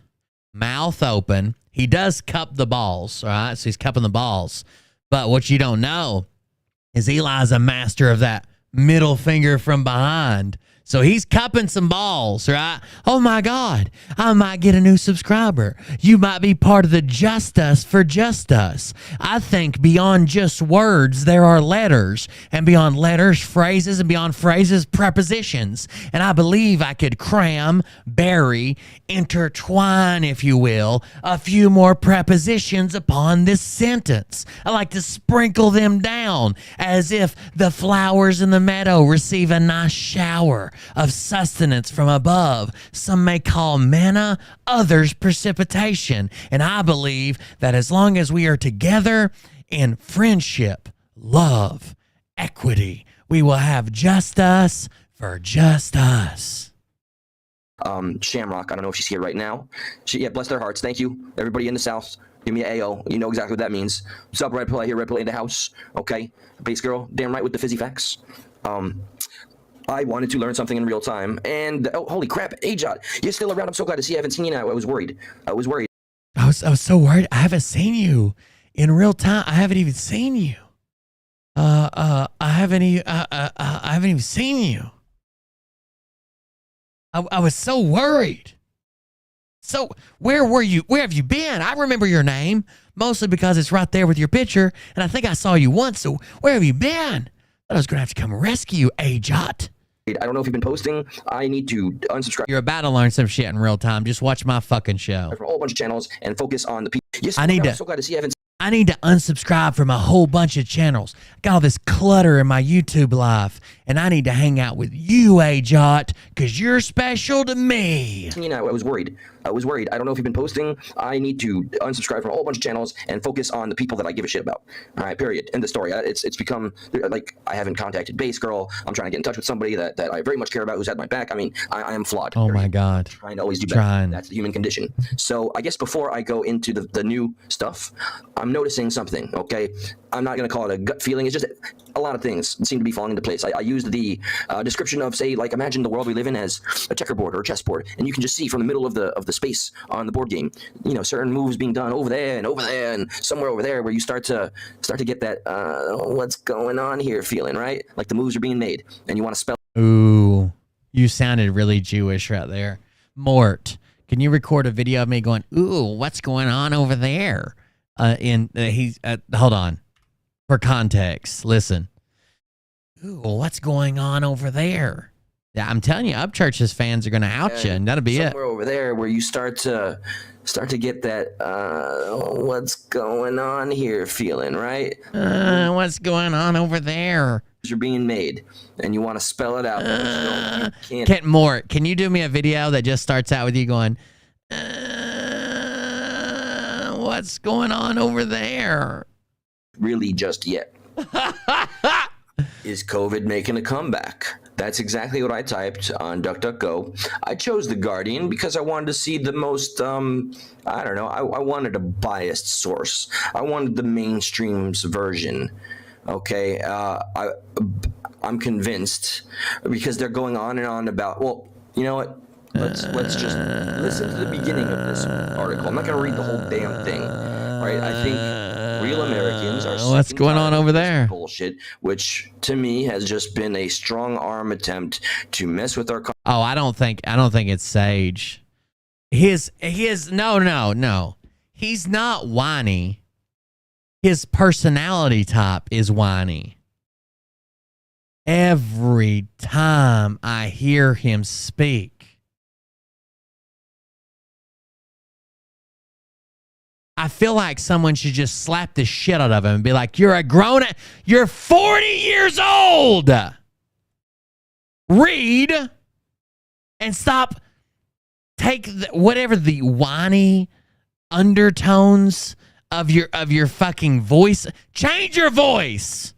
mouth open. He does cup the balls, right? So he's cupping the balls. But what you don't know is Eli's a master of that middle finger from behind. So he's cupping some balls, right? Oh my God, I might get a new subscriber. You might be part of the Just Us for Just Us. I think beyond just words, there are letters. And beyond letters, phrases. And beyond phrases, prepositions. And I believe I could cram, bury, intertwine, if you will, a few more prepositions upon this sentence. I like to sprinkle them down as if the flowers in the meadow receive a nice shower of sustenance from above. Some may call manna, others precipitation. And I believe that as long as we are together in friendship, love, equity, we will have just us for just us. Shamrock, I don't know if she's here right now. Yeah, bless their hearts. Thank you. Everybody in the South, give me an AO. You know exactly what that means. What's up, Red Pill? I hear Red Pill in the house. Okay. Base girl, damn right with the fizzy facts. I wanted to learn something in real time, and oh, holy crap, Ajot, you're still around. I'm so glad to see you. I haven't seen you now. I was worried. I was so worried. I haven't seen you in real time. I haven't even seen you. I haven't even seen you. I was so worried. So where were you? Where have you been? I remember your name mostly because it's right there with your picture, and I think I saw you once. So where have you been? I was gonna have to come rescue you, Ajot. I don't know if you've been posting. I need to unsubscribe. You're about to learn some shit in real time. Just watch my fucking show. For a whole bunch of channels and focus on the people. Yes, I'm so glad to see you. I need to unsubscribe from a whole bunch of channels. Got all this clutter in my YouTube life, and I need to hang out with you, Ajot, because you're special to me. You know, I was worried. I don't know if you've been posting. I need to unsubscribe from a whole bunch of channels and focus on the people that I give a shit about. All right, period. End of story. It's become like I haven't contacted Base Girl. I'm trying to get in touch with somebody that I very much care about who's had my back. I mean, I am flawed. Oh my God. Trying to always do better. That's the human condition. So I guess before I go into the new stuff, I'm noticing something, okay? I'm not going to call it a gut feeling. It's just a lot of things seem to be falling into place. I used the description of, say, like, imagine the world we live in as a checkerboard or a chessboard, and you can just see from the middle of the space on the board game, you know, certain moves being done over there and somewhere over there where you start to get that what's going on here feeling, right? Like the moves are being made, and you want to spell. Ooh, you sounded really Jewish right there. Mort, can you record a video of me going, ooh, what's going on over there? Hold on. For context, listen. Ooh, what's going on over there? Yeah, I'm telling you, Upchurch's fans are going to out you, and that'll be somewhere over there where you start to get that what's going on here feeling, right? What's going on over there? You're being made, and you want to spell it out. You can't. Mort, can you do me a video that just starts out with you going, what's going on over there? Really just yet. Is COVID making a comeback? That's exactly what I typed on DuckDuckGo. I chose The Guardian because I wanted to see the most, I don't know, I wanted a biased source. I wanted the mainstream's version. Okay, I'm convinced because they're going on and on about, well, you know what? Let's just listen to the beginning of this article. I'm not going to read the whole damn thing. Right? I think real Americans are what's going on over there? Bullshit, which to me has just been a strong arm attempt to mess with our. I don't think it's Sage. no. He's not whiny. His personality type is whiny. Every time I hear him speak, I feel like someone should just slap the shit out of him and be like, you're 40 years old. Read and stop. Take whatever the whiny undertones of your fucking voice. Change your voice.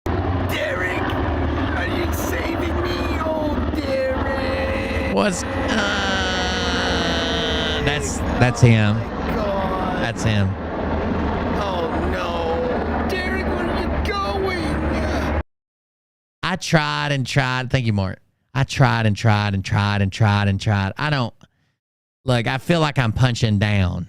Derek, are you saving me? Oh, Derek. That's him. That's him. Oh, no. Derek, where are you going? I tried and tried. Thank you, Mort. I tried and tried and tried and tried and tried. I feel like I'm punching down.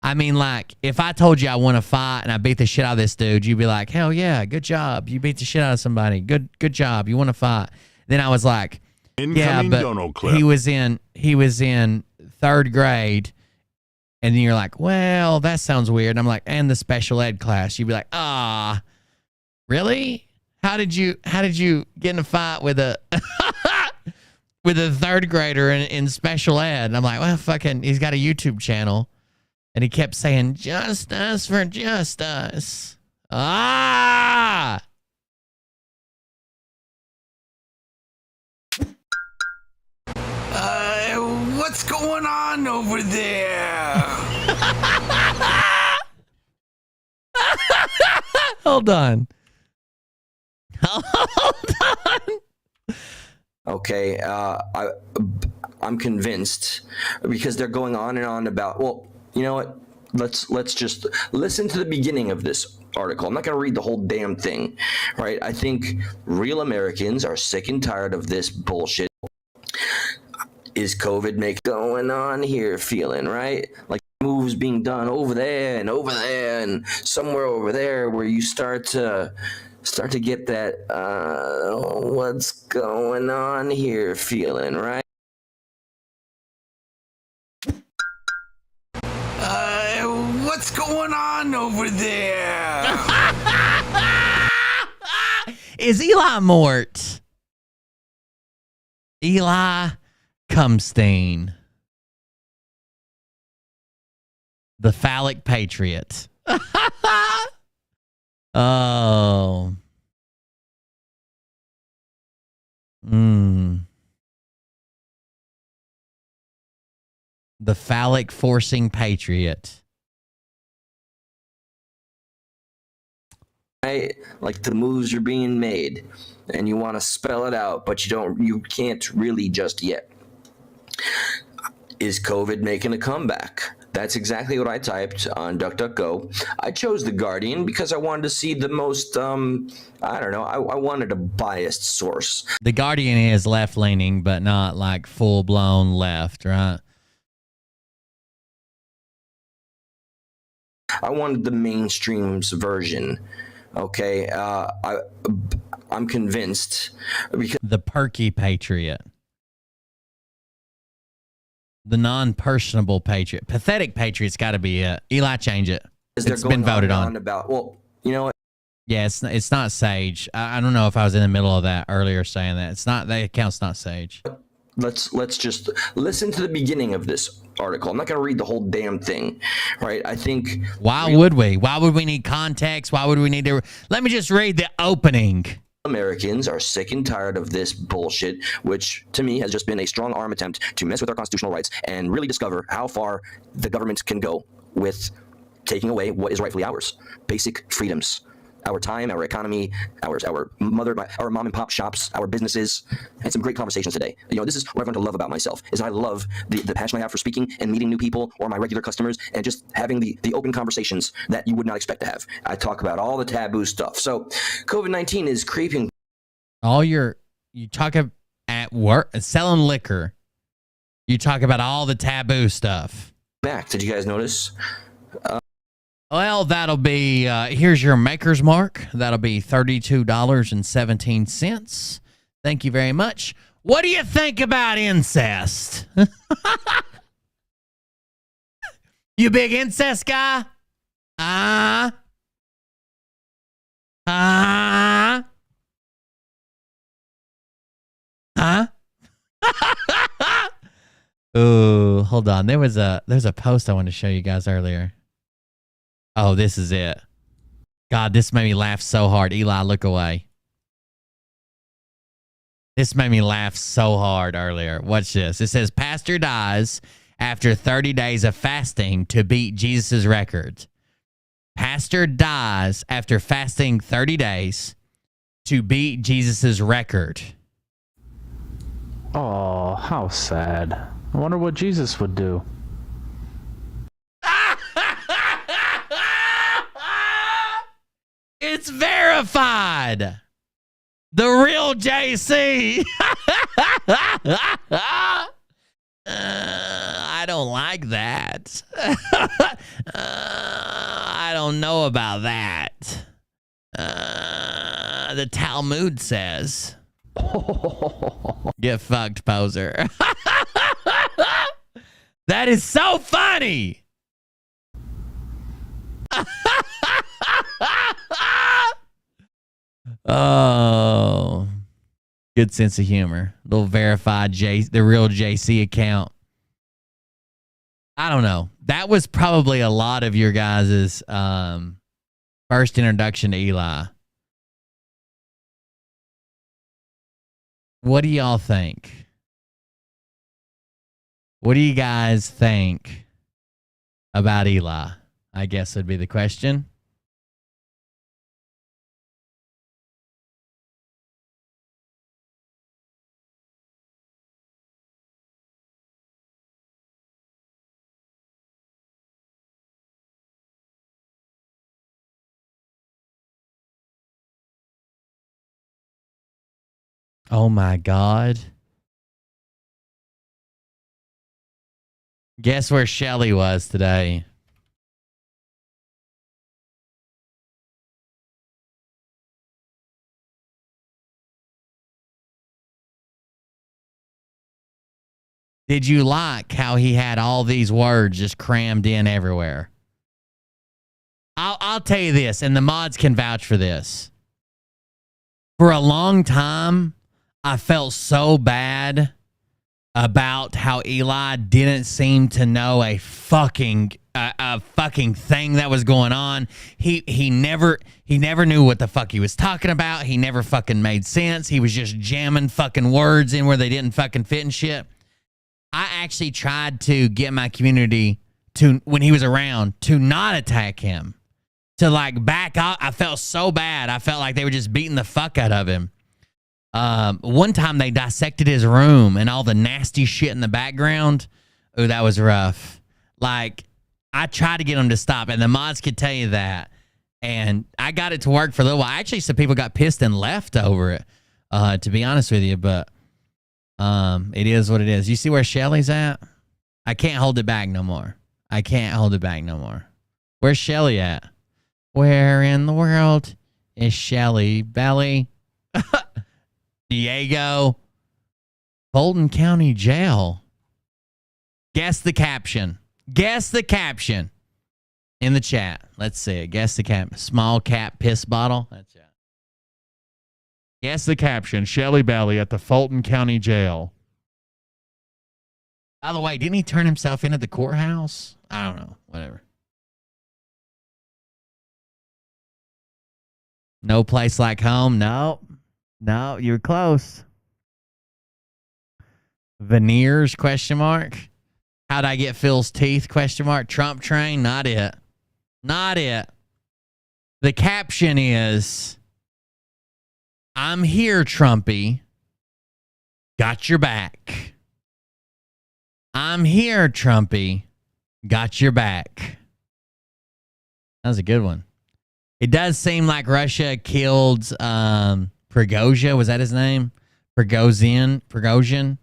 I mean, like, if I told you I want to fight and I beat the shit out of this dude, you'd be like, hell yeah, good job. You beat the shit out of somebody. Good job. You want to fight. Then I was like, yeah, but he was in 3rd grade. And then you're like, well, that sounds weird. And I'm like, and the special ed class. You'd be like, really? How did you get in a fight with a with a 3rd grader in special ed? And I'm like, well, fucking, he's got a YouTube channel. And he kept saying, justice for justice. What's going on over there? Hold on. Okay, I'm convinced because they're going on and on about, well, you know what? Let's just listen to the beginning of this article. I'm not going to read the whole damn thing, right? I think real Americans are sick and tired of this bullshit. Is COVID going on here feeling, right? Like moves being done over there and somewhere over there where you start to get that what's going on here feeling, right? What's going on over there? Is Eli Mort? Eli Cumstein. The phallic patriot. Oh. The phallic forcing patriot. Right? Like the moves are being made and you want to spell it out, but you can't really just yet. Is COVID making a comeback? That's exactly what I typed on DuckDuckGo. I chose The Guardian because I wanted to see the most, I wanted a biased source. The Guardian is left-leaning, but not like full-blown left, right? I wanted the mainstream's version. Okay, I'm convinced because the perky patriot, the non-personable patriot, pathetic patriot's got to be it. Eli, change it. It's been voted on. About, well, you know what? Yeah, it's not Sage. I don't know if I was in the middle of that earlier saying that. It's not, that account's not Sage. Let's just listen to the beginning of this article. I'm not going to read the whole damn thing, right? I think... Why would we? Why would we need context? Why would we need to... Let me just read the opening. Americans are sick and tired of this bullshit, which to me has just been a strong arm attempt to mess with our constitutional rights and really discover how far the government can go with taking away what is rightfully ours. Basic freedoms. Our time, our economy, our mom and pop shops, our businesses. Had some great conversations today. You know, this is what I've learned to love about myself, is I love the passion I have for speaking and meeting new people or my regular customers and just having the open conversations that you would not expect to have. I talk about all the taboo stuff. So COVID-19 is creeping. You talk at work, selling liquor. You talk about all the taboo stuff. Back, did you guys notice? Well, that'll be, here's your maker's mark. That'll be $32.17. Thank you very much. What do you think about incest? You big incest guy? Huh? Ooh, hold on. There's a post I wanted to show you guys earlier. Oh, this is it. God, this made me laugh so hard. Eli, look away. This made me laugh so hard earlier. Watch this. It says, pastor dies after 30 days of fasting to beat Jesus' record. Pastor dies after fasting 30 days to beat Jesus' record. Oh, how sad. I wonder what Jesus would do. It's verified. The real JC. I don't like that. I don't know about that. The Talmud says. Get fucked, poser. That is so funny. Oh, good sense of humor. Little verified the real JC account. I don't know. That was probably a lot of your guys' first introduction to Eli. What do y'all think? What do you guys think about Eli? I guess would be the question. Oh my God. Guess where Shelly was today? Did you like how he had all these words just crammed in everywhere? I'll tell you this, and the mods can vouch for this. For a long time, I felt so bad about how Eli didn't seem to know a fucking thing that was going on. He never knew what the fuck he was talking about. He never fucking made sense. He was just jamming fucking words in where they didn't fucking fit and shit. I actually tried to get my community to, when he was around, to not attack him, to like back up. I felt so bad. I felt like they were just beating the fuck out of him. One time they dissected his room and all the nasty shit in the background. Oh, that was rough. Like, I tried to get them to stop, and the mods could tell you that. And I got it to work for a little while. Actually, some people got pissed and left over it, to be honest with you. But it is what it is. You see where Shelly's at? I can't hold it back no more. I can't hold it back no more. Where's Shelly at? Where in the world is Shelly Belly? Diego. Fulton County Jail. Guess the caption. Guess the caption in the chat. Let's see it. Guess the cap. Small cap piss bottle. That's it. Guess the caption. Shelly Belly at the Fulton County Jail. By the way, didn't he turn himself into the courthouse? I don't know. Whatever. No place like home. No. No, you were close. Veneers, question mark. How'd I get Phil's teeth, question mark. Trump train, not it. Not it. The caption is, I'm here, Trumpy. Got your back. I'm here, Trumpy. Got your back. That was a good one. It does seem like Russia killed Prigozhin. Was that his name? Prigozhin.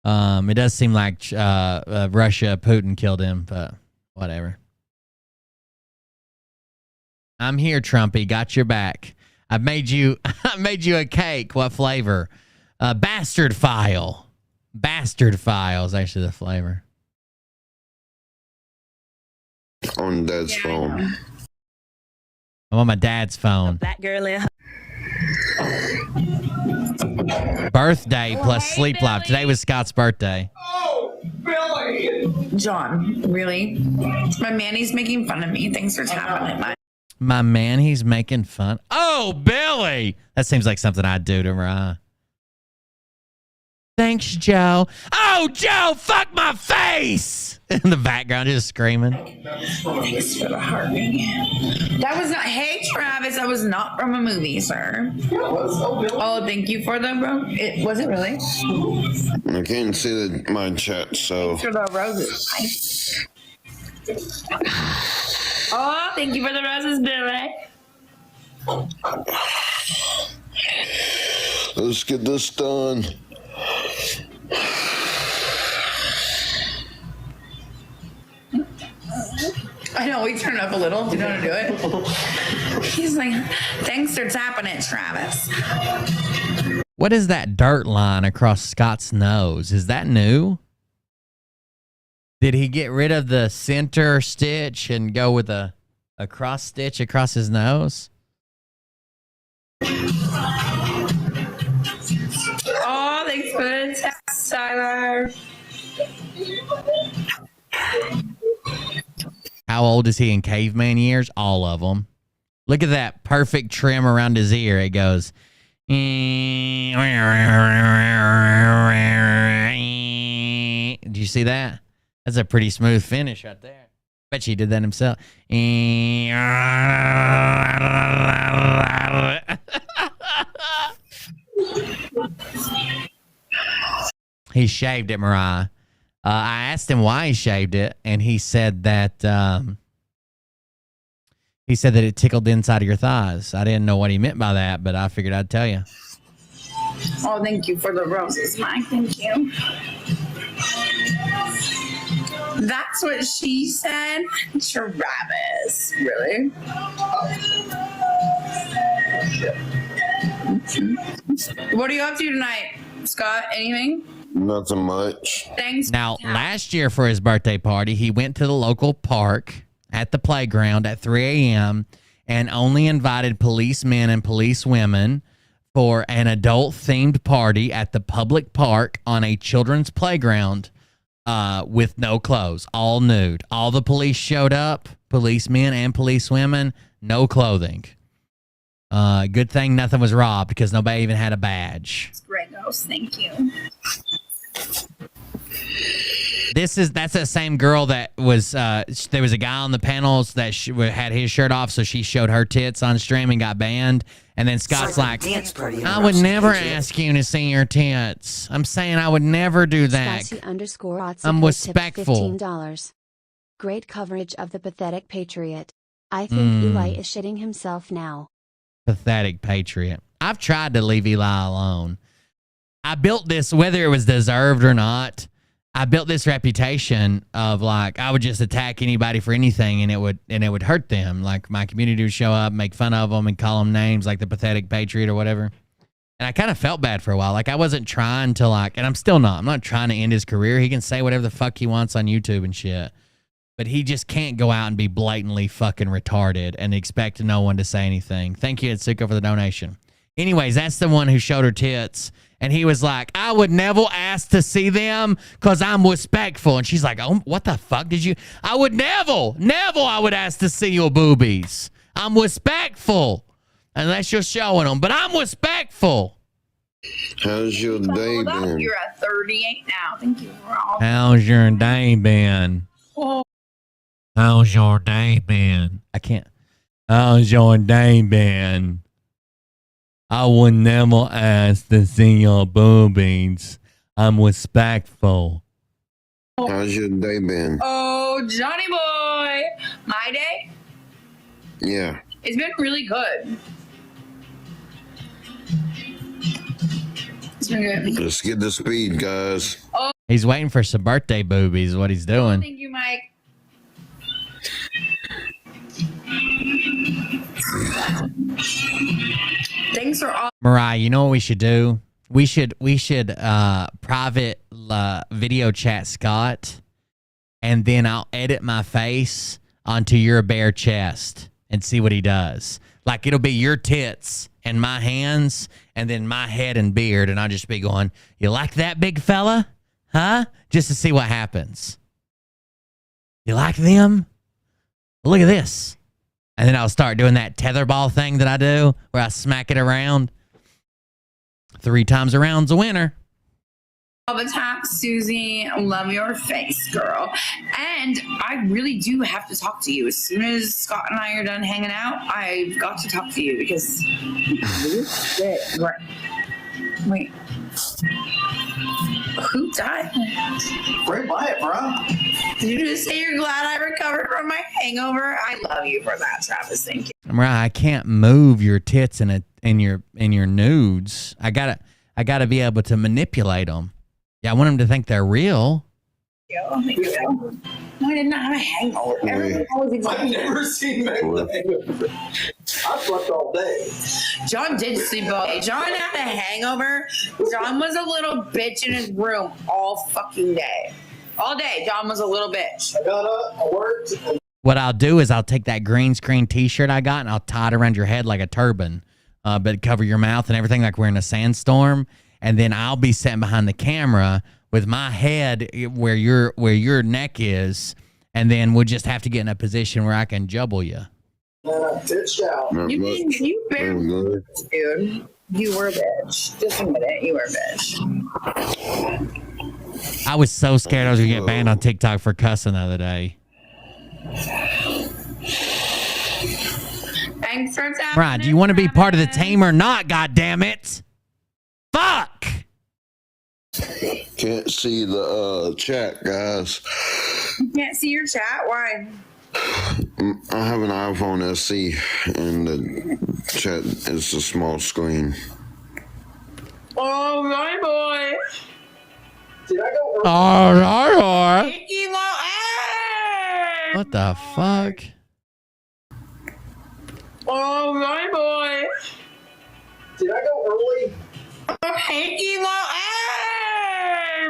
It does seem like Russia, Putin killed him, but whatever. I'm here, Trumpy. Got your back. I made you a cake. What flavor? Bastard File. Bastard File is actually the flavor. On Dad's phone. I'm on my dad's phone. That girl. Birthday plus sleep life. Today was Scott's birthday. Oh, Billy! John, really? My manny's making fun of me. Thanks for tapping it. My man, he's making fun. Oh, Billy! That seems like something I'd do to Mariah. Thanks, Joe. Oh, Joe, fuck my face! In the background, just screaming. Thanks for the heart. That was not. Hey, Travis, that was not from a movie, sir. Oh, thank you for the bro. Was it really? I can't see my chat, so. Thanks for the roses. Oh, thank you for the roses, Billy. Let's get this done. I know, we turned it up a little. Do you know how to do it? He's like, thanks for tapping it, Travis. What is that dirt line across Scott's nose? Is that new? Did he get rid of the center stitch and go with a cross stitch across his nose? Oh, thanks for the text, Tyler. How old is he in caveman years? All of them. Look at that perfect trim around his ear. It goes. Did you see that? That's a pretty smooth finish right there. Bet you he did that himself. He shaved it, Mariah. I asked him why he shaved it, and he said that it tickled the inside of your thighs. I didn't know what he meant by that, but I figured I'd tell you. Oh, thank you for the roses, Mike. Thank you. That's what she said. Travis. Really? What are you up to tonight, Scott? Anything? Nothing much. Thanks. Now, last year for his birthday party, he went to the local park at the playground at 3 a.m. and only invited policemen and policewomen for an adult-themed party at the public park on a children's playground with no clothes, all nude. All the police showed up, policemen and policewomen, no clothing. Good thing nothing was robbed because nobody even had a badge. Gregos, thank you. That's the same girl that was there was a guy on the panels that had his shirt off, so she showed her tits on stream and got banned. And then Scott's like, I would never ask you to see your tits. I'm saying I would never do that. I'm respectful. $15. Great coverage of the pathetic patriot. I think Eli is shitting himself now. Pathetic patriot. I've tried to leave Eli alone. I built this, whether it was deserved or not, I built this reputation of like I would just attack anybody for anything and it would hurt them. Like my community would show up, make fun of them and call them names like the pathetic patriot or whatever. And I kind of felt bad for a while. Like I wasn't trying to like, and I'm still not. I'm not trying to end his career. He can say whatever the fuck he wants on YouTube and shit. But he just can't go out and be blatantly fucking retarded and expect no one to say anything. Thank you, Atsuko, for the donation. Anyways, that's the one who showed her tits. And he was like, I would never ask to see them because I'm respectful. And she's like, oh, what the fuck did you? I would never I would ask to see your boobies. I'm respectful. Unless you're showing them. But I'm respectful. How's your day been? You're at 38 now. Thank you, Rob. How's your day been? Oh. How's your day been? I can't. How's your day been? I would never ask to see your boobies. I'm respectful. How's your day been? Oh, Johnny boy. My day? Yeah. It's been really good. It's been good. Let's get the speed, guys. Oh. He's waiting for some birthday boobies is what he's doing. Thank you, Mike. Thanks for all. Mariah, you know what we should do? We should private video chat Scott, and then I'll edit my face onto your bare chest and see what he does. Like it'll be your tits and my hands, and then my head and beard, and I'll just be going, "You like that, big fella? Huh?" Just to see what happens. You like them? Look at this. And then I'll start doing that tetherball thing that I do where I smack it around. 3 times around's a winner. All the time, Susie. Love your face, girl. And I really do have to talk to you. As soon as Scott and I are done hanging out, I've got to talk to you because. Wait. Who died? Right by it, bro. Did you just say you're glad I recovered from my hangover? I love you for that, Travis. Thank you. Right, I can't move your tits in your nudes. I gotta be able to manipulate them. Yeah, I want them to think they're real. Thank you. No, I did not have a hangover. Everyone always exactly. I've never seen Meg with a hangover. I slept all day. John did sleep all day. John had a hangover. John was a little bitch in his room all fucking day. All day, John was a little bitch. I got up, I worked. What I'll do is I'll take that green screen T-shirt I got and I'll tie it around your head like a turban, but cover your mouth and everything like we're in a sandstorm. And then I'll be sitting behind the camera with my head where your neck is, and then we'll just have to get in a position where I can jubble you. Ditched out. You barely, dude. You were a bitch. Just admit it. You were a bitch. I was so scared I was gonna get banned on TikTok for cussing the other day. Thanks for tapping. Right? Do you want to be part of the team or not? God damn it! Fuck! Can't see the chat, guys. You can't see your chat? Why? I have an iPhone SE, and the chat is a small screen. Oh, my boy. Did I go early? Mickey Mouse. What the fuck? Oh, my boy. Did I go early? Oh, Hanky Mouse.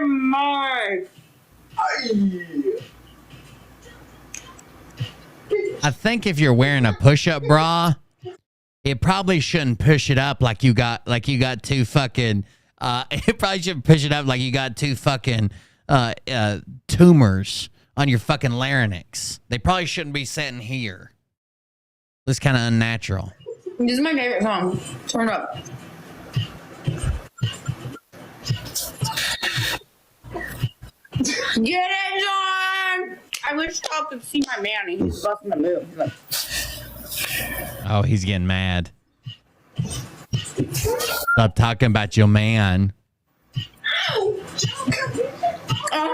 Mark. I think if you're wearing a push-up bra, it probably shouldn't push it up like you got two fucking. It probably shouldn't push it up like you got two fucking tumors on your fucking larynx. They probably shouldn't be sitting here. It's kind of unnatural. This is my favorite song. Turn it up. Get it, John! I wish y'all could see my man. He's busting the move. He's like, Oh, he's getting mad. Stop talking about your man. oh,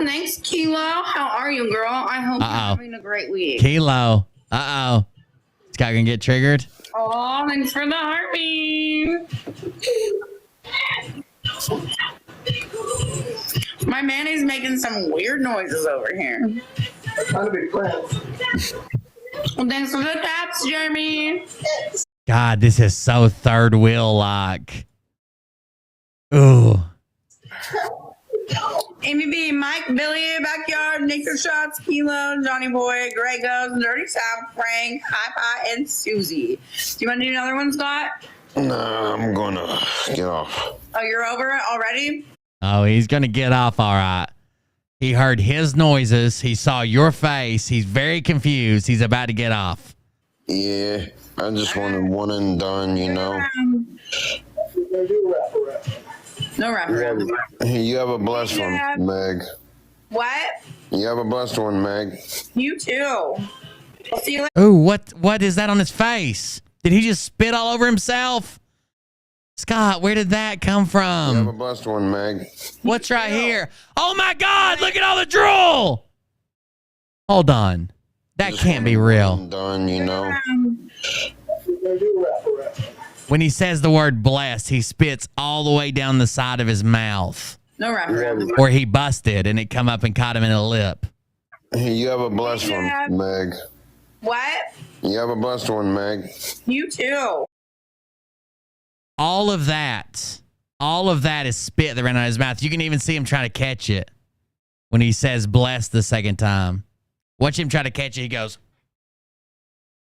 thanks, Kilo. How are you, girl? I hope you're having a great week. Kilo. Uh-oh. Scott gonna get triggered? Oh, thanks for the heartbeat. My man is making some weird noises over here. Trying to be friends. Well, thanks for the taps, Jeremy. God, this is so third wheel like. Ooh. MVP, Mike, Billy, Backyard, Nickel Shots, Kilo, Johnny Boy, Gregos, Dirty South, Frank, Hi Fi, and Susie. Do you want to do another one, Scott? Nah, I'm gonna get off. Oh, you're over it already? Oh, he's gonna get off all right. He heard his noises. He saw your face. He's very confused. He's about to get off. Yeah, I just wanted one and done, you know. No wrapper. You have a blessed one, Meg. What? You have a blessed one, Meg. You too. I'll see you later. Oh, what is that on his face? Did he just spit all over himself? Scott, where did that come You have a from? blessed one, Meg. What's right here? Oh my God, look at all the drool. Hold on. That can't be real. Done, you know. When he says the word blessed, he spits all the way down the side of his mouth. No wrapper. Or he busted and it come up and caught him in the lip. You have a blessed one, Meg. What? You have a blessed one, Meg. You too. All of that All of that is spit that ran out of his mouth. You can even see him trying to catch it when he says bless the second time. Watch him try to catch it. He goes.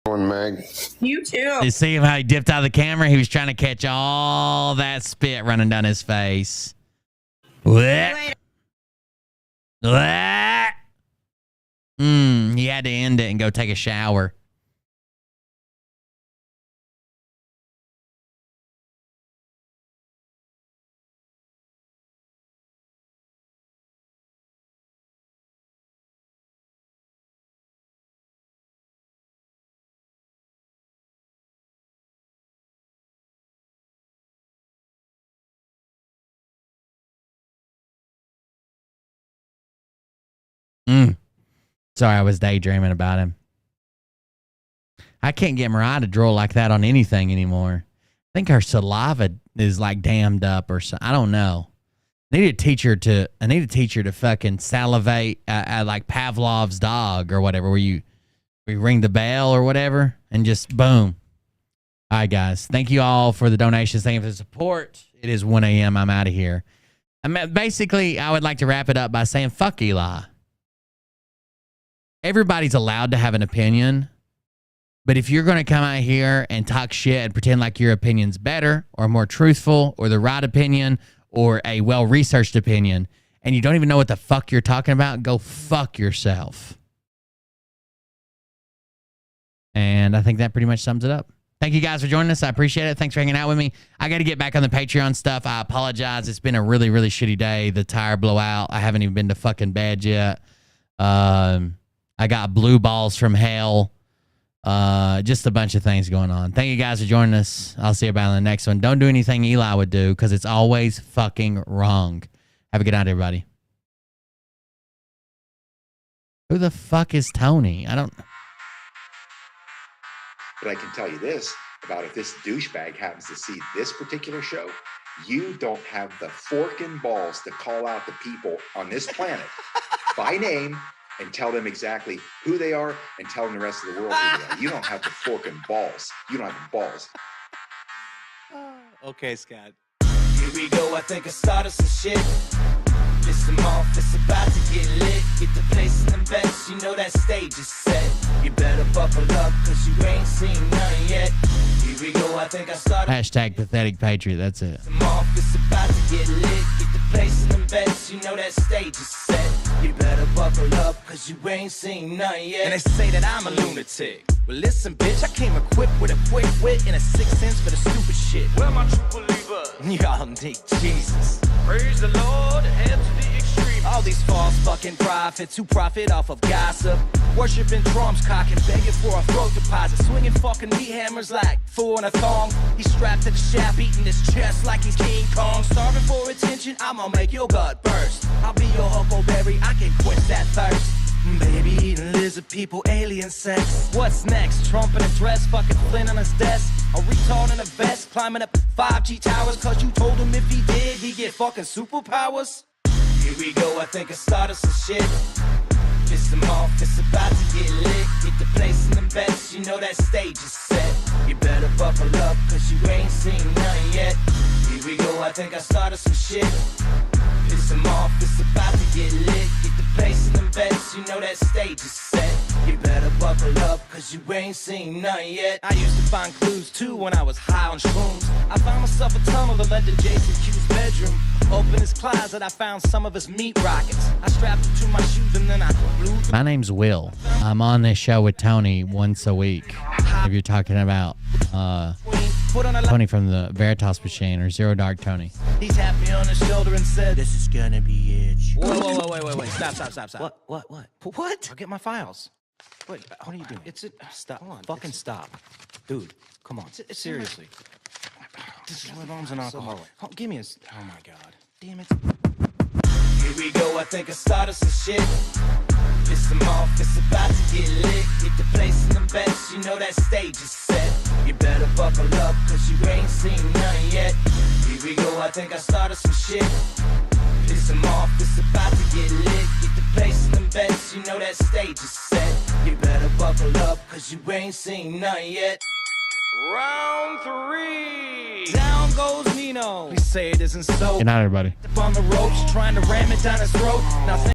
Meg. You too. You see him how he dipped out of the camera? He was trying to catch all that spit running down his face. Blech. Blech. He had to end it and go take a shower. Sorry, I was daydreaming about him. I can't get Mariah to drool like that on anything anymore. I think her saliva is like dammed up or something. I don't know. I need to teach her to fucking salivate like Pavlov's dog or whatever, where you ring the bell or whatever and just boom. All right, guys. Thank you all for the donations. Thank you for the support. It is 1 a.m. I'm out of here. Basically, I would like to wrap it up by saying, fuck Eli. Everybody's allowed to have an opinion, but if you're going to come out here and talk shit and pretend like your opinion's better or more truthful or the right opinion or a well-researched opinion, and you don't even know what the fuck you're talking about, go fuck yourself. And I think that pretty much sums it up. Thank you guys for joining us. I appreciate it. Thanks for hanging out with me. I got to get back on the Patreon stuff. I apologize. It's been a really, really shitty day. The tire blew out. I haven't even been to fucking bed yet. I got blue balls from hell. Just a bunch of things going on. Thank you guys for joining us. I'll see you about in the next one. Don't do anything Eli would do because it's always fucking wrong. Have a good night, everybody. Who the fuck is Tony? I don't... But I can tell you this about if this douchebag happens to see this particular show, you don't have the fork and balls to call out the people on this planet by name and tell them exactly who they are and tell them the rest of the world who they are. You don't have the fork and balls. You don't have the balls. Okay, Scott. Here we go, I think I started some shit. Listen off, it's about to get lit. Get the place in the best, you know that stage is set. You better buckle up, cause you ain't seen none yet. Here we go, I think I started. Hashtag pathetic patriot, that's it. Listen off, it's about to get lit. Get the place in the best, you know that stage is set. You better buckle up, cause you ain't seen none yet. And they say that I'm a lunatic. Well, listen, bitch, I came equipped with a quick wit and a 6th sense for the stupid shit. Well, my true believer, y'all need Jesus. praise the Lord, head to the extreme. All these false fucking prophets who profit off of gossip. Worshipping drums, cocking, begging for a throat deposit. Swinging fucking meat hammers like fool in a thong. He's strapped to the shaft, eating his chest like he's King Kong. Starving for attention, I'ma make your gut burst. I'll be your huckleberry, I can quench that thirst. Baby eating lizard people, alien sex. What's next? Trump in a dress, fucking Flynn on his desk. A retard in a vest, climbing up 5G towers. Cause you told him if he did, he'd get fucking superpowers. Here we go, I think I started some shit. Piss them off, it's about to get lit. Get the place in the best, you know that stage is set. You better buckle up, cause you ain't seen none yet. Here we go, I think I started some shit. Piss them off, it's about to get lit. Get the place in the best, you know that stage is set. You better buckle up, cause you ain't seen none yet. I used to find clues too when I was high on shrooms. I found myself a tunnel that led to Jason Q's bedroom. Open his closet, I found some of his meat rockets. I strapped them to my shoes and then I blew. My name's Will. I'm on this show with Tony once a week. If you're talking about Tony from the Veritas Machine or Zero Dark Tony. He tapped me on the shoulder and said, "This is gonna be it." Whoa, wait. Stop. What? I'll get my files. Wait, what are you doing? Stop. Hold on. Fucking stop. Dude, come on. Seriously. This is my mom's an alcoholic. Oh, give me a... Oh, my God. Damn it. Here we go, I think I started some shit. Piss them off, it's about to get lit. Get the place in the best, you know that stage is set. You better buckle up, cause you ain't seen none yet. Here we go, I think I started some shit. Piss them off, it's about to get lit. Get the place in the best, you know that stage is set. You better buckle up, cause you ain't seen none yet. Round 3. Down goes Nino. say it isn't so. Good night, everybody. On the ropes, trying to ram it down his throat. Now